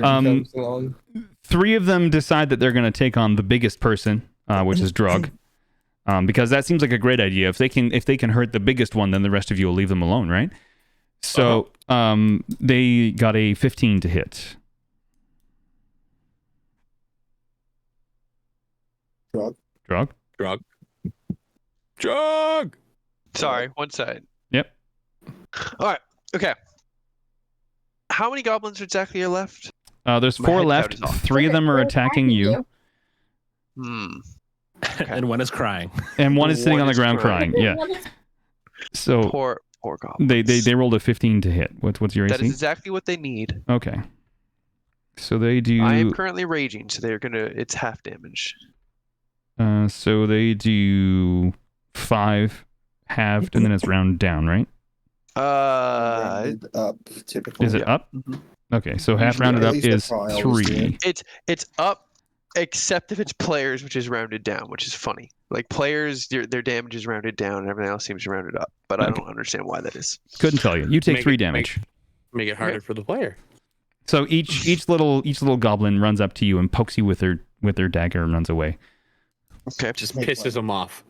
3 of them decide that they're going to take on the biggest person, which is Drug, because that seems like a great idea. If they can hurt the biggest one, then the rest of you will leave them alone, right? So they got a 15 to hit. Drug. Sorry, one side. Yep. All right. Okay. How many goblins exactly are left? There's 4 left. 3 of them are attacking you. Okay. And one is crying. And one is sitting on the ground crying. Yeah. So poor goblins. They rolled a 15 to hit. What's your AC? That is exactly what they need. Okay. So they do. I am currently raging, so they're gonna. It's half damage. So they do 5 halved, and then it's round down, right? Up typically. Is it up? Mm-hmm. Okay, so half rounded up is 3. It's up, except if it's players, which is rounded down, which is funny. Like players, their damage is rounded down, and everything else seems rounded up. But I don't understand why that is. Couldn't tell you. You take 3 damage. Make it harder for the player. So each little goblin runs up to you and pokes you with their dagger and runs away. Okay. Just pisses them off.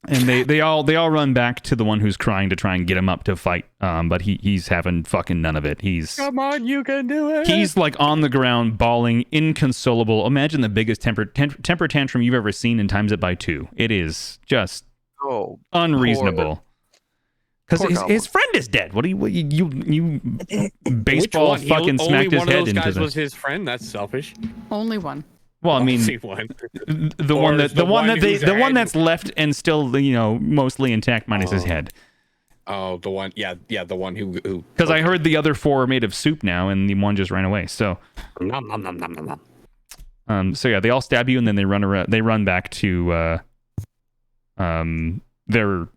And they all run back to the one who's crying to try and get him up to fight. But he's having fucking none of it. Come on, you can do it. He's like on the ground, bawling, inconsolable. Imagine the biggest temper tantrum you've ever seen and times it by 2. It is just unreasonable. Because his friend is dead. What do you baseball fucking smacked his head into Only one of those guys the... was his friend. That's selfish. Only one. Well, I mean, the one that's left and still, mostly intact minus his head. Oh, the one, yeah, the one who. Because I heard the other 4 are made of soup now, and the one just ran away. So. Nom, nom, nom, nom, nom, nom. So yeah, they all stab you, and then they run back to their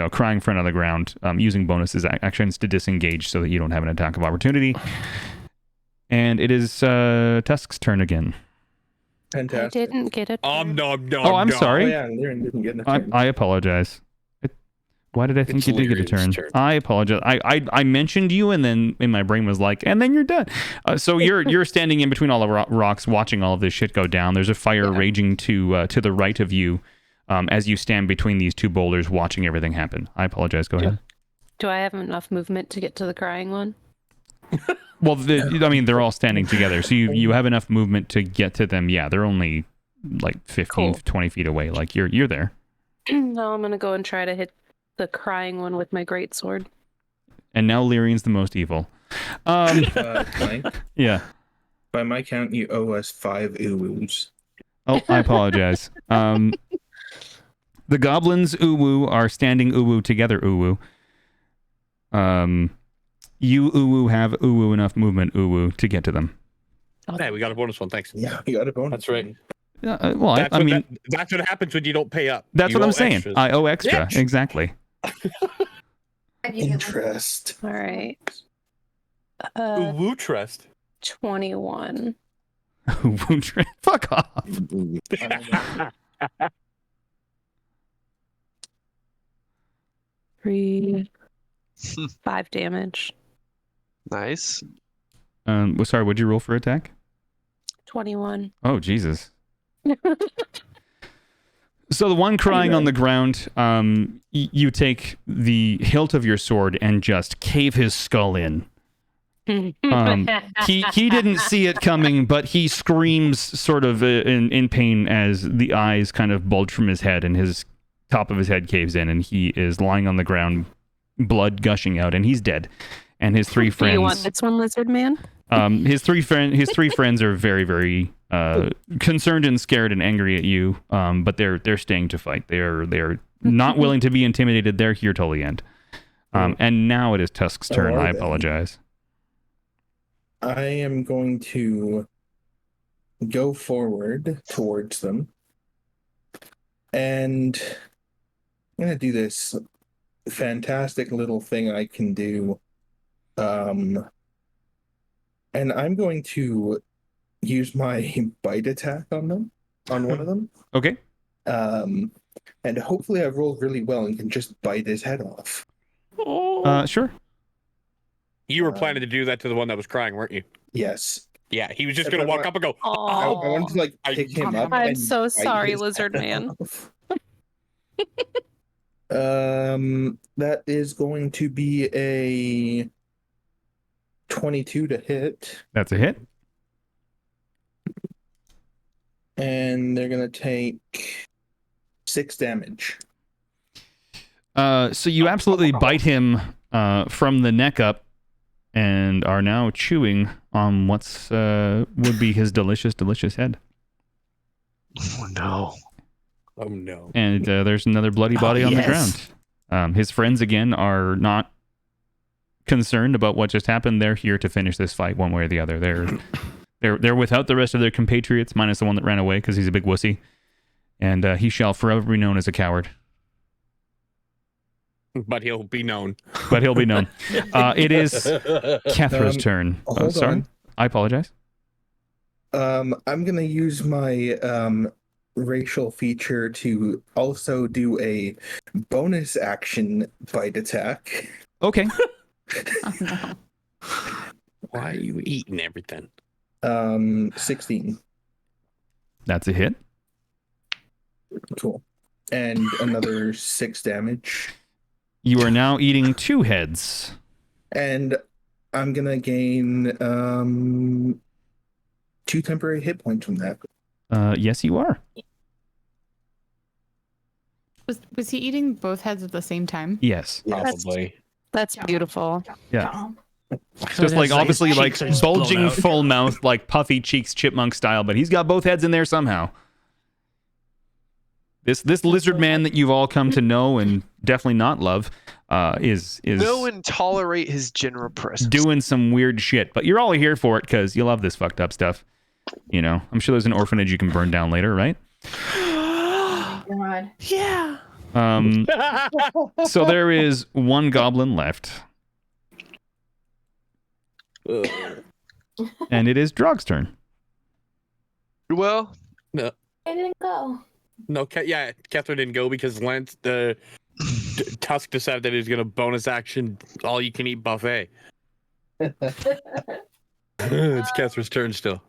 crying friend on the ground, using bonuses actions to disengage so that you don't have an attack of opportunity. And it is Tusk's turn again. Fantastic. I didn't get it. No. Oh, I'm sorry. Oh, yeah, Liren didn't get a turn. I apologize. Why did I think you did get a turn? I apologize. I mentioned you, and then in my brain was like, and then you're done. So you're standing in between all the rocks, watching all of this shit go down. There's a fire raging to the right of you, as you stand between these 2 boulders, watching everything happen. I apologize. Go ahead. Do I have enough movement to get to the crying one? Well, they're all standing together, so you have enough movement to get to them. Yeah, they're only like 15, 20 feet away. Like you're there. No, I'm gonna go and try to hit the crying one with my greatsword. And now Lyrian's the most evil. Blank. Yeah. By my count, you owe us 5 uwus. Oh, I apologize. The goblins uwu are standing uwu together uwu. You uwu have uwu enough movement uwu to get to them. Hey, we got a bonus one. Thanks. Yeah, we got a bonus. That's right. Well, that's what happens when you don't pay up. That's You what I'm owe saying. extras. I owe extra. Yeah. Exactly. Interest. All right. Woo trust. 21. Fuck off. 3, 5 damage. Nice. Well, sorry, what'd you roll for attack? 21. Oh, Jesus. So the one crying on the ground, you take the hilt of your sword and just cave his skull in. He didn't see it coming, but he screams sort of in pain as the eyes kind of bulge from his head and his top of his head caves in, and he is lying on the ground, blood gushing out, and he's dead. And his three friends. Do you want this one, lizard man? His three friends are very, very concerned and scared and angry at you. But they're staying to fight. They're not willing to be intimidated. They're here till the end. And now it is Tusk's turn. I apologize. I am going to go forward towards them, and I'm gonna do this fantastic little thing I can do. And I'm going to use my bite attack on them, on one of them. Okay. And hopefully I rolled really well and can just bite his head off. Sure. You were planning to do that to the one that was crying, weren't you? Yes. Yeah, he was just going to walk up and go, I wanted to like pick him up. I'm and so bite sorry, his lizard head man. off. That is going to be a 22 to hit. That's a hit. And they're going to take 6 damage. So you absolutely bite him from the neck up and are now chewing on what's would be his delicious head. Oh no. oh no. And there's another bloody body on the ground. His friends again are not concerned about what just happened. They're here to finish this fight one way or the other. They're without the rest of their compatriots, minus the one that ran away because he's a big wussy, and he shall forever be known as a coward. But he'll be known. It is Kethra's turn. Hold sorry, on. I apologize. I'm gonna use my racial feature to also do a bonus action bite attack. Okay. Oh, no. Why are you eating everything? 16. That's a hit. Cool. And another 6 damage. You are now eating 2 heads. And I'm gonna gain 2 temporary hit points from that. Yes, you are. Was he eating both heads at the same time? Yes. Probably. That's beautiful. Yeah. Just like obviously like bulging full mouth, like puffy cheeks, chipmunk style, but he's got both heads in there somehow. This lizard man that you've all come to know and definitely not love is know and tolerate his general presence. doing some weird shit. But you're all here for it because you love this fucked up stuff. You know, I'm sure there's an orphanage you can burn down later, right? God. Yeah. So there is one goblin left, and it is Drog's turn. Well, no. I didn't go. No, Catherine didn't go because Lance, Tusk decided that he was going to bonus action all-you-can-eat buffet. It's Catherine's turn still.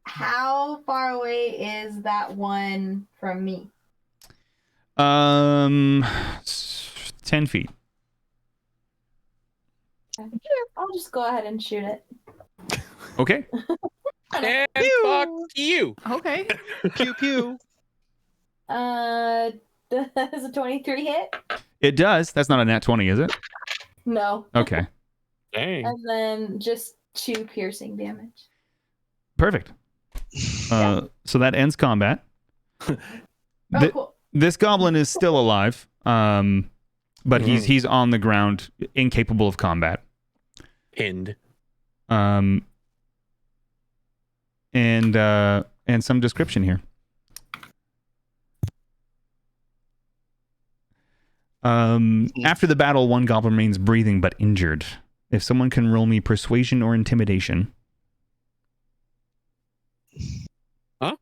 How far away is that one from me? 10 feet. I'll just go ahead and shoot it. Okay. And fuck you. Okay. Pew pew. Does a 23 hit? It does. That's not a nat 20, is it? No. Okay. Dang. And then just 2 piercing damage. Perfect. So that ends combat. Cool. This goblin is still alive, but he's on the ground, incapable of combat. Pinned. And some description here. After the battle, one goblin remains breathing but injured. If someone can roll me persuasion or intimidation. Huh?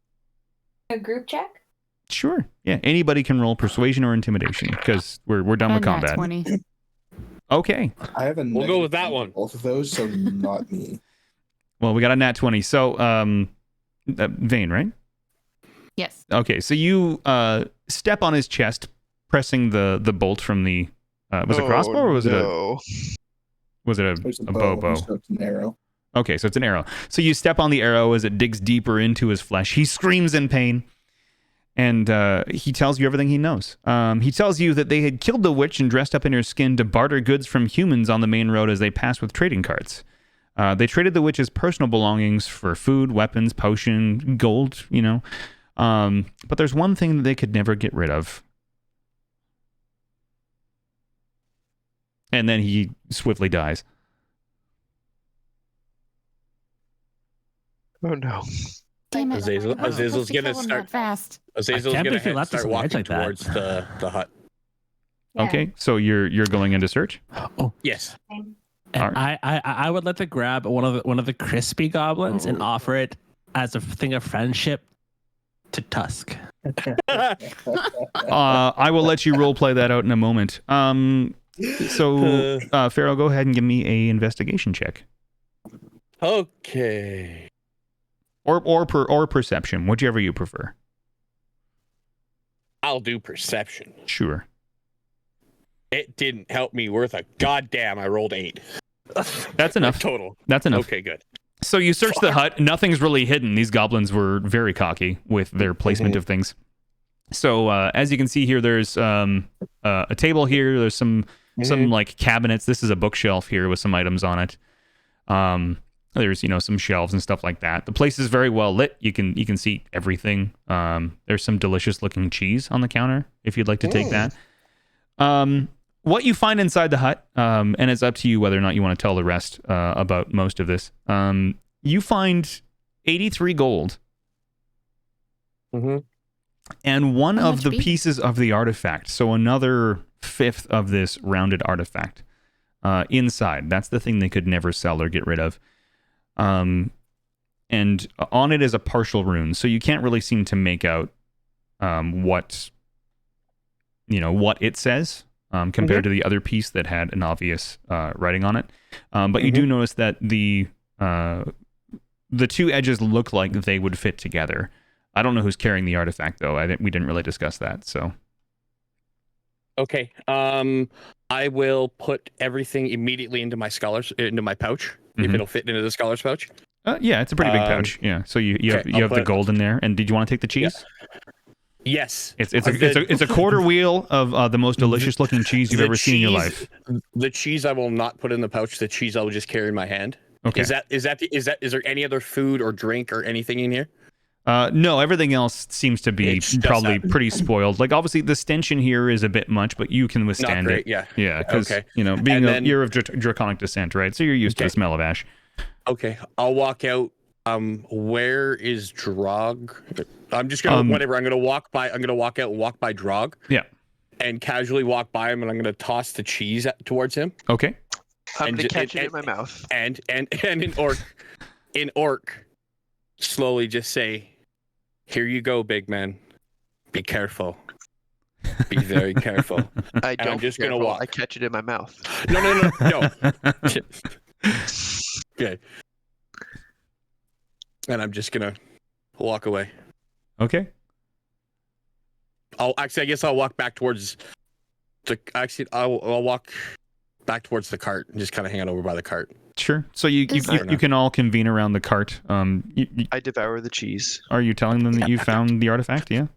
A group check? Sure. Yeah, anybody can roll persuasion or intimidation because we're done with combat. 20. Okay. I have a. We'll go with that one. Both of those, so not me. Well, we got a nat 20. So, Vane, right? Yes. Okay, so you step on his chest, pressing the bolt from the. Was it a crossbow or was it a? Was it a bow? So it's an arrow. Okay, so it's an arrow. So you step on the arrow as it digs deeper into his flesh. He screams in pain, and he tells you everything he knows. He tells you that they had killed the witch and dressed up in her skin to barter goods from humans on the main road as they passed with trading carts. They traded the witch's personal belongings for food, weapons, potion, gold, you know. But there's one thing that they could never get rid of. And then he swiftly dies. Oh no. Damn it. Azazel's gonna start fast. Azazel's can't gonna believe you left us start on the edge walking like that. towards the hut. Yeah. Okay, so you're going into search? Oh, Yes. Same. and I would like to grab one of the crispy goblins and offer it as a thing of friendship to Tusk. I will let you role play that out in a moment. So Pharaoh, go ahead and give me a investigation check. Okay. Or perception, whichever you prefer. I'll do perception. Sure. It didn't help me worth a goddamn. I rolled 8. That's enough. Total. That's enough. Okay, good. So you search the hut. Nothing's really hidden. These goblins were very cocky with their placement of things. So as you can see here, there's a table here. There's some like cabinets. This is a bookshelf here with some items on it. There's some shelves and stuff like that. The place is very well lit. You can see everything. There's some delicious looking cheese on the counter if you'd like to take that. What you find inside the hut, and it's up to you whether or not you want to tell the rest about most of this. You find 83 gold. And one How of much the beef? pieces of the artifact, so another fifth of this rounded artifact inside. That's the thing they could never sell or get rid of. And on it is a partial rune, so you can't really seem to make out what it says compared to the other piece that had an obvious writing on it. But you do notice that the two edges look like they would fit together. I don't know who's carrying the artifact though. We didn't really discuss that. So Okay. I will put everything immediately into my pouch if it'll fit into the scholar's pouch. yeah, it's a pretty big pouch. Yeah. So you have the gold in there. And did you want to take the cheese? Yes. It's a quarter wheel of the most delicious looking cheese you've ever seen in your life. The cheese I will not put in the pouch. The cheese I will just carry in my hand. Okay. Is there any other food or drink or anything in here? No, everything else seems to be probably pretty spoiled. Like obviously the stench in here is a bit much, but you can withstand Not great, it. yeah. Yeah, because Okay. being you're of draconic descent, right? So you're used to the smell of ash. Okay, I'll walk out. Where is Drog? I'm just gonna whatever. I'm gonna walk by. I'm gonna walk out and walk by Drog. Yeah. And casually walk by him, and I'm gonna toss the cheese towards him. Okay. I'm gonna catch it in my mouth. And in orc, slowly just say, "Here you go, big man. Be careful. Be very careful." I And don't. I'm just be gonna careful. walk. I catch it in my mouth. No. Okay. And I'm just gonna walk away. Okay. I guess I'll walk back towards I'll walk back towards the cart and just kind of hang out over by the cart. Sure. So you can all convene around the cart. I devour the cheese. Are you telling them that you found the artifact? Yeah.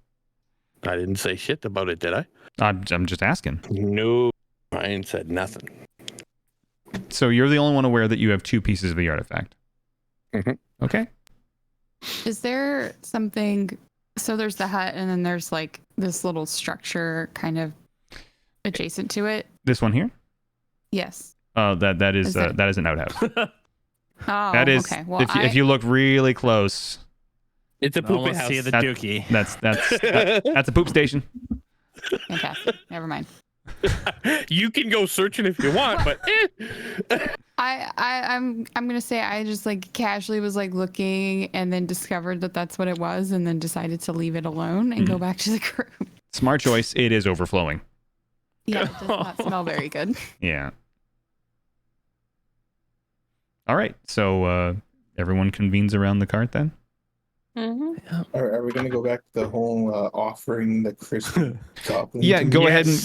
I didn't say shit about it, did I? I'm just asking. No, I ain't said nothing. So you're the only one aware that you have 2 pieces of the artifact. Okay. Is there something? So there's the hut, and then there's like this little structure kind of adjacent to it. This one here? Yes. That is Is it- that is an outhouse. Oh, That is okay. Well, if you look really close. It's a pooping house. See the That- dookie. That's a poop station. Fantastic. Never mind. You can go searching if you want, but I'm gonna say I just like casually was like looking and then discovered that that's what it was and then decided to leave it alone and go back to the group. Smart choice. It is overflowing. Yeah, it does not smell very good. Yeah. All right. So everyone convenes around the cart then? Mm-hmm. Are we gonna go back to the whole offering the crispy goblin? Yeah, go ahead and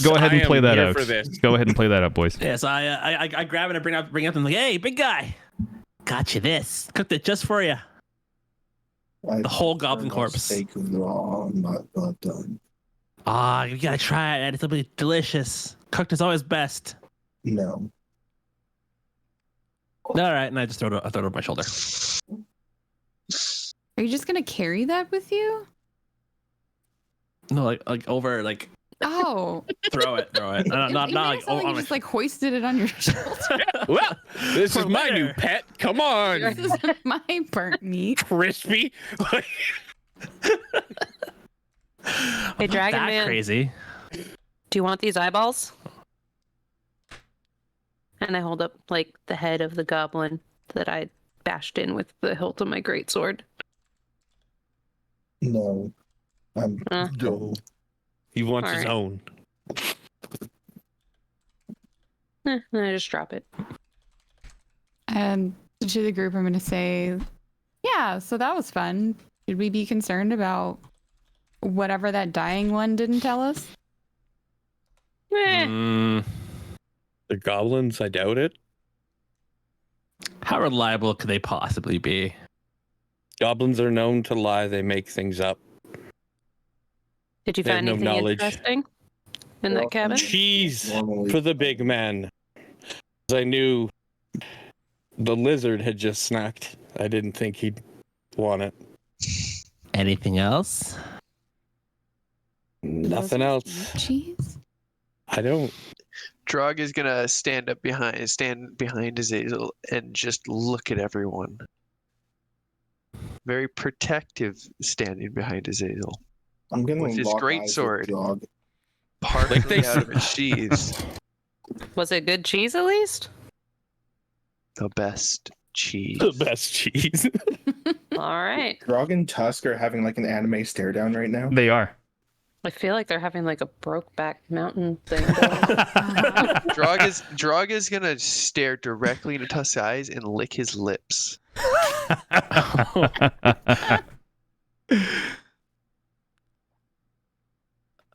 play that out. for this. Go ahead and play that out, boys. Yes, I grab it and bring up and like, hey, big guy, got you this. Cooked it just for you. The whole goblin corpse. Steak raw, not done. Ah, you gotta try it. It'll be delicious. Cooked is always best. No. All right, and I just throw it over my shoulder. Are you just gonna carry that with you? No, like over, like Oh, throw it. Not you like sound like you just like hoisted it on your shoulder. Well, this For is my new later. pet. Come on, This is my burnt meat. crispy. Hey, Dragon that Man. crazy. Do you want these eyeballs? And I hold up like the head of the goblin that I bashed in with the hilt of my greatsword. No. I'm Uh. He wants his Alright. own. And I just drop it. And to the group, I'm gonna say, yeah. So that was fun. Should we be concerned about whatever that dying one didn't tell us? Eh. The goblins, I doubt it. How reliable could they possibly be? Goblins are known to lie. They make things up. Did you They have find no anything knowledge. interesting in that cabin? Cheese normally for the big man. 'Cause I knew the lizard had just snacked. I didn't think he'd want it. Anything else? Nothing else. Cheese. I don't. Drog is gonna stand behind Azazel and just look at everyone. Very protective, standing behind Azazel. I'm gonna With his lock great eyes with sword. Drog. Partially they out of its sheaths. Was it good cheese at least? The best cheese. The best cheese. All right. Drog and Tusk are having like an anime stare down right now. They are. I feel like they're having like a Brokeback Mountain thing. Drog is gonna stare directly into Tusk's eyes and lick his lips.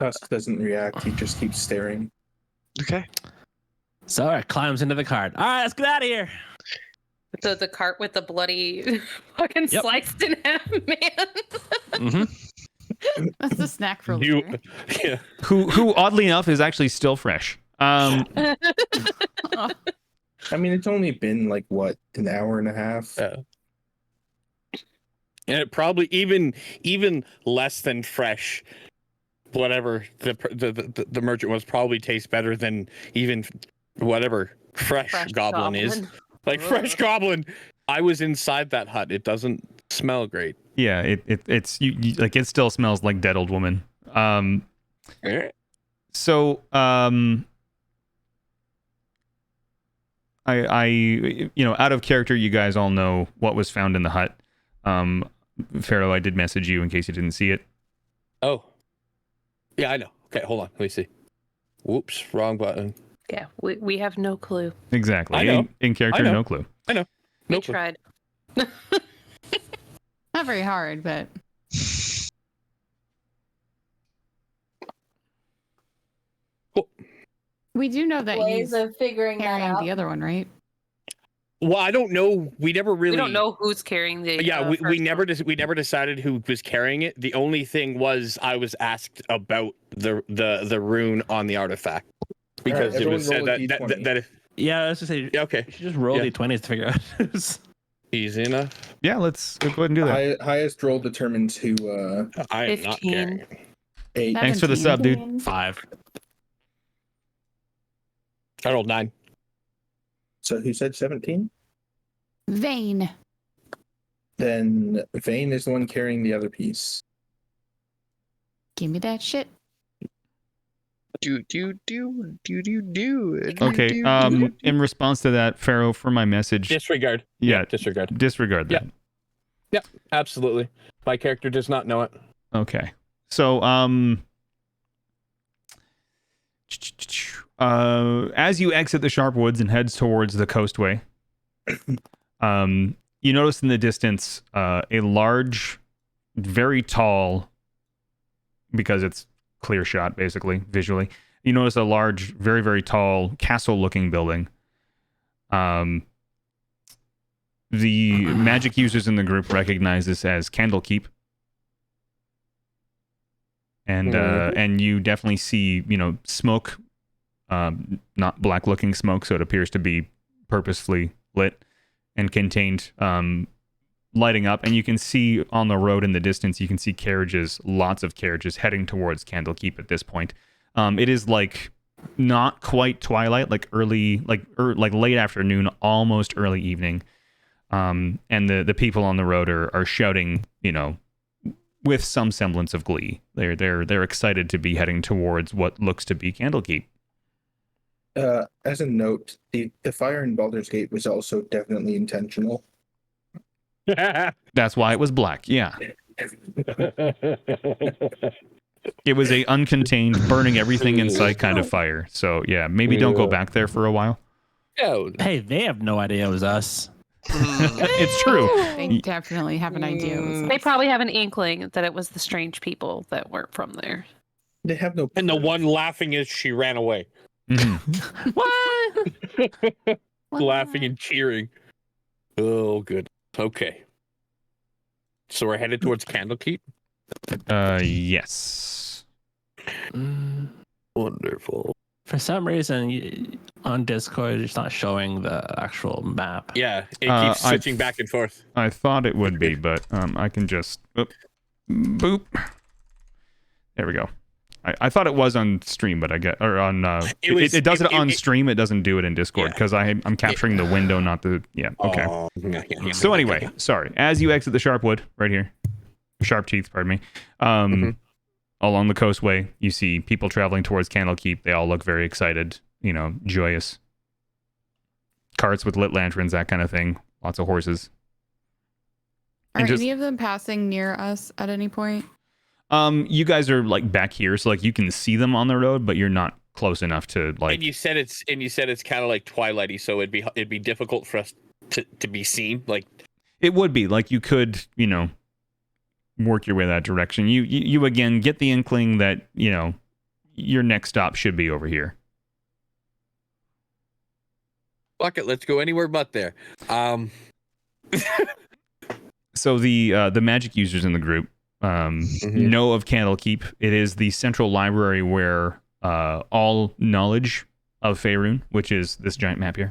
Tusk doesn't react. He just keeps staring. Okay. So it climbs into the cart. All right, let's get out of here. The cart with the bloody fucking Yep. sliced in half man. Mm-hmm. That's a snack for You, later. yeah. who oddly enough is actually still fresh. I mean, it's only been like what, an hour and a half. And it probably even less than fresh. Whatever the merchant was probably tastes better than even whatever fresh goblin is. Like fresh goblin. I was inside that hut. It doesn't smell great. Yeah, it's you like it still smells like dead old woman. So I out of character, you guys all know what was found in the hut. Pharaoh, I did message you in case you didn't see it. Oh. Yeah, I know. Okay, hold on. Let me see. Whoops, wrong button. Yeah, we have no clue. Exactly. I know. In character, I know. no clue. I know. We No clue. tried. Not very hard, but we do know that Ways he's of figuring that carrying out. the other one, right? Well, I don't know. We never really. We don't know who's carrying the. Yeah, we first never one. we never decided who was carrying it. The only thing was I was asked about the rune on the artifact because it everyone was said roll a that D20. that if, Yeah, I was just say. yeah, okay, You should just roll Yeah. d20s to figure out. who's- easy enough. Yeah, let's go ahead and do that. Highest roll determines who. I am not 15. carrying it. 8. Thanks for the sub, dude. 5. I rolled 9. So who said 17? Vane. Then Vane is the one carrying the other piece. Give me that shit. Okay. In response to that, Pharaoh, for my message. Disregard. Yeah. Disregard. Disregard that. Yep. Absolutely. My character does not know it. Okay. So, as you exit the Sharp Woods and heads towards the coastway, you notice in the distance a large, very tall, because it's clear shot basically visually. You notice a large, very, very tall castle-looking building. The magic users in the group recognize this as Candlekeep. And you definitely see, smoke, not black-looking smoke, so it appears to be purposefully lit and contained, lighting up. And you can see on the road in the distance, you can see carriages, lots of carriages heading towards Candlekeep at this point. It is not quite twilight, early, late afternoon, almost early evening. And the people on the road are shouting, with some semblance of glee. They're excited to be heading towards what looks to be Candlekeep. As a note, the fire in Baldur's Gate was also definitely intentional. That's why it was black. Yeah. It was a uncontained, burning everything in sight kind of fire. So yeah, maybe don't go back there for a while. Hey, they have no idea it was us. It's true. They definitely have an idea. They probably have an inkling that it was the strange people that weren't from there. They have no. And the one laughing as she ran away. What? Laughing and cheering. Oh, good. Okay. So we're headed towards Candlekeep? Yes. Wonderful. For some reason, on Discord, it's not showing the actual map. Yeah, it keeps switching back and forth. I thought it would be, but I can just... boop. There we go. I thought it was on stream, but I get... Or on... it does it on stream, it doesn't do it in Discord, because I'm capturing the window, not the... Yeah, okay. So anyway, sorry. As you exit the Sharpwood, right here. Sharp Teeth, pardon me. Along the coastway, you see people traveling towards Candlekeep. They all look very excited, joyous. Carts with lit lanterns, that kind of thing. Lots of horses. Are any of them passing near us at any point? You guys are back here, so you can see them on the road, but you're not close enough to And you said it's kind of twilighty, so it'd be difficult for us to be seen. It would be you could work your way that direction. You again get the inkling that your next stop should be over here. Fuck it, let's go anywhere but there. So the magic users in the group know of Candlekeep. It is the central library where all knowledge of Faerun, which is this giant map here,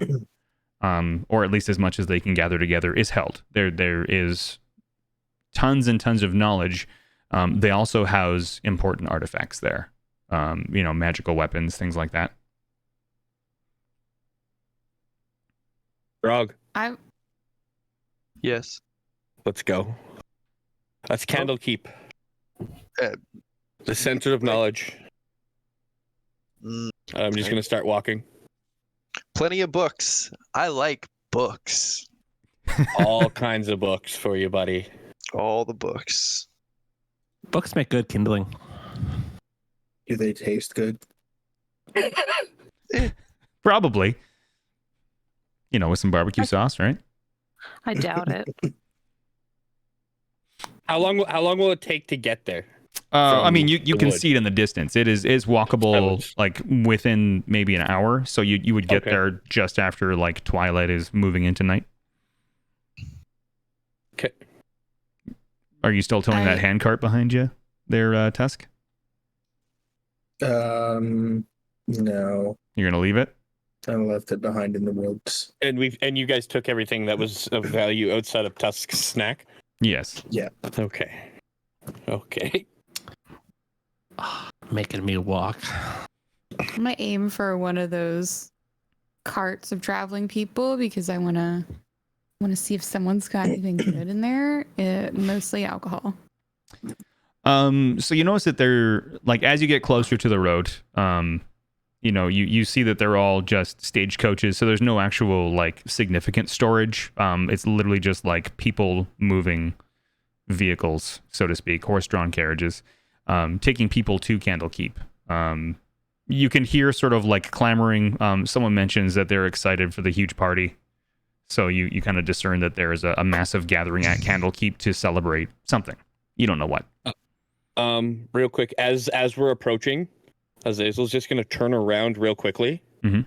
or at least as much as they can gather together, is held. There is tons and tons of knowledge. They also house important artifacts there. Magical weapons, things like that. Grog. Yes. Let's go. That's Candlekeep. The center of knowledge. I'm just gonna start walking. Plenty of books. I like books. All kinds of books for you, buddy. All the books. Books make good kindling. Do they taste good? Probably. With some barbecue sauce, right? I doubt it. How long will it take to get there? You can see it in the distance. It is walkable within maybe an hour. So you would get there just after twilight is moving into night. Okay. Are you still towing that handcart behind you there, Tusk? No. You're gonna leave it? I left it behind in the woods. And you guys took everything that was of value outside of Tusk's snack? Yes. Yeah. Okay. Making me walk. I'm gonna aim for one of those carts of traveling people because I wanna see if someone's got anything good in there. Mostly alcohol. So you notice that they're like as you get closer to the road, you see that they're all just stagecoaches. So there's no actual like significant storage. It's literally just like people moving vehicles, so to speak, horse-drawn carriages, taking people to Candlekeep. You can hear sort of like clamoring. Someone mentions that they're excited for the huge party. So you kind of discern that there is a massive gathering at Candlekeep to celebrate something. You don't know what. Real quick, as we're approaching, Azazel's just gonna turn around real quickly. Mm-hmm.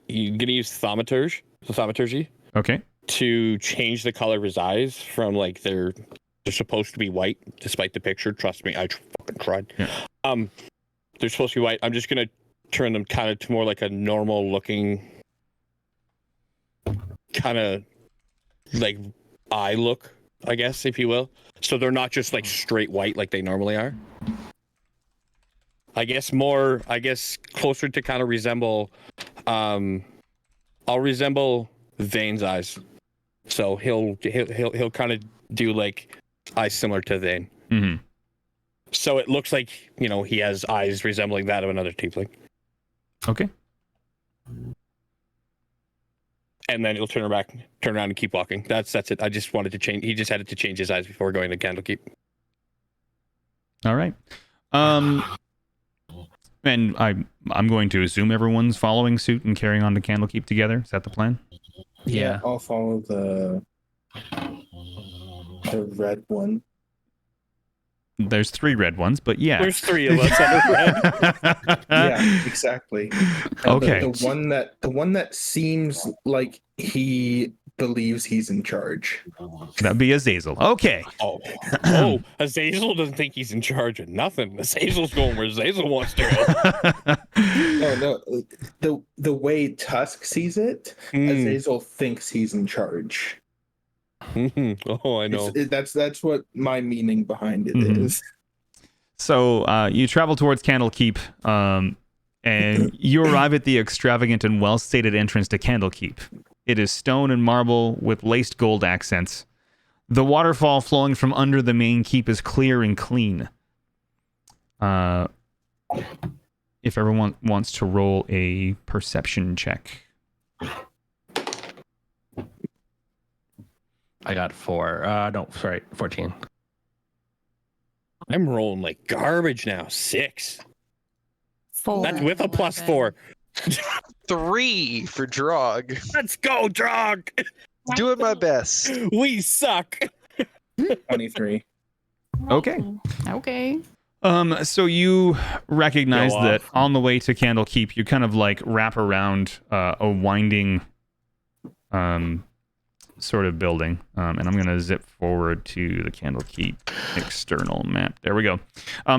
You're gonna use thaumaturgy. Okay. To change the color of his eyes from like they're supposed to be white, despite the picture. Trust me, I fucking tried. Yeah. They're supposed to be white. I'm just gonna turn them kind of to more like a normal looking, kind of like eye look, I guess, if you will. So they're not just like straight white like they normally are. I guess closer to kind of resemble. I'll resemble Vane's eyes. So he'll kind of do like eyes similar to Vane. Mm-hmm. So it looks like, he has eyes resembling that of another tiefling. Okay. And then he'll turn around and keep walking. That's it. I just wanted to change. He just had to change his eyes before going to Candlekeep. All right. And I'm going to assume everyone's following suit and carrying on to Candlekeep together. Is that the plan? Yeah, I'll follow the red one. There's 3 red ones, but yeah. There's 3 of us on the red. Yeah, exactly. And okay. The one that seems like he believes he's in charge. That'd be Azazel. Okay. Oh, Azazel doesn't think he's in charge of nothing. Azazel's going where Azazel wants to go. No. The way Tusk sees it, Azazel thinks he's in charge. Oh, I know. That's what my meaning behind it is. So you travel towards Candlekeep, and you arrive at the extravagant and well-stated entrance to Candlekeep. It is stone and marble with laced gold accents. The waterfall flowing from under the main keep is clear and clean. If everyone wants to roll a perception check. I got 14. I'm rolling like garbage now. 6. 4. That's with a +4. 3 for Drog. Let's go, Drog. Doing my best. We suck. 23. Okay. Okay. So you recognize that on the way to Candlekeep, you kind of like wrap around a winding sort of building. And I'm going to zip forward to the Candlekeep external map. There we go.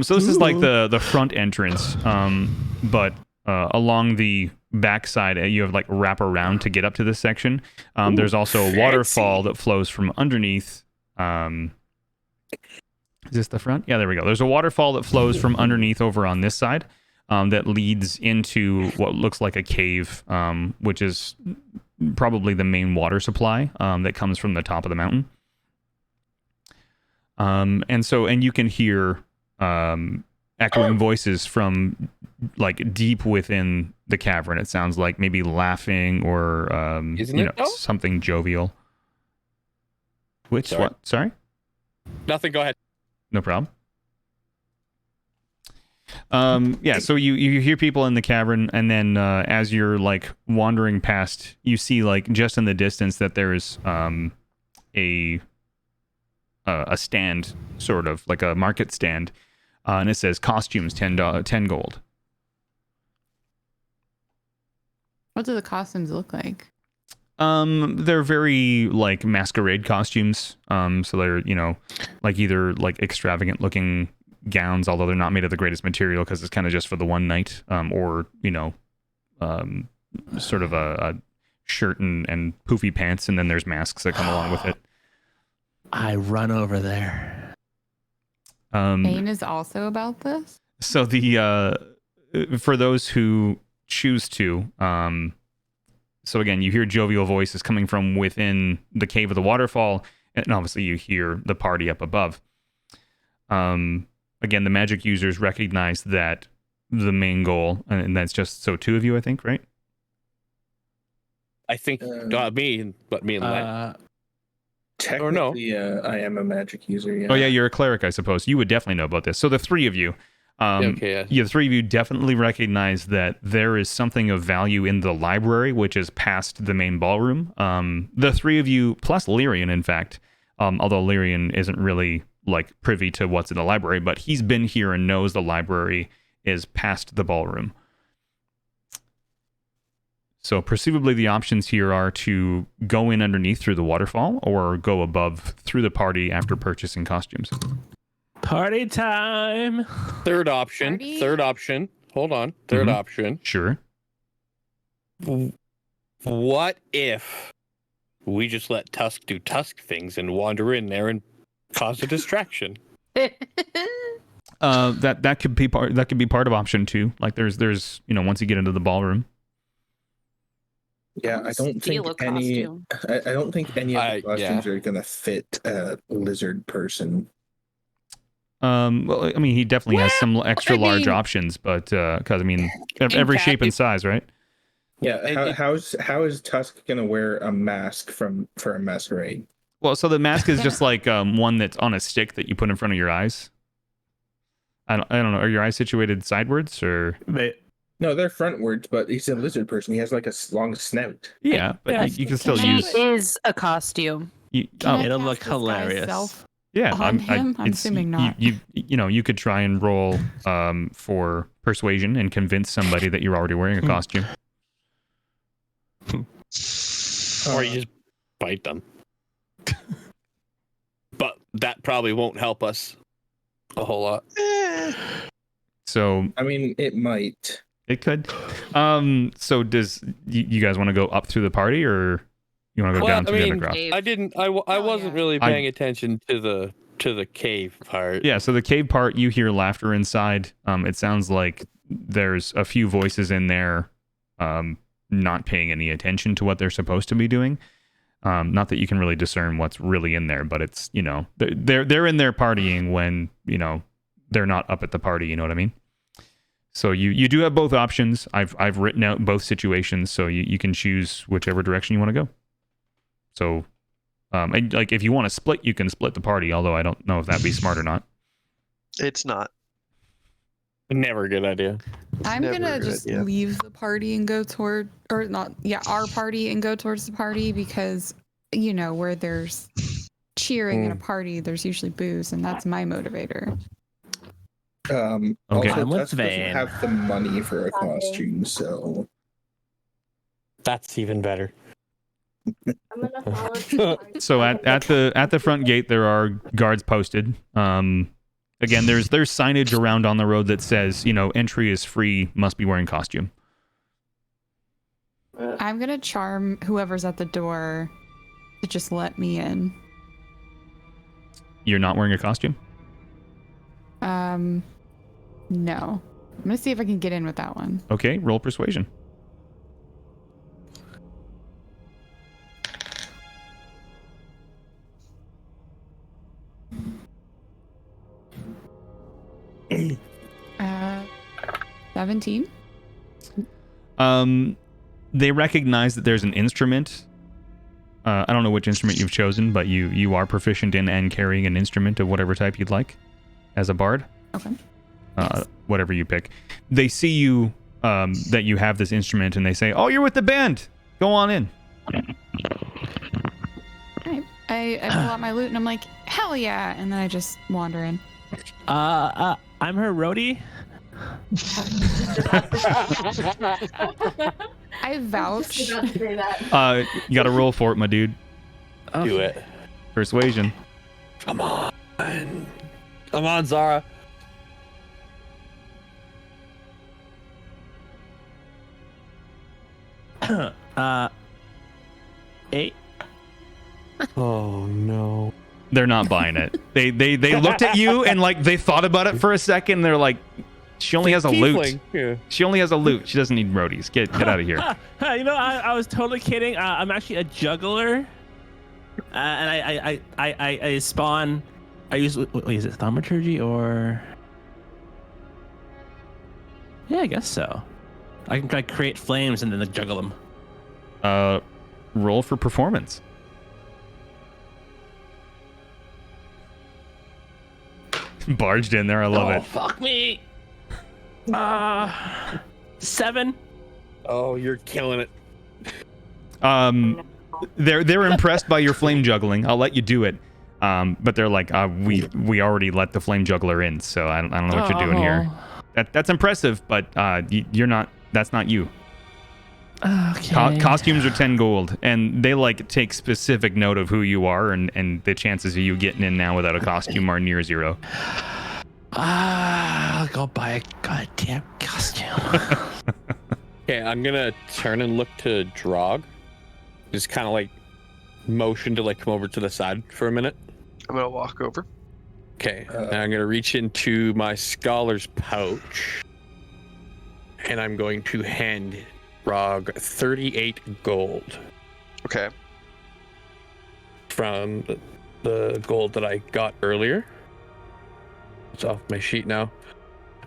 So this is like the front entrance, but along the backside, you have like wrap around to get up to this section. There's also a waterfall that flows from underneath. Is this the front? Yeah, there we go. There's a waterfall that flows from underneath over on this side that leads into what looks like a cave, which is probably the main water supply that comes from the top of the mountain. And you can hear echoing voices from like deep within the cavern. It sounds like maybe laughing or something jovial. Sorry. What? Sorry? Nothing. Go ahead. No problem. So you hear people in the cavern, and then as you're like wandering past, you see like just in the distance that there's a stand, sort of like a market stand, and it says costumes $10 gold. What do the costumes look like? They're very like masquerade costumes. So they're like either like extravagant looking gowns, although they're not made of the greatest material because it's kind of just for the one night, or sort of a shirt and poofy pants, and then there's masks that come along with it. I run over there. Bane is also about this. So the for those who choose to, so again, you hear jovial voices coming from within the cave of the waterfall, and obviously you hear the party up above. Again, the magic users recognize that the main goal, and that's just so 2 of you, I think, right? I think me and Len. Technically, I am a magic user. Yeah. Oh yeah, you're a cleric, I suppose. You would definitely know about this. So the 3 of you, the 3 of you definitely recognize that there is something of value in the library, which is past the main ballroom. The 3 of you, plus Lyrian, in fact, although Lyrian isn't really like privy to what's in the library, but he's been here and knows the library is past the ballroom. So presumably the options here are to go in underneath through the waterfall or go above through the party after purchasing costumes. Party time. Third option. Party? Third option. Hold on. Third option. Sure. What if we just let Tusk do Tusk things and wander in there and cause a distraction? That could be part of option 2. Like there's once you get into the ballroom. Yeah, I don't think any. I don't think any of the costumes are gonna fit a lizard person. Well, I mean, he definitely has some extra large options, but because I mean, every shape and size, right? Yeah. How is Tusk gonna wear a mask for a masquerade? Well, so the mask is just like one that's on a stick that you put in front of your eyes. I don't know. Are your eyes situated sidewards or? No, they're frontwards, but he's a lizard person. He has like a long snout. Yeah, but you can still use. It is a costume. It'll look hilarious. Yeah, I'm assuming not. You could try and roll for persuasion and convince somebody that you're already wearing a costume. Or you just bite them. But that probably won't help us a whole lot. So I mean, it might. It could. So does you guys want to go up through the party, or you want to go down through the underground? I wasn't really paying attention to the cave part. Yeah. So the cave part, you hear laughter inside. It sounds like there's a few voices in there, not paying any attention to what they're supposed to be doing. Not that you can really discern what's really in there, but it's they're in there partying when they're not up at the party. You know what I mean? So you do have both options. I've written out both situations, so you can choose whichever direction you want to go. So, and like if you want to split, you can split the party. Although I don't know if that'd be smart or not. It's not. Never a good idea. I'm gonna just leave the party and go toward, or not? Yeah, our party and go towards the party because where there's cheering in a party, there's usually booze, and that's my motivator. Okay. Also, Tusk doesn't have the money for a costume, so that's even better. So at the front gate there are guards posted. Again, there's signage around on the road that says entry is free, must be wearing costume. I'm gonna charm whoever's at the door to just let me in. You're not wearing a costume? No. I'm gonna see if I can get in with that one. Okay, roll persuasion. Uh, 17. They recognize that there's an instrument. I don't know which instrument you've chosen, but you are proficient in and carrying an instrument of whatever type you'd like as a bard. Okay. Whatever you pick. They see you, that you have this instrument, and they say, "Oh, you're with the band. Go on in." Alright. I pull out my lute and I'm like, "Hell yeah!" And then I just wander in. I'm her roadie. I vouch. You got to roll for it, my dude. Do it. Persuasion. Come on, Zara. Eight. Oh no. They're not buying it. They looked at you and like they thought about it for a second. And they're like, she only has a lute. Yeah. She only has a lute. She doesn't need roadies. Get out of here. I was totally kidding. I'm actually a juggler, and I spawn I use, wait, is it thaumaturgy or? Yeah, I guess so. I can like create flames and then like, juggle them. Roll for performance. Barged in there, I love it. Fuck me. 7. Oh, you're killing it. They're impressed by your flame juggling. I'll let you do it. But they're like, we already let the flame juggler in, so I don't know what you're doing here. That's impressive, but you're not. That's not you. Okay. Costumes are 10 gold, and they like take specific note of who you are, and the chances of you getting in now without a costume are near 0. I'll go buy a goddamn costume. Okay, I'm gonna turn and look to Drog. Just kind of like motion to like come over to the side for a minute. I'm gonna walk over. Okay, and I'm gonna reach into my scholar's pouch, and I'm going to hand Drog 38 gold. Okay. From the gold that I got earlier. It's off my sheet now.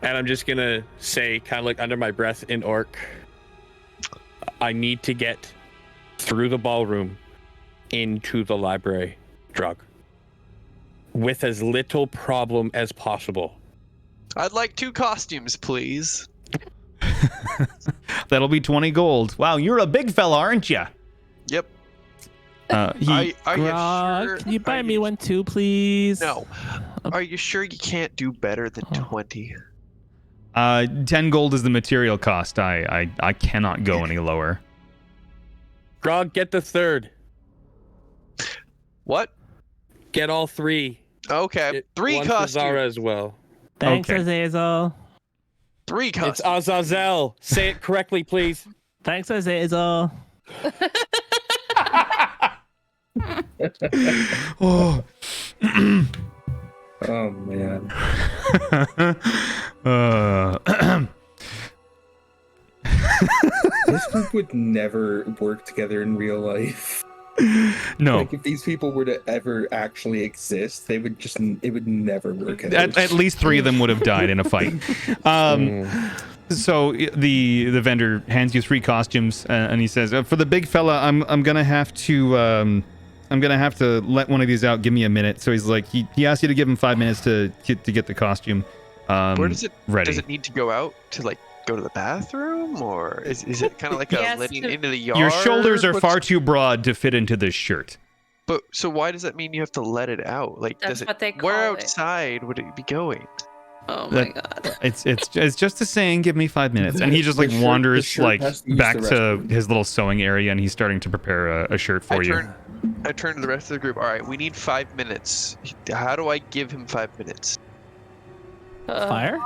And I'm just gonna say, kind of like under my breath in Orc, I need to get through the ballroom into the library, Drug, with as little problem as possible. I'd like 2 costumes, please. That'll be 20 gold. Wow, you're a big fella, aren't you? Yep. Are you sure? Can you buy me one too, please? No. Are you sure you can't do better than 20? 10 gold is the material cost. I cannot go any lower. Grog, get the 3rd. What? Get all 3. Okay. 3 costumes. Zara as well. Thanks, Azazel. 3 costumes. It's Azazel. Say it correctly, please. Thanks, Azazel. Oh. Oh man. This group would never work together in real life. No. Like if these people were to ever actually exist, it would never work out. At least 3 of them would have died in a fight. So the vendor hands you 3 costumes, and he says, "For the big fella, I'm gonna have to let one of these out. Give me a minute." So he's like, he asked you to give him 5 minutes to get the costume. Where does it ready? Does it need to go out to like go to the bathroom, or is it kind of like a letting into the yard? Your shoulders are far too broad to fit into this shirt. But so why does that mean you have to let it out? Like, That's what they where call it. outside would it be going? Oh my god. It's just a saying. Give me 5 minutes, and he just like wanders like back to his little sewing area, and he's starting to prepare a shirt for you. I turn to the rest of the group. All right, we need 5 minutes. How do I give him 5 minutes? Fire?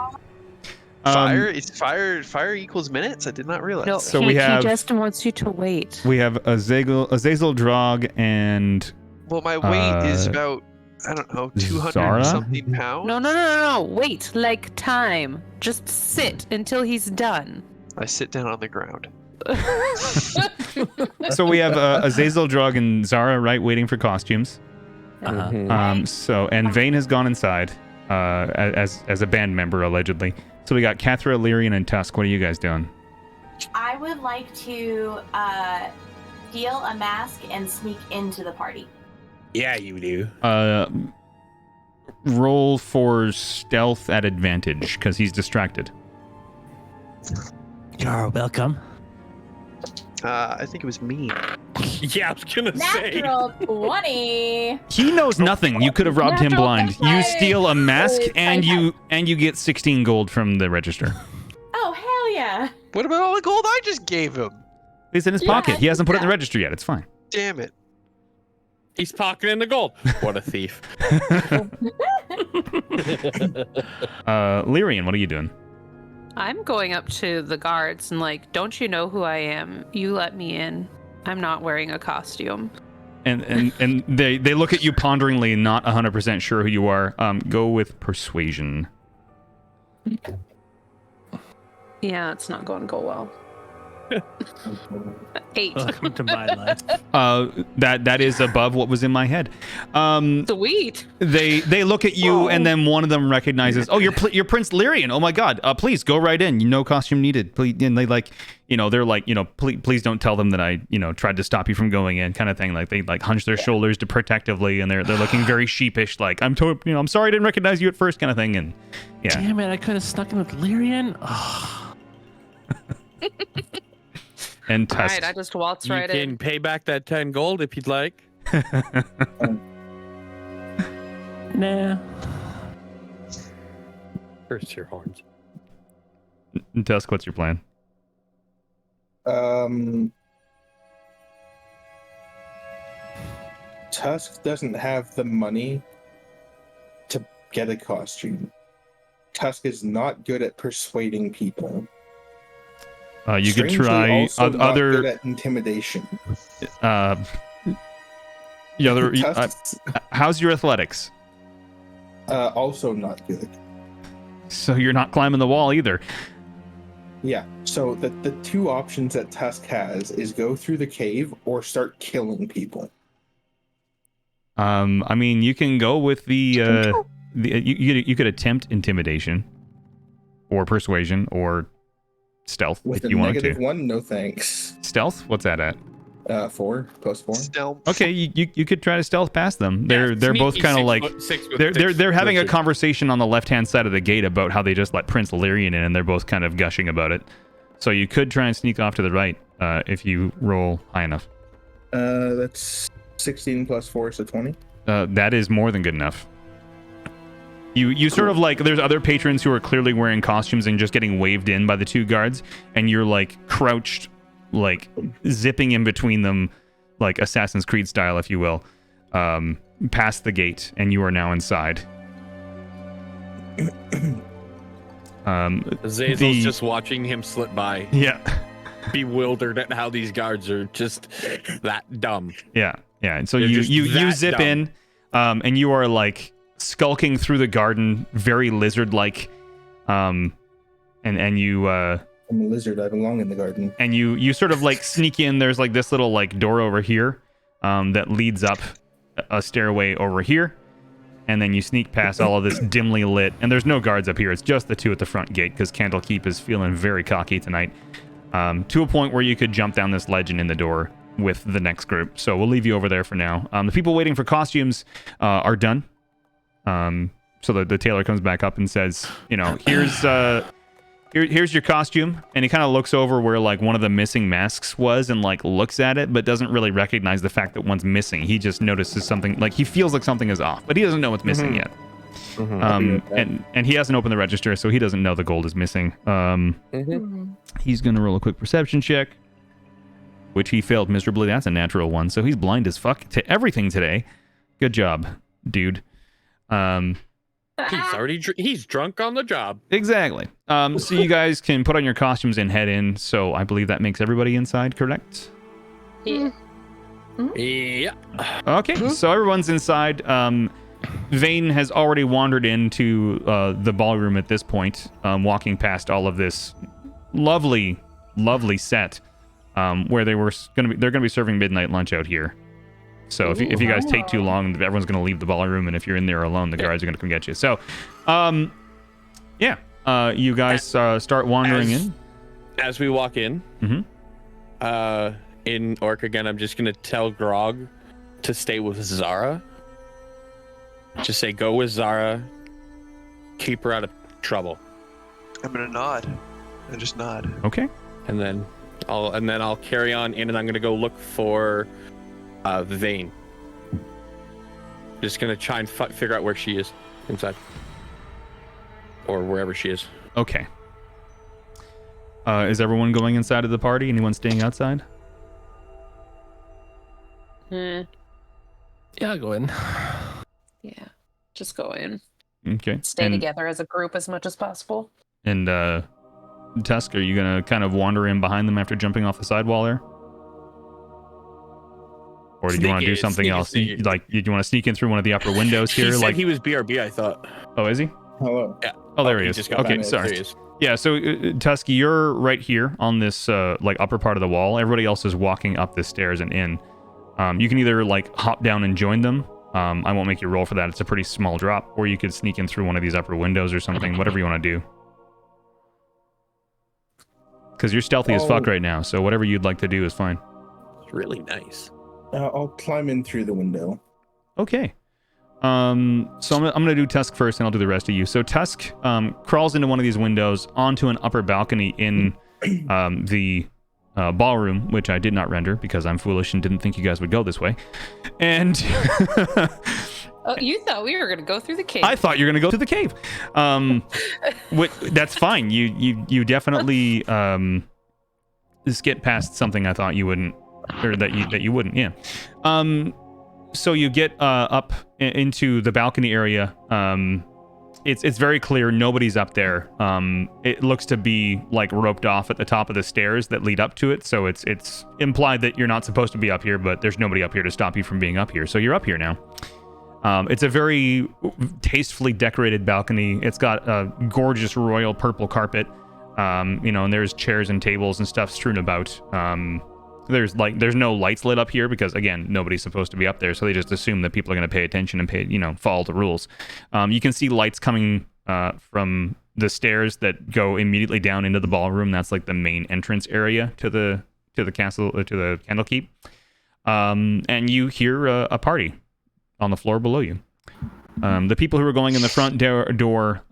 Fire? Is fire equals minutes? I did not realize. No, So he, we have- he just wants you to wait. We have Azazel Drog and Well, my weight is about, I don't know, 200 Zara? something pounds. No. Wait, like time. Just sit until he's done. I sit down on the ground. So we have Azazel Drog and Zara, right, waiting for costumes. So and Vane has gone inside as a band member allegedly. So we got Cathra, Lyrian, and Tusk. What are you guys doing? I would like to steal a mask and sneak into the party. Yeah, you do. Roll for stealth at advantage because he's distracted. You're welcome. I think it was me. Yeah, I was gonna Natural 20. He knows nothing. You could have robbed him Natural blind. You 20. steal a mask Holy and fuck. you get 16 gold from the register. Oh, hell yeah. What about all the gold I just gave him? It's in his pocket. He hasn't put it in the register yet. It's fine. Damn it. He's pocketing the gold. What a thief. Lyrian, what are you doing? I'm going up to the guards and like, don't you know who I am? You let me in. I'm not wearing a costume. And they look at you ponderingly, not 100% sure who you are. Go with persuasion. Yeah, it's not going to go well. 8. Welcome to my life. That is above what was in my head. Sweet. They look at you, and then one of them recognizes, oh, you're Prince Lyrian. Oh my God. Please go right in. No costume needed. Please. And they they're like, please don't tell them that I, tried to stop you from going in, kind of thing. Like they hunch their shoulders to protectively, and they're looking very sheepish, like I'm sorry I didn't recognize you at first, kind of thing. And yeah. Damn it! I could have snuck in with Lyrian. Oh. And Tusk. Alright, I just waltz right You in. can pay back that 10 gold if you'd like. Nah. Curse your horns. Tusk, what's your plan? Tusk doesn't have the money to get a costume. Tusk is not good at persuading people. You could Strangely, try also not other good at intimidation. How's your athletics? Also not good. So you're not climbing the wall either. Yeah. So the two options that Tusk has is go through the cave or start killing people. I mean, you can go with you could attempt intimidation, or persuasion, or stealth With if you wanted to. -1, no thanks. Stealth? What's that at? 4 plus 4. Stealth. Okay, you could try to stealth past them. They're both sneaky kind of like 6 with they're six having a versus- conversation on the left hand side of the gate about how they just let Prince Lyrian in, and they're both kind of gushing about it. So you could try and sneak off to the right if you roll high enough. That's 16 plus 4, so 20. That is more than good enough. You sort of like, there's other patrons who are clearly wearing costumes and just getting waved in by the two guards, and you're like crouched, like zipping in between them, like Assassin's Creed style, if you will, past the gate, and you are now inside. Zazel's just watching him slip by. Yeah. Bewildered at how these guards are just that dumb. Yeah. And so They're you just that zip dumb. in, and you are like skulking through the garden, very lizard-like, and you. I'm a lizard. I belong in the garden. And you sort of like sneak in. There's like this little like door over here, that leads up a stairway over here, and then you sneak past all of this dimly lit. And there's no guards up here. It's just the two at the front gate because Candlekeep is feeling very cocky tonight. To a point where you could jump down this ledge and in the door with the next group. So we'll leave you over there for now. The people waiting for costumes are done. So the tailor comes back up and says, here's your costume. And he kind of looks over where like one of the missing masks was and like looks at it, but doesn't really recognize the fact that one's missing. He just notices something, like he feels like something is off, but he doesn't know what's missing yet. And he hasn't opened the register, so he doesn't know the gold is missing. He's gonna roll a quick perception check, which he failed miserably. That's a natural one, so he's blind as fuck to everything today. Good job, dude. He's drunk on the job. Exactly. So you guys can put on your costumes and head in. So I believe that makes everybody inside, correct? Yeah. Yeah. Okay, so everyone's inside. Vane has already wandered into the ballroom at this point, walking past all of this lovely set, where they're gonna be serving midnight lunch out here. So if you guys take too long, everyone's gonna leave the ballroom, and if you're in there alone, the guards are gonna come get you. So, you guys start wandering in. As we walk in, in Orc again, I'm just gonna tell Grog to stay with Zara. Just say, go with Zara. Keep her out of trouble. I'm gonna nod. I just nod. Okay. And then I'll carry on in, and I'm gonna go look for Vane. Just gonna try and figure out where she is inside, or wherever she is. Okay. Is everyone going inside of the party? Anyone staying outside? Hmm. Yeah, I'll go in. Yeah. Just go in. Okay. Stay together as a group as much as possible. And Tusk, are you gonna kind of wander in behind them after jumping off the sidewall there? Or do you want to do something else? sneaky. Like, do you want to sneak in through one of the upper windows here? He said Like, he was BRB, I thought. oh, is he? Hello. Yeah. Oh, there he he is. just got Okay, back. sorry. There he is. Yeah, so Tusky, you're right here on this like upper part of the wall. Everybody else is walking up the stairs and in. You can either like hop down and join them. I won't make you roll for that. It's a pretty small drop. Or you could sneak in through one of these upper windows or something. Whatever you want to do. Because you're stealthy as fuck right now. So whatever you'd like to do is fine. It's really nice. I'll climb in through the window. Okay. So I'm gonna do Tusk first, and I'll do the rest of you. So Tusk crawls into one of these windows onto an upper balcony in the ballroom, which I did not render because I'm foolish and didn't think you guys would go this way. And Oh, you thought we were gonna go through the cave? I thought you were gonna go through the cave. That's fine. You definitely skip past something I thought you wouldn't, or that you wouldn't. Yeah. So you get up into the balcony area. It's very clear nobody's up there. It looks to be like roped off at the top of the stairs that lead up to it. So it's implied that you're not supposed to be up here, but there's nobody up here to stop you from being up here. So you're up here now. It's a very tastefully decorated balcony. It's got a gorgeous royal purple carpet. And there's chairs and tables and stuff strewn about. There's no lights lit up here because, again, nobody's supposed to be up there, so they just assume that people are going to pay attention and follow the rules. You can see lights coming from the stairs that go immediately down into the ballroom. That's like the main entrance area to the castle, to the Candlekeep. And you hear a party on the floor below you. The people who are going in the front door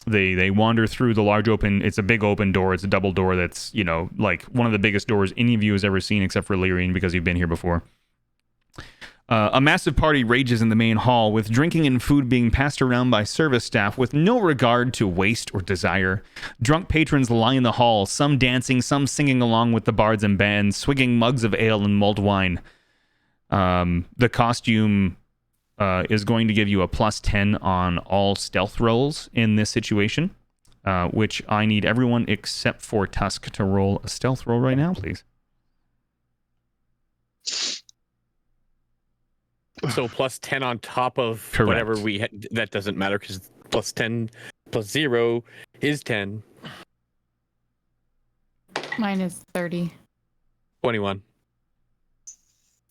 They wander through the large open. It's a big open door. It's a double door that's, like one of the biggest doors any of you has ever seen except for Lyrian because you've been here before. A massive party rages in the main hall with drinking and food being passed around by service staff with no regard to waste or desire. Drunk patrons line the hall, some dancing, some singing along with the bards and bands, swigging mugs of ale and mulled wine. The costume is going to give you a +10 on all stealth rolls in this situation, which I need everyone except for Tusk to roll a stealth roll right now, please. So +10 on top of Correct. whatever that doesn't matter because +10 +0 is 10. Mine is 30. 21.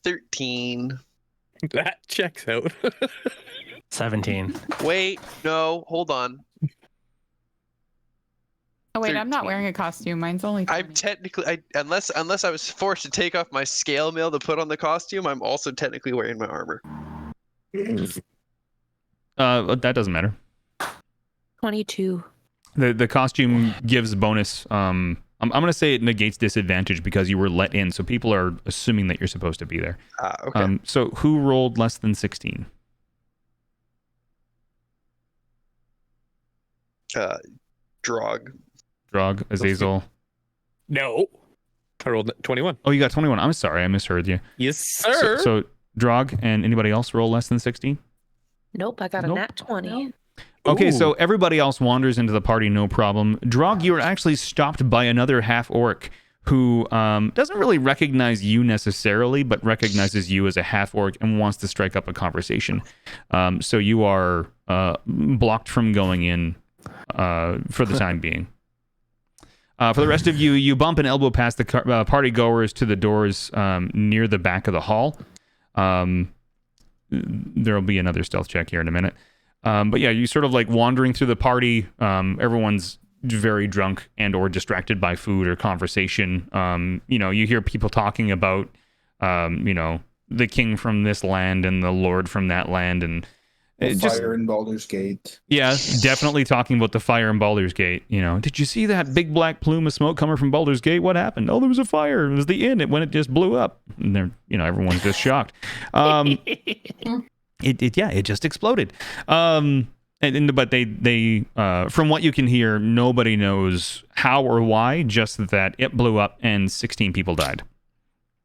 13. That checks out. 17. Wait, no, hold on. Oh wait, I'm not wearing a costume. Mine's only 20. I'm technically, unless I was forced to take off my scale mail to put on the costume, I'm also technically wearing my armor. That doesn't matter. 22. The costume gives bonus. I'm going to say it negates disadvantage because you were let in, so people are assuming that you're supposed to be there. Okay. So who rolled less than 16? Drog, Azazel. No. I rolled 21. Oh, you got 21. I'm sorry, I misheard you. Yes, sir. So Drog and anybody else roll less than 16? Nope, I got a nat 20. Okay, Ooh. so everybody else wanders into the party, no problem. Drog, you are actually stopped by another half-orc who doesn't really recognize you necessarily, but recognizes you as a half-orc and wants to strike up a conversation. So you are blocked from going in for the time being. For the rest of you, you bump and elbow past the party goers to the doors near the back of the hall. There'll be another stealth check here in a minute. But yeah, you sort of like wandering through the party. Everyone's very drunk and or distracted by food or conversation. You hear people talking about, the king from this land and the lord from that land, and fire in Baldur's Gate. Yeah, definitely talking about the fire in Baldur's Gate. Did you see that big black plume of smoke coming from Baldur's Gate? What happened? Oh, there was a fire. It was the inn. It just blew up. And they're, everyone's just shocked. It just exploded. But they from what you can hear, nobody knows how or why, just that it blew up and 16 people died.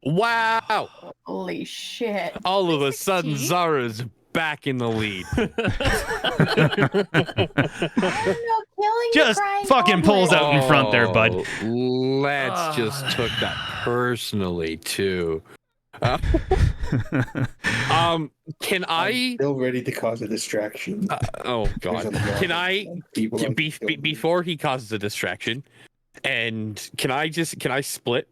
Wow. Holy shit. All of a sudden, Zara's back in the lead. Just fucking pulls out in front there, bud. Lance just took that personally, too. Can I still ready to cause a distraction? Oh God! Can I before he causes a distraction? And can I split,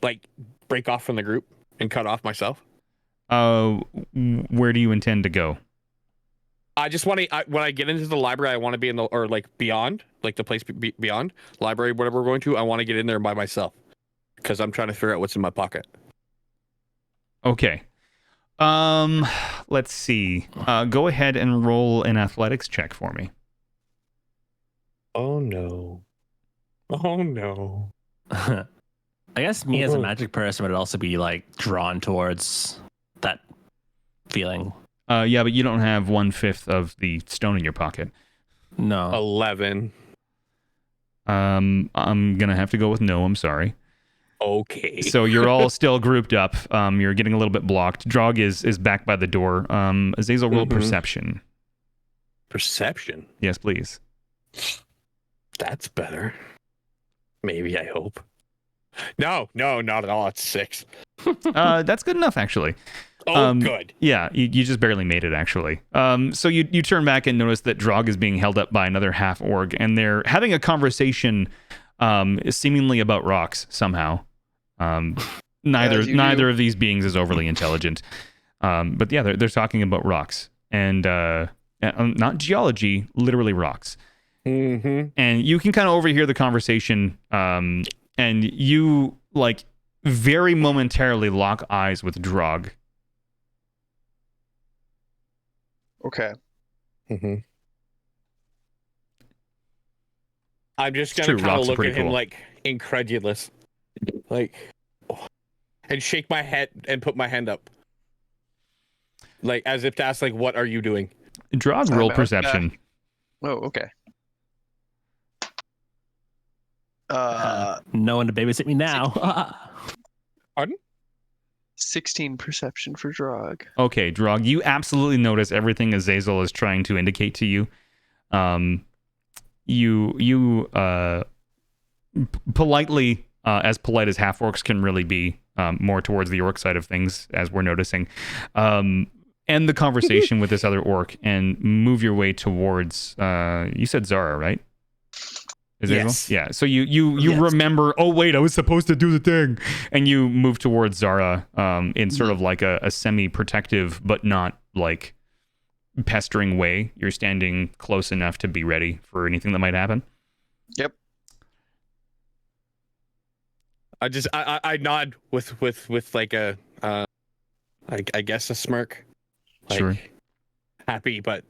like break off from the group and cut off myself? Where do you intend to go? I just want to. When I get into the library, I want to be in the beyond, like the place beyond library, whatever we're going to. I want to get in there by myself because I'm trying to figure out what's in my pocket. Okay. Let's see. Go ahead and roll an athletics check for me. Oh no. Oh no. I guess me as a magic person would also be like drawn towards that feeling. Yeah, but you don't have 1/5 of the stone in your pocket. No. 11. I'm gonna have to go with no. I'm sorry. Okay. So you're all still grouped up. You're getting a little bit blocked. Drog is back by the door. Azazel, roll perception. Perception? Yes, please. That's better. Maybe, I hope. No, not at all. It's 6. That's good enough, actually. Good. Yeah, you just barely made it, actually. So you turn back and notice that Drog is being held up by another half orc, and they're having a conversation, seemingly about rocks somehow. Neither of these beings is overly intelligent, but yeah, they're talking about rocks and not geology, literally rocks. Mm-hmm. And you can kind of overhear the conversation, and you like very momentarily lock eyes with Drog. Okay. Mm-hmm. I'm just gonna kind of look at him like incredulous, like, and shake my head and put my hand up, like as if to ask, like, what are you doing? Drog, roll perception. Oh, okay. No one to babysit me now. Pardon? 16 perception for Drog. Okay, Drog, you absolutely notice everything Azazel is trying to indicate to you. You politely, as polite as half orcs can really be, more towards the orc side of things, as we're noticing, end the conversation with this other orc and move your way towards. You said Zara, right? Yes. Yeah. So you remember, oh wait, I was supposed to do the thing, and you move towards Zara in sort of like a semi-protective but not like pestering way. You're standing close enough to be ready for anything that might happen. Yep. I nod with like a I guess a smirk. Like, sure. Happy, but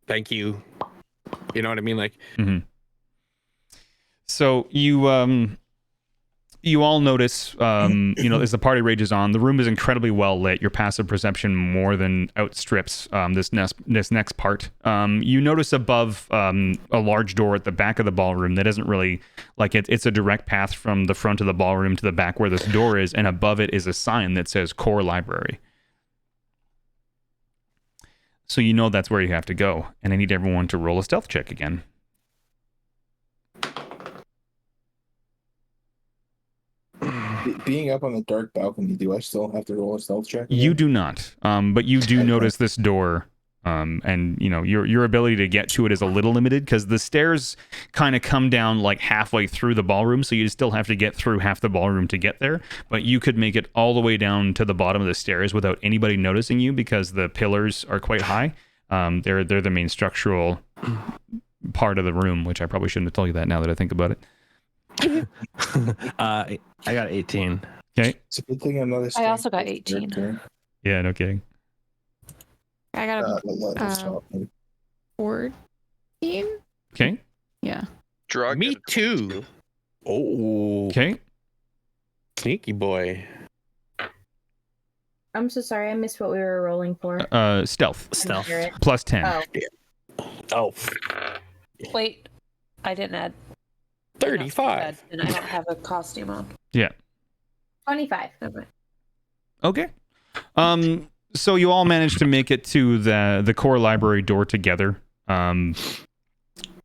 thank you. You know what I mean? Like. Mm-hmm. So you all notice, as the party rages on, the room is incredibly well lit. Your passive perception more than outstrips this next part. You notice above a large door at the back of the ballroom that isn't really like it's a direct path from the front of the ballroom to the back where this door is, and above it is a sign that says Core Library. So you know that's where you have to go, and I need everyone to roll a stealth check again. Being up on the dark balcony, do I still have to roll a stealth check? You do not, but you do notice this door, and your ability to get to it is a little limited because the stairs kind of come down like halfway through the ballroom, so you still have to get through half the ballroom to get there. But you could make it all the way down to the bottom of the stairs without anybody noticing you because the pillars are quite high. They're the main structural part of the room, which I probably shouldn't have told you that now that I think about it. I got 18. Okay. It's a good thing I'm not. I also got 18. Yeah, no kidding. I got a 14. Okay. Yeah. Drug. Me too. Oh. Okay. Sneaky boy. I'm so sorry, I missed what we were rolling for. Stealth. Stealth. Plus 10. Oh. Wait, I didn't add. 35. And I don't have a costume on. Yeah. 25. Okay. So you all managed to make it to the core library door together. And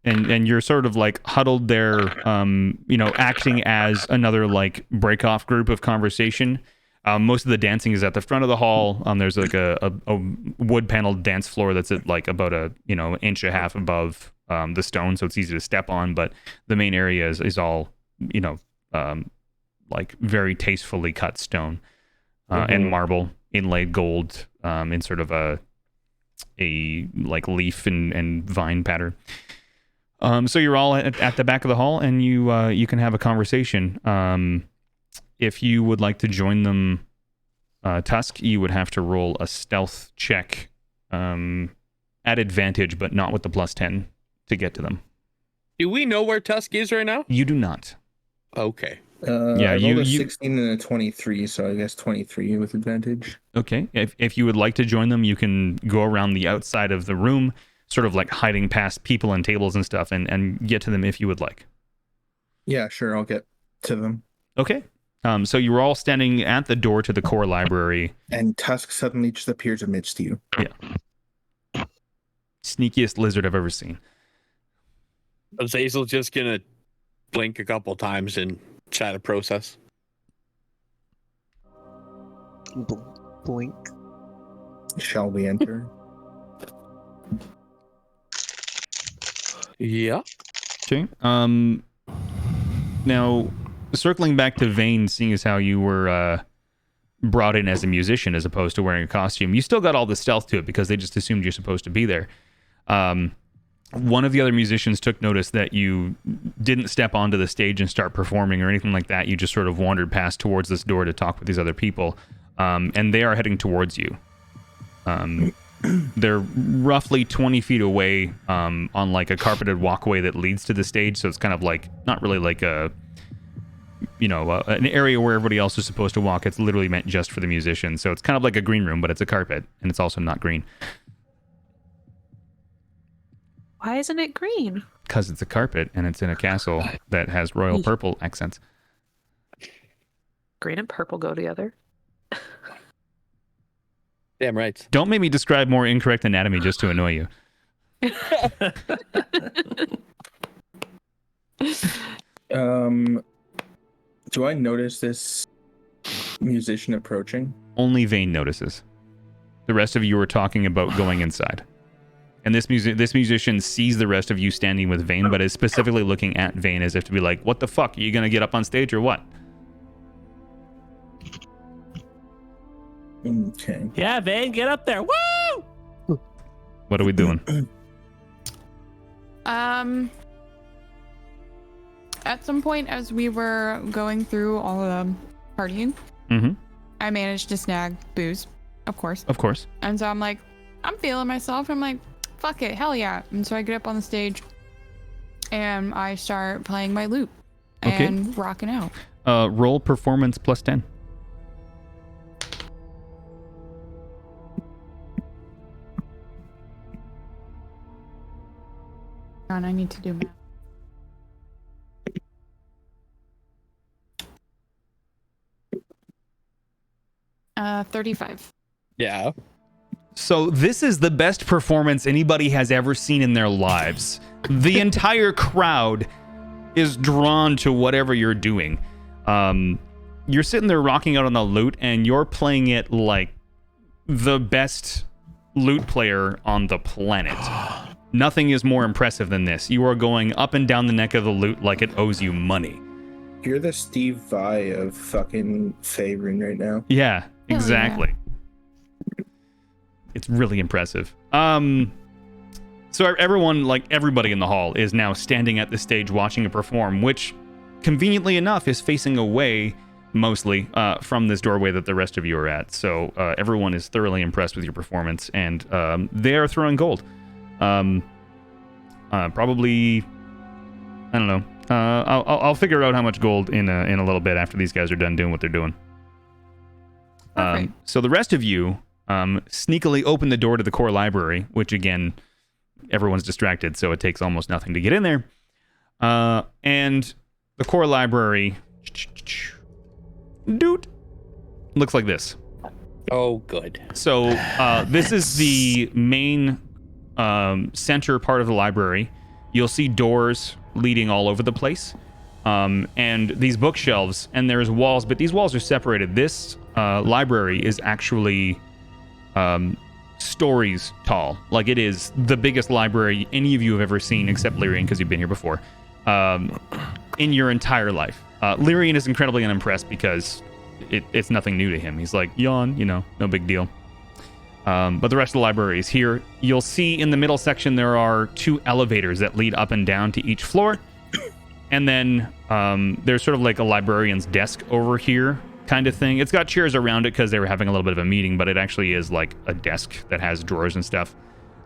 you're sort of like huddled there, acting as another like break off group of conversation. Most of the dancing is at the front of the hall. There's like a wood paneled dance floor that's at like about an inch and a half above the stone, so it's easy to step on. But the main area is all like very tastefully cut stone and marble, inlaid gold in sort of a like leaf and vine pattern. So you're all at the back of the hall, and you can have a conversation. If you would like to join them, Tusk, you would have to roll a stealth check at advantage, but not with the +10 to get to them. Do we know where Tusk is right now? You do not. Okay. I rolled a 16 and a 23, so I guess 23 with advantage. Okay. If you would like to join them, you can go around the outside of the room, sort of like hiding past people and tables and stuff, and get to them if you would like. Yeah, sure. I'll get to them. Okay. So you were all standing at the door to the core library. And Tusk suddenly just appears amidst you. Yeah. Sneakiest lizard I've ever seen. Azazel's just going to blink a couple times and chat a process. Blink. Shall we enter? Yeah. Okay. Now, circling back to Vane, seeing as how you were brought in as a musician as opposed to wearing a costume, you still got all the stealth to it because they just assumed you're supposed to be there. One of the other musicians took notice that you didn't step onto the stage and start performing or anything like that. You just sort of wandered past towards this door to talk with these other people, and they are heading towards you. They're roughly 20 feet away on like a carpeted walkway that leads to the stage, so it's kind of like not really like an area where everybody else is supposed to walk. It's literally meant just for the musicians, so it's kind of like a green room, but it's a carpet, and it's also not green. Why isn't it green? Because it's a carpet, and it's in a castle that has royal purple accents. Green and purple go together. Damn right. Don't make me describe more incorrect anatomy just to annoy you. Do I notice this musician approaching? Only Vane notices. The rest of you are talking about going inside. And this musician sees the rest of you standing with Vane, but is specifically looking at Vane as if to be like, what the fuck? Are you going to get up on stage or what? Okay. Yeah, Vane, get up there. Woo! What are we doing? At some point as we were going through all the partying, I managed to snag booze, of course. Of course. And so I'm like, I'm feeling myself. I'm like, fuck it, hell yeah. And so I get up on the stage and I start playing my lute and rocking out. Roll performance +10. And I need to do math. 35. Yeah. So this is the best performance anybody has ever seen in their lives. The entire crowd is drawn to whatever you're doing. You're sitting there rocking out on the lute, and you're playing it like the best lute player on the planet. Nothing is more impressive than this. You are going up and down the neck of the lute like it owes you money. You're the Steve Vai of fucking Faerun right now. Yeah, exactly. Yeah. It's really impressive. So everyone, like everybody in the hall, is now standing at the stage watching it perform, which, conveniently enough, is facing away mostly from this doorway that the rest of you are at. So everyone is thoroughly impressed with your performance, and they are throwing gold. Probably, I don't know. I'll figure out how much gold in a little bit after these guys are done doing what they're doing. So the rest of you sneakily open the door to the core library, which again, everyone's distracted, so it takes almost nothing to get in there. And the core library looks like this. Oh, good. So this is the main center part of the library. You'll see doors leading all over the place. and these bookshelves, and there's walls, but these walls are separated. This library is actually stories tall. Like, it is the biggest library any of you have ever seen, except Lyrian, because you've been here before, in your entire life. Lyrian is incredibly unimpressed because it's nothing new to him. He's like, yawn, no big deal. But the rest of the library is here. You'll see in the middle section there are 2 elevators that lead up and down to each floor. And then there's sort of like a librarian's desk over here kind of thing. It's got chairs around it because they were having a little bit of a meeting, but it actually is like a desk that has drawers and stuff.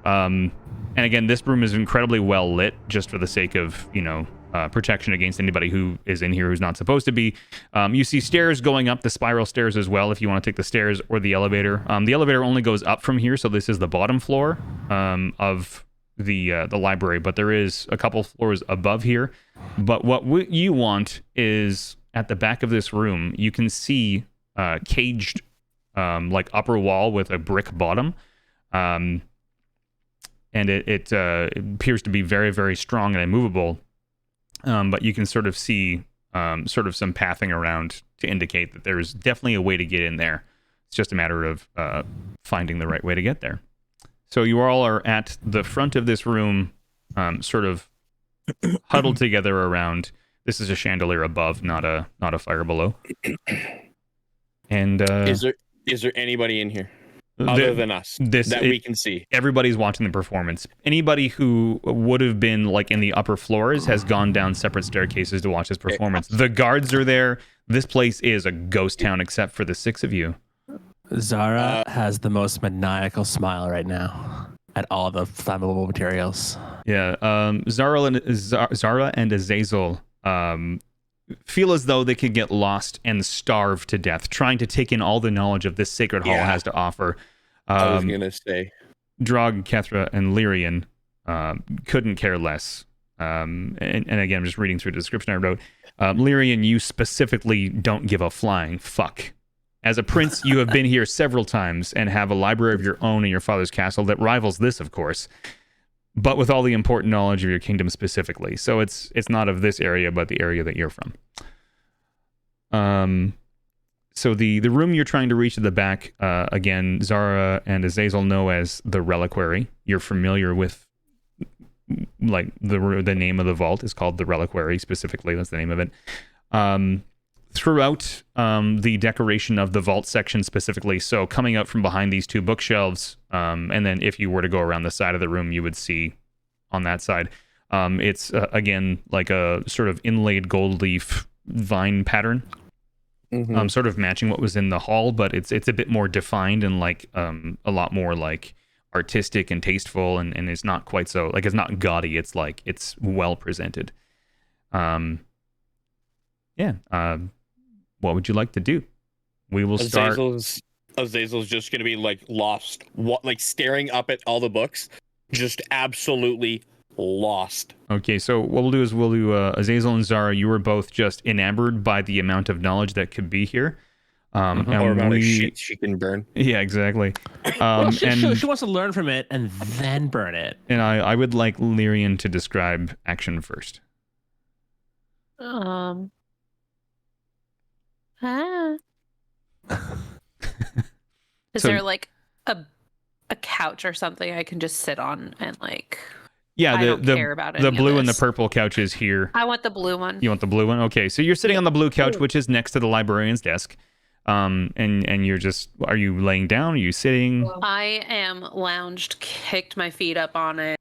And again, this room is incredibly well lit just for the sake of, protection against anybody who is in here who's not supposed to be. You see stairs going up, the spiral stairs as well, if you want to take the stairs or the elevator. The elevator only goes up from here, so this is the bottom floor of the library, but there is a couple floors above here. But what you want is at the back of this room, you can see caged like upper wall with a brick bottom. And it appears to be very, very strong and immovable. But you can sort of see sort of some pathing around to indicate that there's definitely a way to get in there. It's just a matter of finding the right way to get there. So you all are at the front of this room, sort of huddled together around. This is a chandelier above, not a fire below. And is there anybody in here other than us that we can see? Everybody's watching the performance. Anybody who would have been like in the upper floors has gone down separate staircases to watch this performance. The guards are there. This place is a ghost town except for the 6 of you. Zara has the most maniacal smile right now at all the flammable materials. Yeah, Zara and Azazel feel as though they could get lost and starve to death, trying to take in all the knowledge of this sacred hall has to offer. I was going to say. Drog, Kethra, and Lyrian couldn't care less. And again, I'm just reading through the description I wrote. Lyrian, you specifically don't give a flying fuck. As a prince, you have been here several times and have a library of your own in your father's castle that rivals this, of course, but with all the important knowledge of your kingdom specifically. So it's not of this area, but the area that you're from. So the room you're trying to reach at the back, again, Zara and Azazel know as the Reliquary. You're familiar with, like, the name of the vault is called the Reliquary specifically. That's the name of it. Throughout the decoration of the vault section specifically, so coming up from behind these 2 bookshelves, and then if you were to go around the side of the room, you would see on that side, it's again like a sort of inlaid gold leaf vine pattern, sort of matching what was in the hall, but it's a bit more defined and like a lot more like artistic and tasteful, and it's not quite so like, it's not gaudy. It's like it's well presented. What would you like to do? We will start. Azazel's just going to be like lost, like staring up at all the books, just absolutely lost. Okay, so what we'll do is Azazel and Zara, you were both just enamored by the amount of knowledge that could be here. Or amount of shit she can burn. Yeah, exactly. Well, she wants to learn from it and then burn it. And I would like Lyrian to describe action first. Is there like a couch or something I can just sit on and like? Yeah, I don't care about the blue of and the this. purple couch is here. I want the blue one. You want the blue one? Okay, so you're sitting on the blue couch, which is next to the librarian's desk. And you're just, are you laying down? Are you sitting? I am lounged, kicked my feet up on it,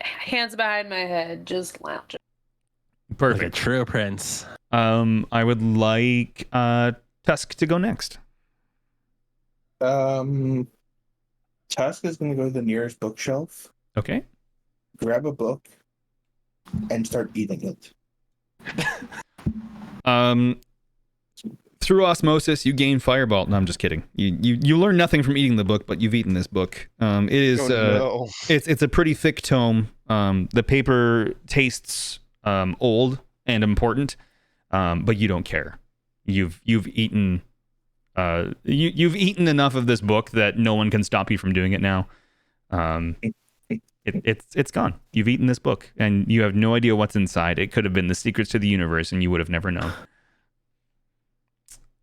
hands behind my head, just lounging. Perfect. Like a true prince. I would like Tusk to go next. Tusk is going to go to the nearest bookshelf. Okay. Grab a book and start eating it. Through osmosis, you gain Fireball. No, I'm just kidding. You learn nothing from eating the book, but you've eaten this book. It is it's a pretty thick tome. The paper tastes old and important, but you don't care. You've eaten you've eaten enough of this book that no one can stop you from doing it now. It's gone. You've eaten this book, and you have no idea what's inside. It could have been the secrets to the universe, and you would have never known.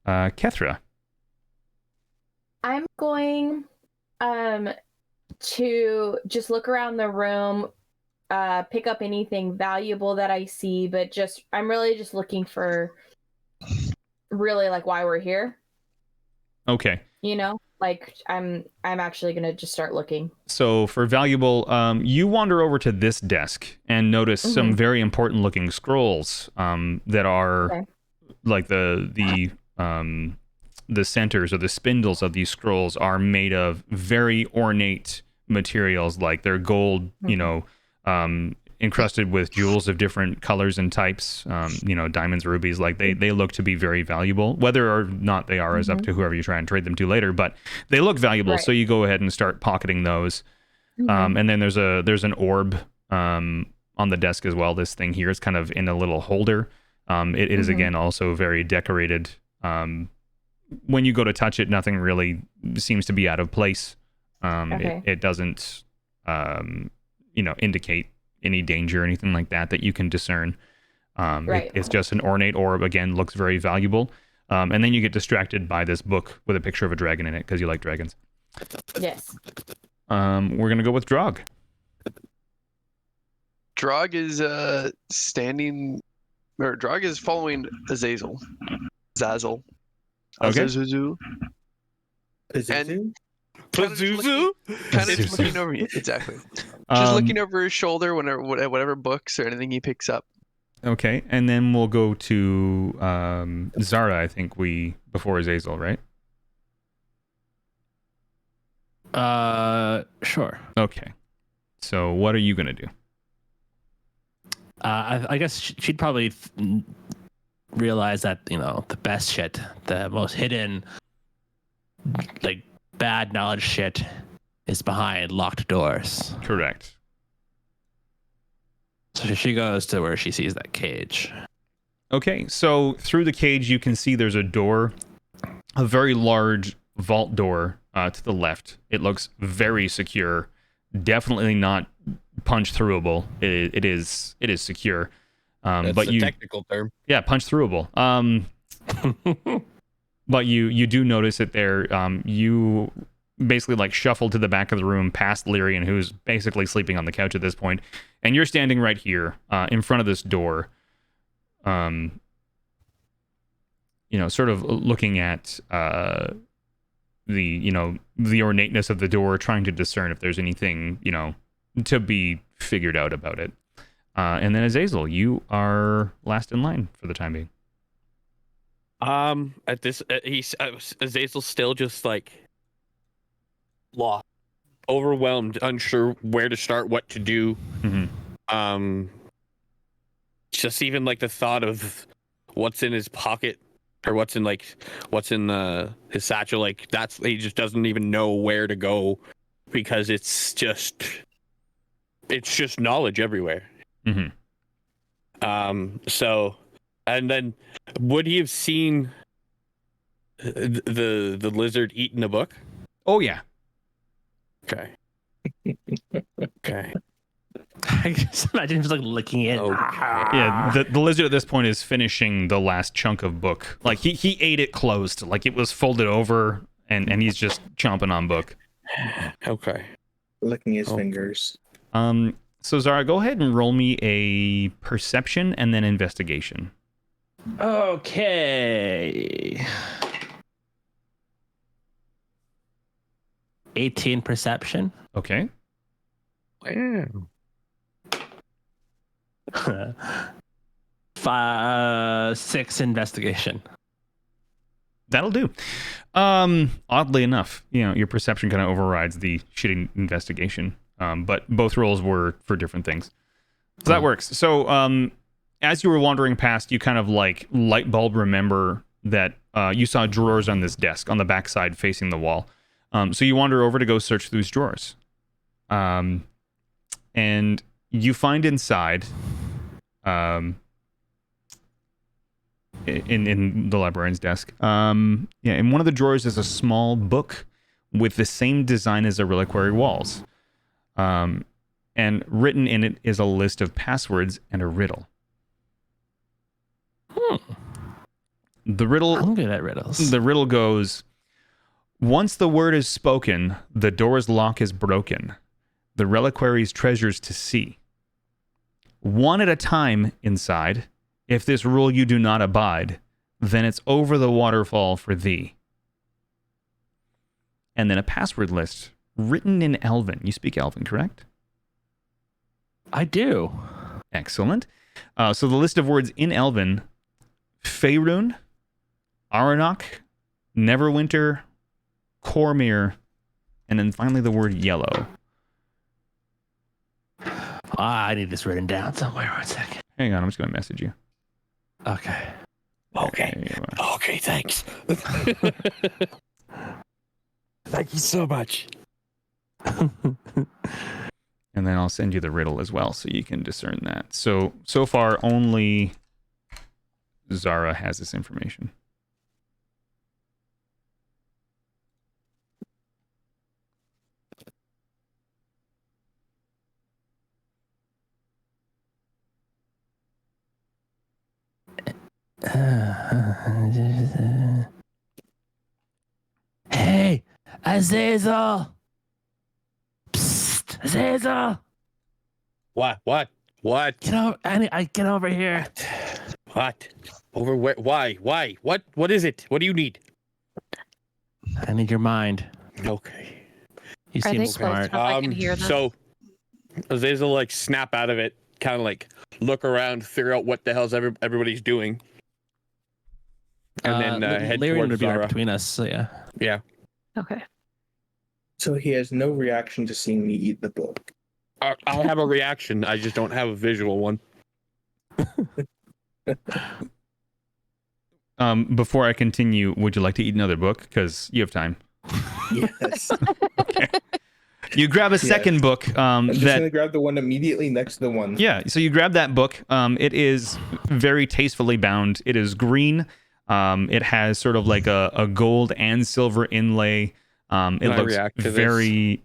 Kethra. I'm going to just look around the room, pick up anything valuable that I see, but I'm really just looking for really like why we're here. Okay. You know, like I'm actually gonna just start looking. So for valuable, you wander over to this desk and notice some very important looking scrolls that are like the centers or the spindles of these scrolls are made of very ornate materials, like they're gold, encrusted with jewels of different colors and types, diamonds, rubies. Like they look to be very valuable. Whether or not they are is up to whoever you try and trade them to later, but they look valuable. Right. So you go ahead and start pocketing those. And then there's an orb on the desk as well. This thing here is kind of in a little holder. It is again also very decorated. When you go to touch it, nothing really seems to be out of place. It doesn't indicate any danger or anything like that you can discern. It's just an ornate orb. Again, looks very valuable. And then you get distracted by this book with a picture of a dragon in it because you like dragons. Yes. We're gonna go with Drog. Drog is Drog is following Azazel. Zazel. Okay. Azazel. Pazuzu? Pazuzu? Kind of just looking over you. Exactly. Just looking over his shoulder whatever books or anything he picks up. Okay, and then we'll go to Zara, I think before Azazel, right? Sure. Okay. So what are you going to do? I guess she'd probably realize that, the best shit, the most hidden, like, bad knowledge shit is behind locked doors. Correct. So she goes to where she sees that cage. Okay, so through the cage you can see there's a door, a very large vault door to the left. It looks very secure, definitely not punch throughable. It is secure. That's but a technical term. Yeah, punch throughable. But you do notice it there. You basically like shuffle to the back of the room past Lyrian, who's basically sleeping on the couch at this point, and you're standing right here in front of this door. Sort of looking at the ornateness of the door, trying to discern if there's anything to be figured out about it. And then Azazel, you are last in line for the time being. At this, Azazel's still just like lost, overwhelmed, unsure where to start, what to do. Just even like the thought of what's in his pocket or what's in his satchel, like he just doesn't even know where to go because it's just knowledge everywhere. So, and then would he have seen the lizard eating a book? Oh yeah. Okay. Okay. I just imagine just like licking it. Okay. Yeah, the lizard at this point is finishing the last chunk of book. Like he ate it closed, like it was folded over, and he's just chomping on book. Okay. Licking his fingers. So Zara, go ahead and roll me a perception and then investigation. Okay. 18 perception. Okay. Wow. 6 investigation. That'll do. Oddly enough, your perception kind of overrides the shitty investigation. But both rolls were for different things. So that works. So as you were wandering past, you kind of like light bulb remember that you saw drawers on this desk on the backside facing the wall. So you wander over to go search those drawers. And you find inside in the librarian's desk. In one of the drawers is a small book with the same design as the reliquary walls. and written in it is a list of passwords and a riddle. The riddle. I'm good at riddles. The riddle goes: once the word is spoken, the door's lock is broken. The reliquary's treasures to see. One at a time inside. If this rule you do not abide, then it's over the waterfall for thee. And then a password list written in Elven. You speak Elven, correct? I do. Excellent. So the list of words in Elven: Faerun, Aranok, Neverwinter, Cormyr, and then finally the word yellow. I need this written down somewhere. 1 second. Hang on, I'm just going to message you. Okay. Okay, thanks. Thank you so much. And then I'll send you the riddle as well so you can discern that. So far, only Zara has this information. Hey, Azazel! Psst, Azazel! What? Get over! Get over here! What? Over where? Why? What is it? What do you need? I need your mind. Okay. You Are seem they close smart. enough I can hear them? So Azazel like snap out of it, kind of like look around, figure out what the hell's everybody's doing, and then head Lyrian towards would be right Zara. between us. So yeah. Yeah. Okay. So he has no reaction to seeing me eat the book. I have a reaction. I just don't have a visual one. Before I continue, would you like to eat another book? Because you have time. Yes. Okay. You grab a second book. I'm just gonna grab the one immediately next to the one. Yeah, so you grab that book. It is very tastefully bound. It is green. It has sort of like a gold and silver inlay. It looks very.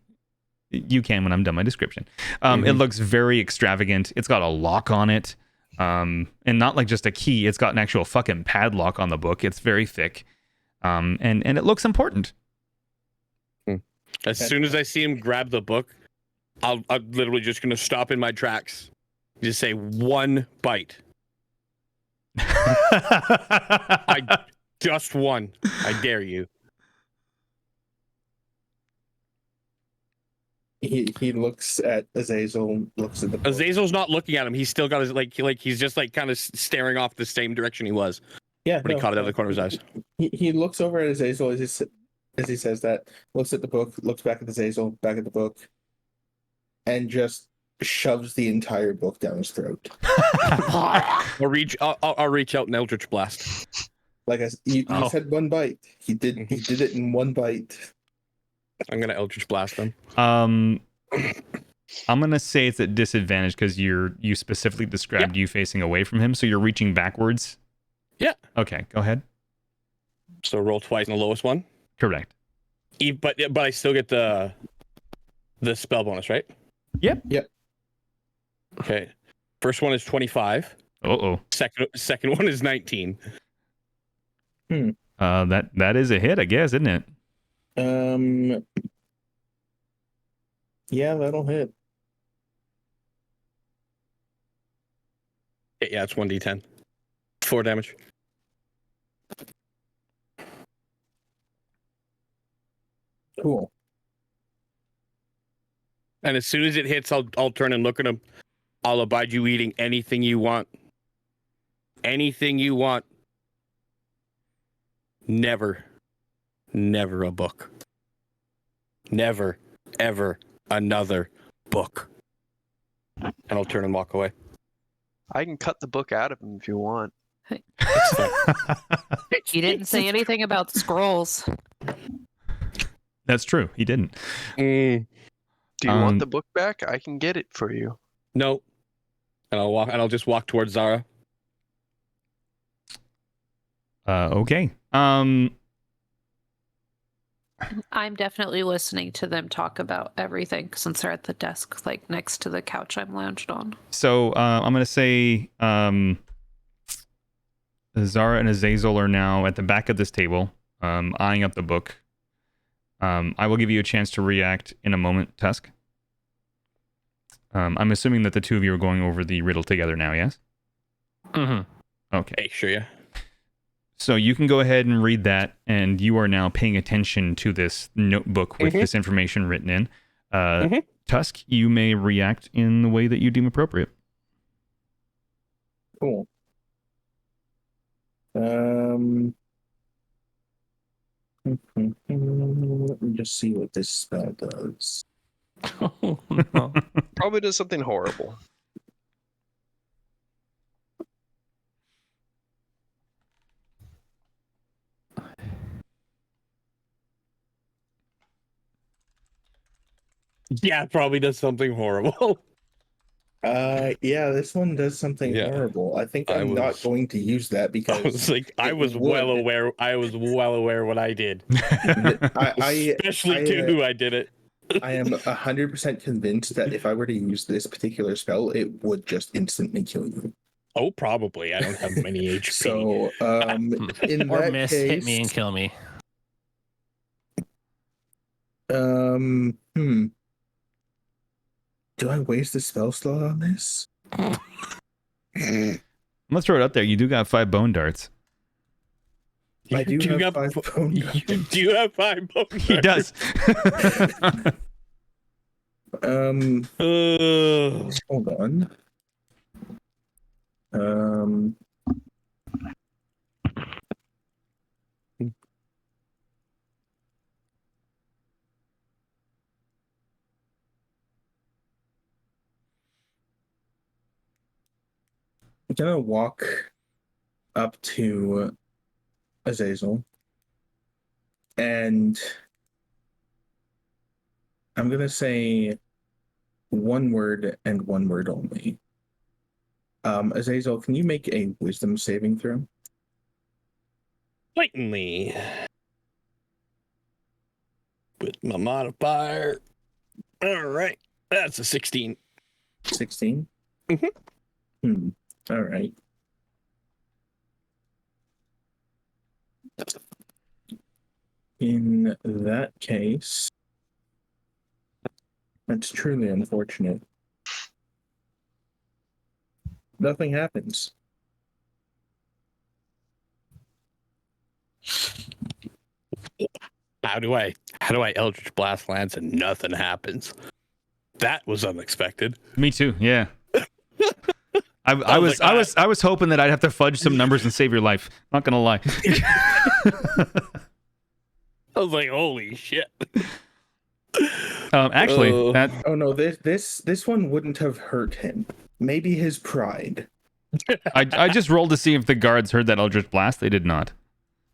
You can when I'm done my description. It looks very extravagant. It's got a lock on it, and not like just a key. It's got an actual fucking padlock on the book. It's very thick, and it looks important. As soon as I see him grab the book, I'm literally just gonna stop in my tracks. Just say one bite. Just one. I dare you. He looks at Azazel, looks at the book. Azazel's not looking at him. He's still got his like he's just like kind of staring off the same direction he was. Yeah, when he caught it out of the corner of his eyes. He looks over at Azazel as he says that, looks at the book, looks back at Azazel, back at the book, and just shoves the entire book down his throat. I'll reach out and Eldritch Blast. Like you said, one bite. He did it in one bite. I'm gonna Eldritch Blast him. I'm gonna say it's at disadvantage because you specifically described you facing away from him, so you're reaching backwards. Yeah. Okay, go ahead. So roll twice on the lowest one. Correct. But I still get the spell bonus, right? Yep. Okay. First one is 25. Uh-oh. Second one is 19. That is a hit, I guess, isn't it? Yeah, that'll hit. Yeah, it's 1d10. 4 damage. Cool. And as soon as it hits, I'll turn and look at him. I'll abide you eating anything you want. Anything you want. Never a book. Never, ever another book. And I'll turn and walk away. I can cut the book out of him if you want. He didn't say anything about scrolls. That's true. He didn't. Do you want the book back? I can get it for you. No. And I'll just walk towards Zara. Okay. I'm definitely listening to them talk about everything since they're at the desk, like next to the couch I'm lounged on. So I'm going to say Zara and Azazel are now at the back of this table, eyeing up the book. I will give you a chance to react in a moment, Tusk. I'm assuming that the two of you are going over the riddle together now, yes? Mm-hmm. Okay. Hey, sure, yeah. So you can go ahead and read that, and you are now paying attention to this notebook with this information written in. Tusk, you may react in the way that you deem appropriate. Cool. Let me just see what this spell does. Oh, no. Probably does something horrible. Yeah, it probably does something horrible. Yeah, this one does something horrible. I think I'm not going to use that because I was like, I was well aware what I did. Especially to who I did it. I am 100% convinced that if I were to use this particular spell, it would just instantly kill you. Oh, probably. I don't have many HP. So, in or that miss, case, hit me and kill me. Do I waste the spell slot on this? I'm gonna throw it out there. You do got 5 bone darts. I do have 5 bone darts. You do have 5 bone darts. He does. Hold on. I'm gonna walk up to Azazel and I'm gonna say one word and one word only. Azazel, can you make a wisdom saving throw? Blatantly. With my modifier. All right. That's a 16. 16? All right. In that case, that's truly unfortunate. Nothing happens. How do I Eldritch Blast Lance and nothing happens? That was unexpected. Me too. Yeah. I was hoping that I'd have to fudge some numbers and save your life. Not gonna lie. I was like, holy shit. Actually, that. Oh no, this one wouldn't have hurt him. Maybe his pride. I just rolled to see if the guards heard that Eldritch Blast. They did not.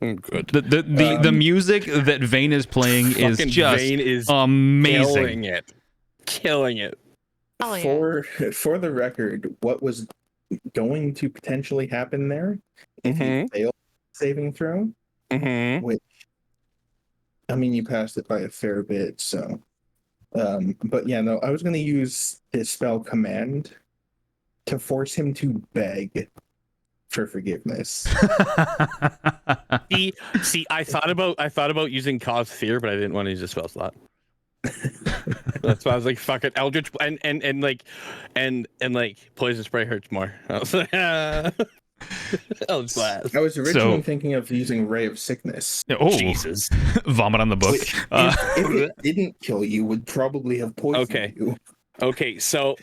Good. The music that Vane is playing is just Vane is amazing. Killing it. Oh, yeah. For the record, what was going to potentially happen there if you failed saving throw? Which, I mean, you passed it by a fair bit, so. But yeah, no, I was going to use his spell Command to force him to beg for forgiveness. See, I thought about using Cause Fear, but I didn't want to use a spell slot. That's why I was like, fuck it, Eldritch and Poison Spray hurts more. I was like, Eldritch Blast. I was originally thinking of using Ray of Sickness. Oh, Jesus. Vomit on the book. Which, if it didn't kill you, would probably have poisoned you. Okay, so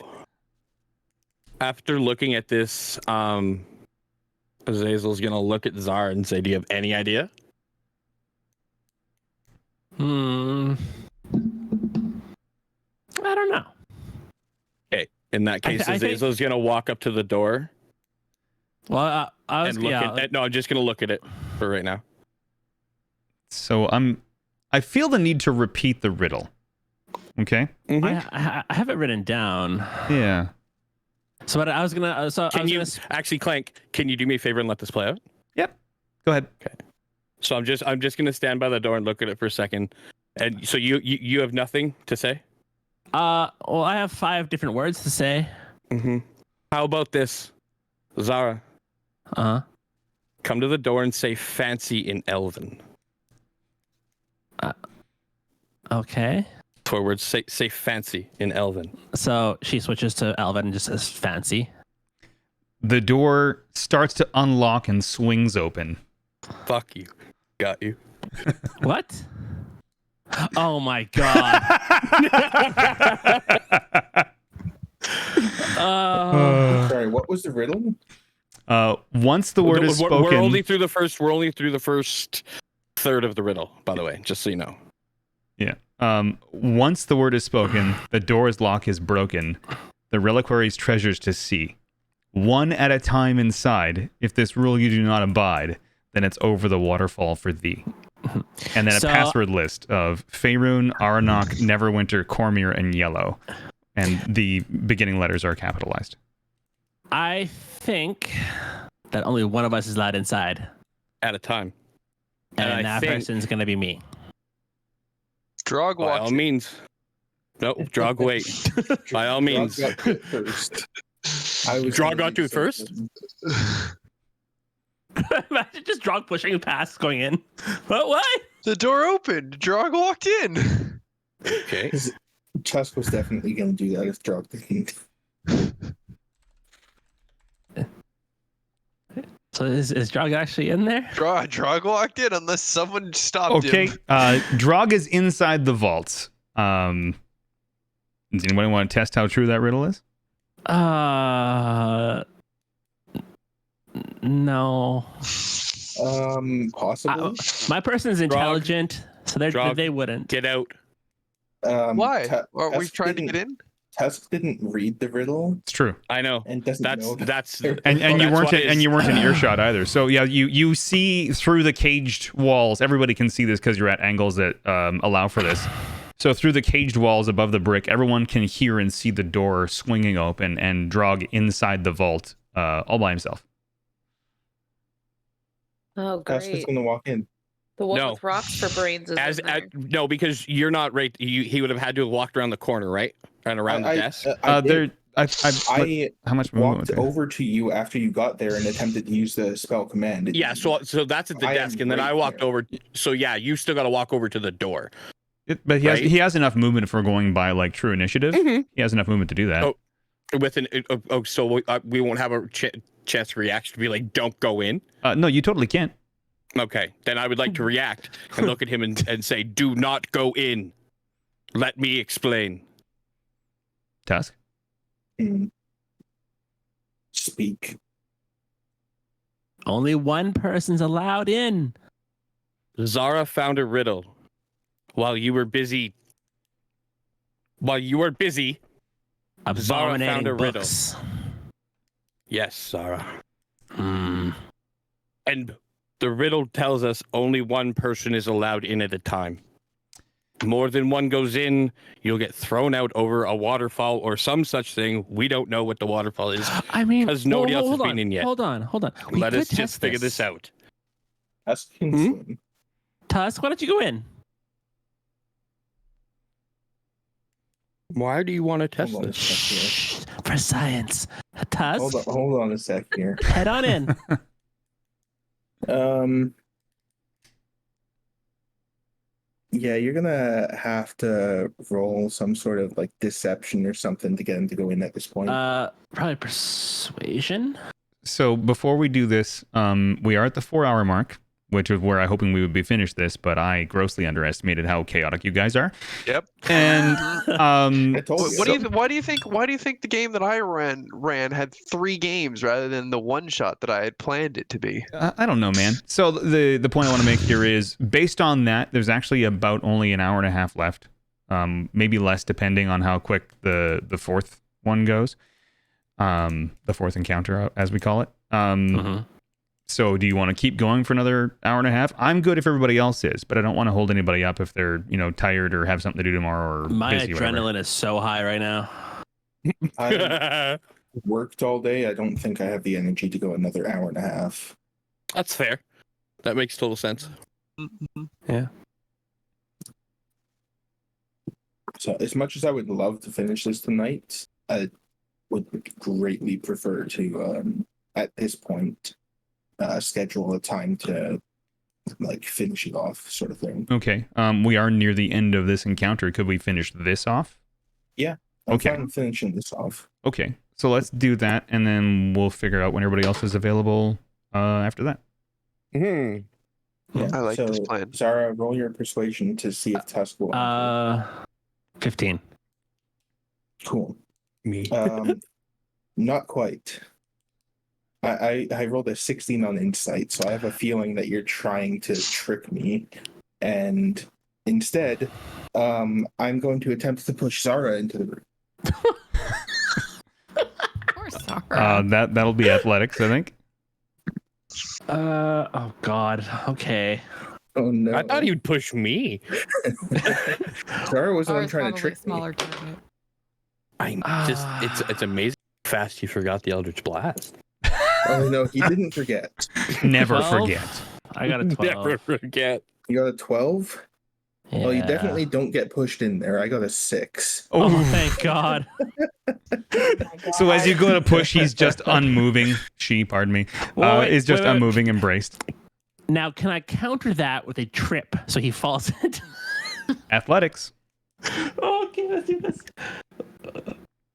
after looking at this, Azazel's gonna look at Zara and say, do you have any idea? I don't know. Okay, in that case, Azazel's gonna walk up to the door. Well, I was no, I'm just gonna look at it for right now. So I feel the need to repeat the riddle. Okay. I have it written down. Yeah. So what I was gonna. Actually, Clank? Can you do me a favor and let this play out? Yep. Go ahead. Okay. So I'm just gonna stand by the door and look at it for a second, And so you have nothing to say? Well, I have 5 different words to say. Mm-hmm. How about this, Zara? Come to the door and say "fancy" in Elven. Okay. 4 words. Say "fancy" in Elven. So she switches to Elven and just says "fancy." The door starts to unlock and swings open. Fuck you. Got you. What? Oh my god. Sorry, what was the riddle? Once the word is spoken, We're only through the first third of the riddle, by the way, just so you know. Yeah. Once the word is spoken, the door's lock is broken. The reliquary's treasures to see. One at a time inside. If this rule you do not abide, then it's over the waterfall for thee. And then a password list of Faerun, Aranok, Neverwinter, Cormyr, and Yellow. And the beginning letters are capitalized. I think that only one of us is allowed inside. At a time. And that person's going to be me. Drog By all means. No, Drog wait. By all means. First. Drog got to it first? Imagine just Drog pushing past, going in. What? The door opened. Drog walked in. Okay. Tusk was definitely going to do that if Drog didn't. So is Drog actually in there? Drog walked in unless someone stopped him. Okay. Drog is inside the vaults. Does anybody want to test how true that riddle is? No. Possibly. My person's intelligent, so they wouldn't. Get out. Why? Are we trying to get in? Tusk didn't read the riddle. It's true. I know. And doesn't know. And you weren't in earshot either. So yeah, you see through the caged walls. Everybody can see this because you're at angles that allow for this. So through the caged walls above the brick, everyone can hear and see the door swinging open and Drog inside the vault, all by himself. Oh, Tusk is great. going to walk in. The one No. with rocks for brains is in there. No, because you're not right. He would have had to have walked around the corner, right? And around the desk. I how much movement was walked there? over to you after you got there and attempted to use the spell command. Yeah, so that's at the I desk, am and then right I walked there. over. So yeah, you still got to walk over to the door. But he Right? he has enough movement for going by like true initiative. He has enough movement to do that. Oh, so we won't have a chance to react to be like, don't go in. No, you totally can't. Okay, then I would like to react and look at him and say, do not go in. Let me explain. Tusk. Speak. Only one person's allowed in. Zara found a riddle while you were busy. Zara found Abominating a riddle. books. Yes, Zara. And the riddle tells us only one person is allowed in at a time. More than one goes in, you'll get thrown out over a waterfall or some such thing. We don't know what the waterfall is. I mean, because nobody else has hold been on, in yet. Hold on. We Let could us just test figure this out. Tusk can swim. Tusk, why don't you go in? Why do you want to test Hold on a this? sec here. For science. Tusk, Hold on a sec here. head on in. Yeah, you're gonna have to roll some sort of like deception or something to get him to go in at this point. Probably persuasion. So before we do this, we are at the 4-hour mark, which is where I'm hoping we would be finished this, but I grossly underestimated how chaotic you guys are. Yep. And Why do you think the game that I ran had 3 games rather than the one shot that I had planned it to be? I don't know, man. So the point I want to make here is based on that, there's actually about only an hour and a half left, maybe less depending on how quick the fourth one goes, the fourth encounter as we call it. So do you want to keep going for another hour and a half? I'm good if everybody else is, but I don't want to hold anybody up if they're, tired or have something to do tomorrow or My busy. adrenaline is so high right now. I worked all day. I don't think I have the energy to go another hour and a half. That's fair. That makes total sense. Yeah. So as much as I would love to finish this tonight, I would greatly prefer to, at this point, schedule a time to like finish it off, sort of thing. Okay. We are near the end of this encounter. Could we finish this off? Yeah. I'm Okay. fine finishing this off. Okay. So let's do that, and then we'll figure out when everybody else is available after that. Yeah. I like so, this plan. Zara, roll your persuasion to see if Tusk will. 15. Cool. Me. Not quite. I rolled a 16 on insight, so I have a feeling that you're trying to trick me. And instead, I'm going to attempt to push Zara into the room. Poor Zara. That'll be athletics, I think. Oh God. Okay. Oh no! I thought he would push me. Zara was the one Zara's trying to probably trick me. smaller target. I just it's amazing how fast you forgot the Eldritch Blast. Oh no, he didn't forget. Never 12? forget. I got a 12. Never forget. You got a 12? Yeah. Well, you definitely don't get pushed in there. I got a 6. Oh, thank God. So as you go to push, he's just unmoving. She, pardon me, Wait, is just wait, wait. unmoving, embraced. Now, can I counter that with a trip so he falls into? Athletics. Oh, okay, let's do this.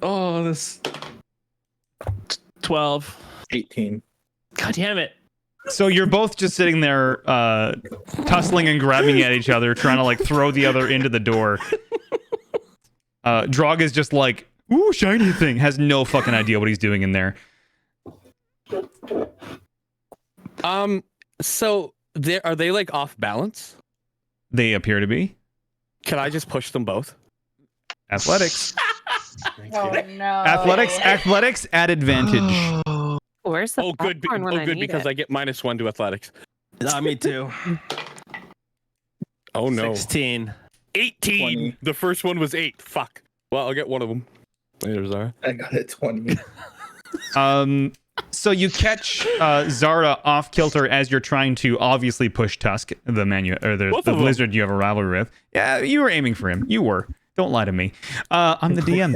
Oh, this 12. 18. God damn it. So you're both just sitting there, tussling and grabbing at each other, trying to like throw the other into the door. Drog is just like, ooh, shiny thing, has no fucking idea what he's doing in there. So are they like off balance? They appear to be. Can I just push them both? Athletics. Oh no. Athletics at advantage. Where's the good, popcorn when I need because it? I get -1 to athletics. Me too. Oh no. 16. 18. 20. The first one was 8. Fuck. Well, I'll get one of them. Later, Zara. I got a 20. So you catch Zara off kilter as you're trying to obviously push Tusk, the lizard you have a rivalry with. Yeah, you were aiming for him. You were. Don't lie to me. I'm the DM.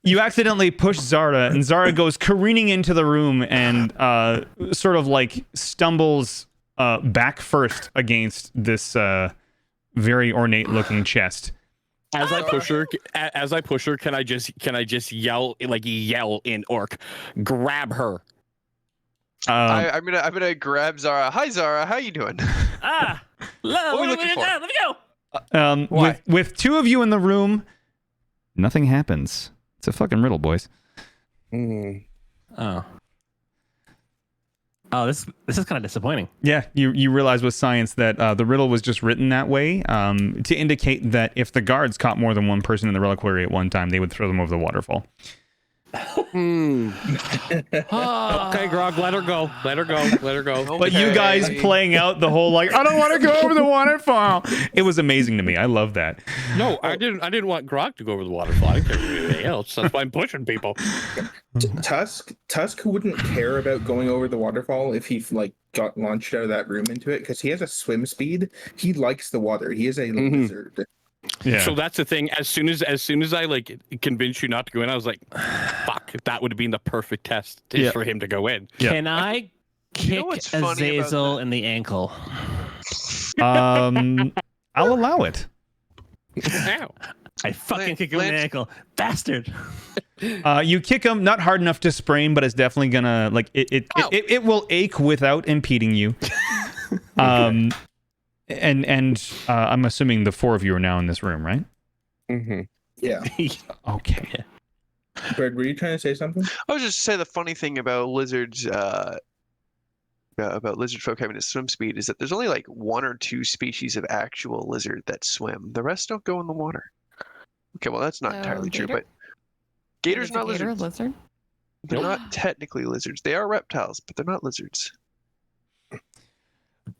You accidentally push Zara, and Zara goes careening into the room and sort of like stumbles back first against this very ornate-looking chest. As I push her, can I just yell in Orc, grab her? I'm gonna grab Zara. Hi Zara, how you doing? Let are we looking for? me go. With two of you in the room, nothing happens. It's a fucking riddle, boys. Oh, this is kind of disappointing. Yeah, you realize with science that the riddle was just written that way to indicate that if the guards caught more than one person in the reliquary at one time, they would throw them over the waterfall. Okay, Grog, let her go. Let her go. But you guys playing out the whole like, I don't want to go over the waterfall. It was amazing to me. I love that. No, I didn't want Grog to go over the waterfall. I didn't care about anything else. That's why I'm pushing people. Tusk wouldn't care about going over the waterfall if he like got launched out of that room into it because he has a swim speed. He likes the water. He is a lizard. Yeah. So that's the thing. As soon as I like convinced you not to go in, I was like, "Fuck!" That would have been the perfect test for him to go in. Yeah. Can I kick Azazel in the ankle? I'll allow it. Ow. I fucking kick him in the ankle, bastard. You kick him, not hard enough to sprain, but it's definitely gonna like it will ache without impeding you. And I'm assuming the four of you are now in this room, right? Mm-hmm. Yeah. Okay. Bird, were you trying to say something? I was just say the funny thing about lizards, about lizard folk having a swim speed is that there's only like 1 or 2 species of actual lizard that swim. The rest don't go in the water. Okay, well that's not entirely true, but gators not lizards. Lizard? They're not technically lizards. They are reptiles, but they're not lizards.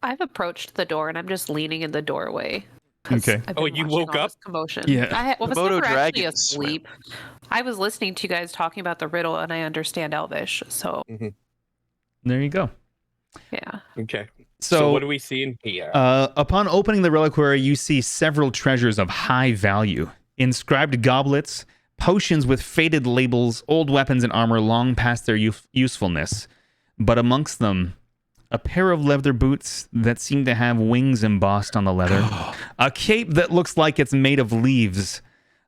I've approached the door and I'm just leaning in the doorway. Okay. Oh, you woke up? Commotion. Yeah. I was Komodo never actually dragons asleep. I was listening to you guys talking about the riddle and I understand Elvish, so There you go. yeah. Okay. So what do we see in here? Upon opening the reliquary, you see several treasures of high value. inscribed goblets, potions with faded labels, old weapons and armor long past their usefulness. But amongst them, a pair of leather boots that seem to have wings embossed on the leather, a cape that looks like it's made of leaves,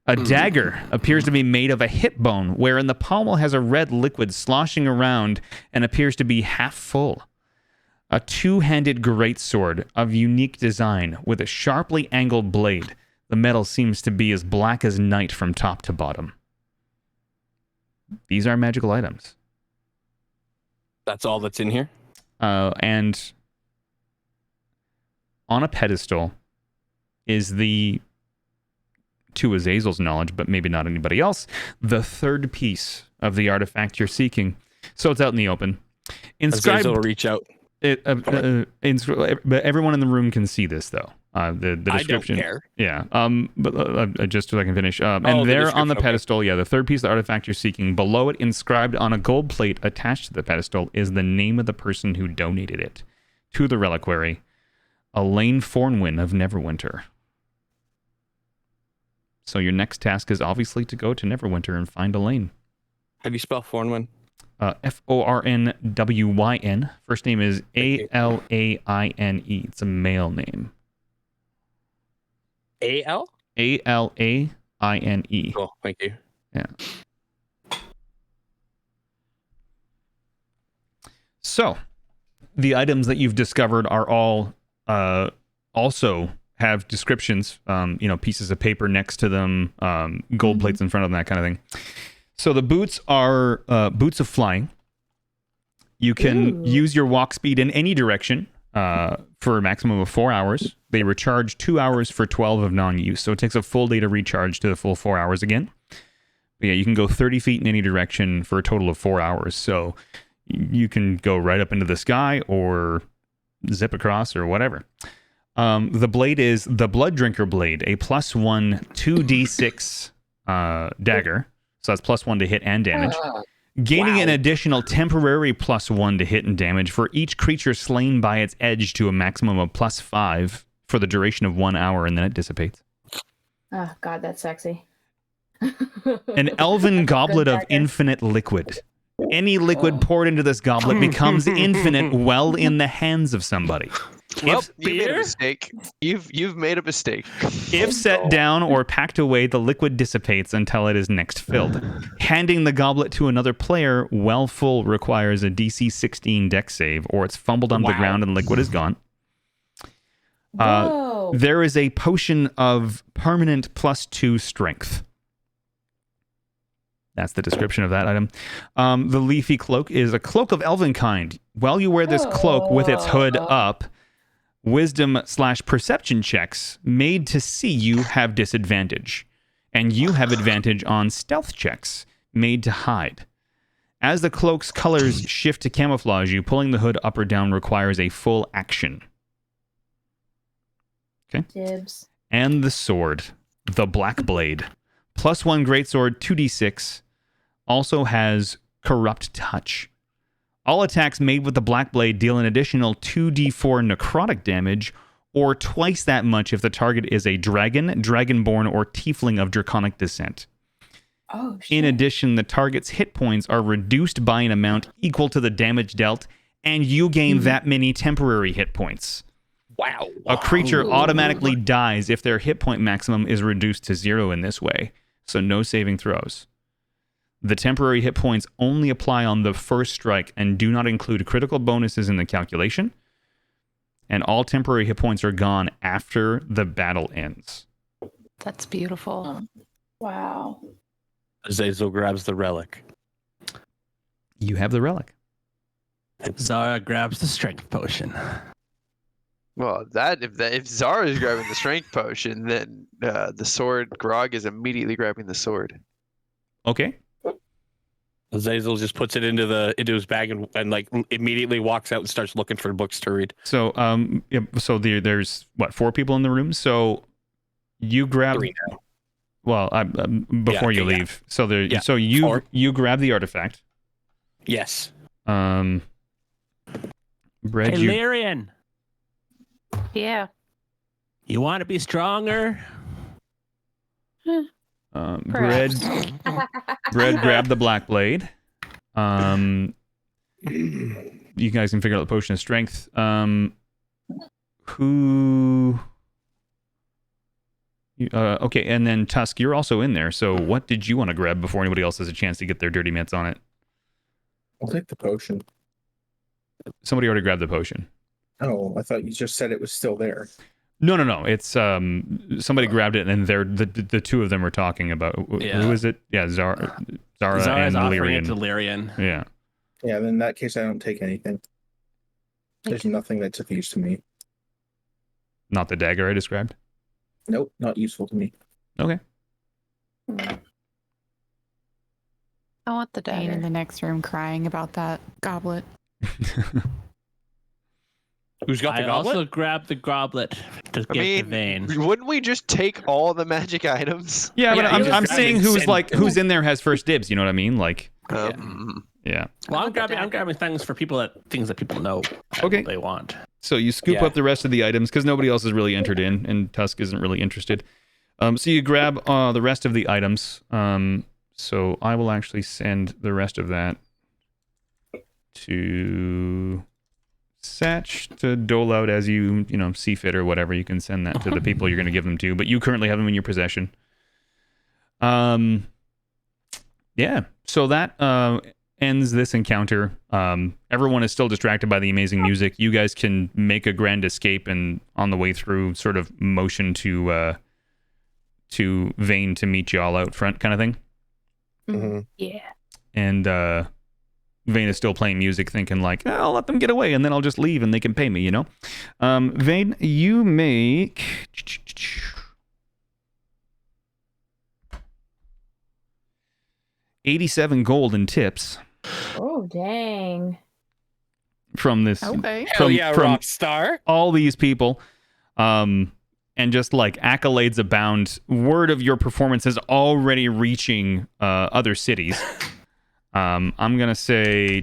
a dagger appears to be made of a hip bone, wherein the pommel has a red liquid sloshing around and appears to be half full. A two-handed greatsword of unique design with a sharply angled blade. The metal seems to be as black as night from top to bottom. These are magical items. That's all that's in here? And on a pedestal is the, to Azazel's knowledge, but maybe not anybody else, the third piece of the artifact you're seeking. So it's out in the open. Inscribed, Azazel will reach out. But everyone in the room can see this, though. The description. I don't care. Yeah. But just so I can finish. And the there on the description, pedestal, the third piece of the artifact you're seeking, below it, inscribed on a gold plate attached to the pedestal, is the name of the person who donated it to the reliquary, Elaine Fornwyn of Neverwinter. So your next task is obviously to go to Neverwinter and find Elaine. How do you spell Fornwyn? Fornwyn. First name is Alaine. It's a male name. A-L? Alaine. Cool, thank you. Yeah. So, the items that you've discovered are all also have descriptions, pieces of paper next to them, gold plates in front of them, that kind of thing. So the boots are boots of flying. You can use your walk speed in any direction for a maximum of 4 hours. They recharge 2 hours for 12 of non-use. So it takes a full day to recharge to the full 4 hours again. But yeah, you can go 30 feet in any direction for a total of 4 hours. So you can go right up into the sky or zip across or whatever. The blade is the Blood Drinker Blade, a +1 2d6 dagger. So that's +1 to hit and damage. Gaining an additional temporary +1 to hit and damage for each creature slain by its edge to a maximum of +5 for the duration of 1 hour, and then it dissipates. Oh, God, that's sexy. An elven goblet of infinite liquid. Any liquid poured into this goblet becomes infinite well in the hands of somebody. Well, you made a mistake. You've made a mistake. If set down or packed away, the liquid dissipates until it is next filled. Handing the goblet to another player while full requires a DC 16 dex save, or it's fumbled on the ground and liquid is gone. There is a potion of permanent +2 strength. That's the description of that item. The leafy cloak is a cloak of elven kind. While you wear this cloak with its hood up, wisdom/perception checks made to see you have disadvantage. And you have advantage on stealth checks made to hide. As the cloak's colors shift to camouflage you, pulling the hood up or down requires a full action. Okay. Dibs. And the sword, the Black Blade. +1 greatsword, 2d6. Also has Corrupt Touch. All attacks made with the Black Blade deal an additional 2d4 necrotic damage, or twice that much if the target is a dragon, dragonborn, or tiefling of draconic descent. Oh, shit. In addition, the target's hit points are reduced by an amount equal to the damage dealt, and you gain that many temporary hit points. Wow. A creature automatically dies if their hit point maximum is reduced to 0 in this way, so no saving throws. The temporary hit points only apply on the first strike and do not include critical bonuses in the calculation, and all temporary hit points are gone after the battle ends. That's beautiful. Wow. Azazel grabs the relic. You have the relic. Zara grabs the strength potion. Well, if Zara is grabbing the strength potion, then the sword, Grog is immediately grabbing the sword. Okay. Azazel just puts it into his bag and like immediately walks out and starts looking for books to read. So there's what, 4 people in the room. So you grab. 3 now. Well, before you leave. So there. Yeah. So you grab the artifact. Yes. Brad, Hey, Lyrian, Yeah. you want to be stronger? Bread grabbed the black blade. You guys can figure out the potion of strength. Okay, and then Tusk, you're also in there. So what did you want to grab before anybody else has a chance to get their dirty mitts on it? I'll take the potion. Somebody already grabbed the potion. Oh, I thought you just said it was still there. No. It's somebody grabbed it, and the two of them were talking about who is it? Yeah, Zara and offering it to Lyrian. Lyrian. Yeah. Yeah, then in that case, I don't take anything. There's nothing that's of use to me. Not the dagger I described? Nope, not useful to me. Okay. I want the Jane in dagger. the next room crying about that goblet. Who's got the I goblet? also grabbed the goblet to I give mean, to Vane. wouldn't we just take all the magic items? Yeah, but Yeah, I'm just saying grabbing who's in there has first dibs. You know what I mean? Like, yeah. Well, I'm grabbing things that people know. Okay. They want. So you scoop up the rest of the items because nobody else is really entered in, and Tusk isn't really interested. So you grab the rest of the items. So I will actually send the rest of that to Satch to dole out as you see fit or whatever. You can send that to the people you're going to give them to, but you currently have them in your possession. Yeah. So that ends this encounter. Everyone is still distracted by the amazing music. You guys can make a grand escape and on the way through sort of motion to Vane to meet you all out front kind of thing. Mm-hmm. Yeah. And Vane is still playing music thinking like, I'll let them get away and then I'll just leave and they can pay me, Vane, you make 87 gold in tips. Oh, dang. From this, Okay. Hell yeah, from rock star. all these people, and just like accolades abound. Word of your performance is already reaching other cities. I'm gonna say,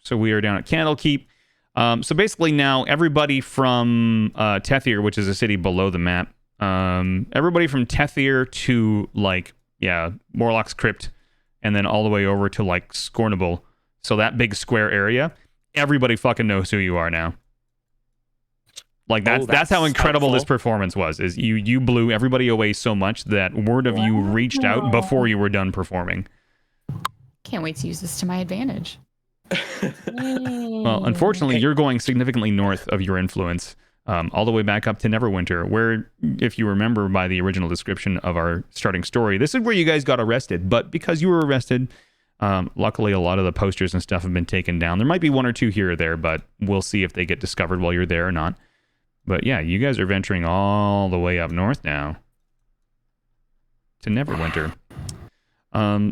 so we are down at Candlekeep. So basically now everybody from Tethir, which is a city below the map, everybody from Tethir to Morlock's Crypt, and then all the way over to like Scornable. So that big square area, everybody fucking knows who you are now. Like that's how incredible this performance was. Is you blew everybody away so much that word of you reached out before you were done performing. Can't wait to use this to my advantage. Well, unfortunately, you're going significantly north of your influence, all the way back up to Neverwinter, where, if you remember by the original description of our starting story, this is where you guys got arrested. But because you were arrested, luckily a lot of the posters and stuff have been taken down. There might be one or two here or there, but we'll see if they get discovered while you're there or not. But yeah, you guys are venturing all the way up north now to Neverwinter.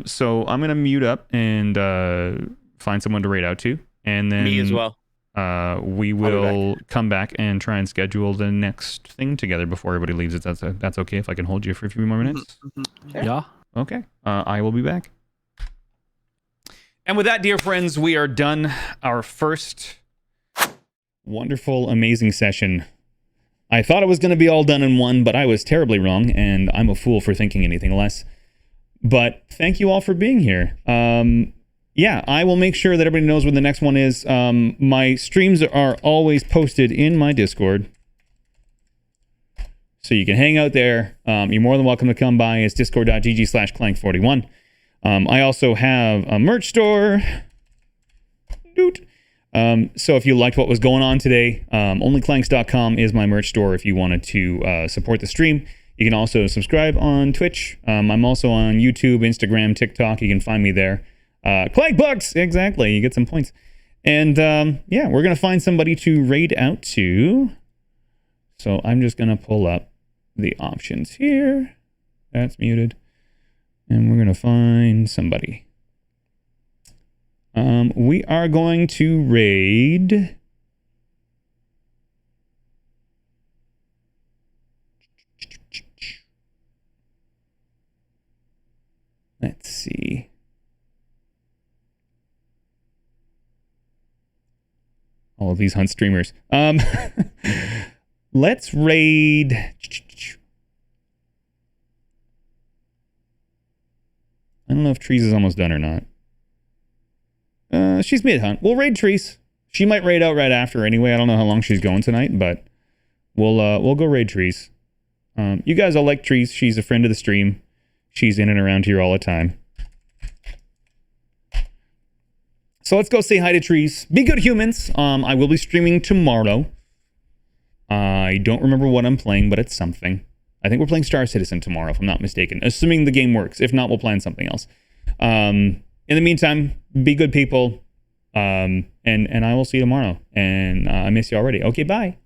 So I'm gonna mute up and find someone to raid out to, and then Me as well. We will come back and try and schedule the next thing together before everybody leaves. That's okay if I can hold you for a few more minutes. Yeah. Okay. I will be back. And with that, dear friends, we are done our first wonderful, amazing session. I thought it was going to be all done in one, but I was terribly wrong, and I'm a fool for thinking anything less. But thank you all for being here. Yeah, I will make sure that everybody knows when the next one is. My streams are always posted in my Discord, so you can hang out there. You're more than welcome to come by. It's discord.gg/clank41. I also have a merch store. So if you liked what was going on today, onlyclanks.com is my merch store if you wanted to support the stream. You can also subscribe on Twitch. I'm also on YouTube, Instagram, TikTok. You can find me there. Clank Bucks! Exactly. You get some points. And yeah, we're going to find somebody to raid out to. So I'm just going to pull up the options here. That's muted. And we're going to find somebody. We are going to raid. Let's see. All of these hunt streamers. Let's raid. I don't know if Trees is almost done or not. She's mid-hunt. We'll raid Trees. She might raid out right after anyway. I don't know how long she's going tonight, but we'll go raid Trees. You guys all like Trees. She's a friend of the stream. She's in and around here all the time. So let's go say hi to Trees. Be good humans. I will be streaming tomorrow. I don't remember what I'm playing, but it's something. I think we're playing Star Citizen tomorrow, if I'm not mistaken. Assuming the game works. If not, we'll plan something else. In the meantime, be good people. And I will see you tomorrow. And I miss you already. Okay, bye.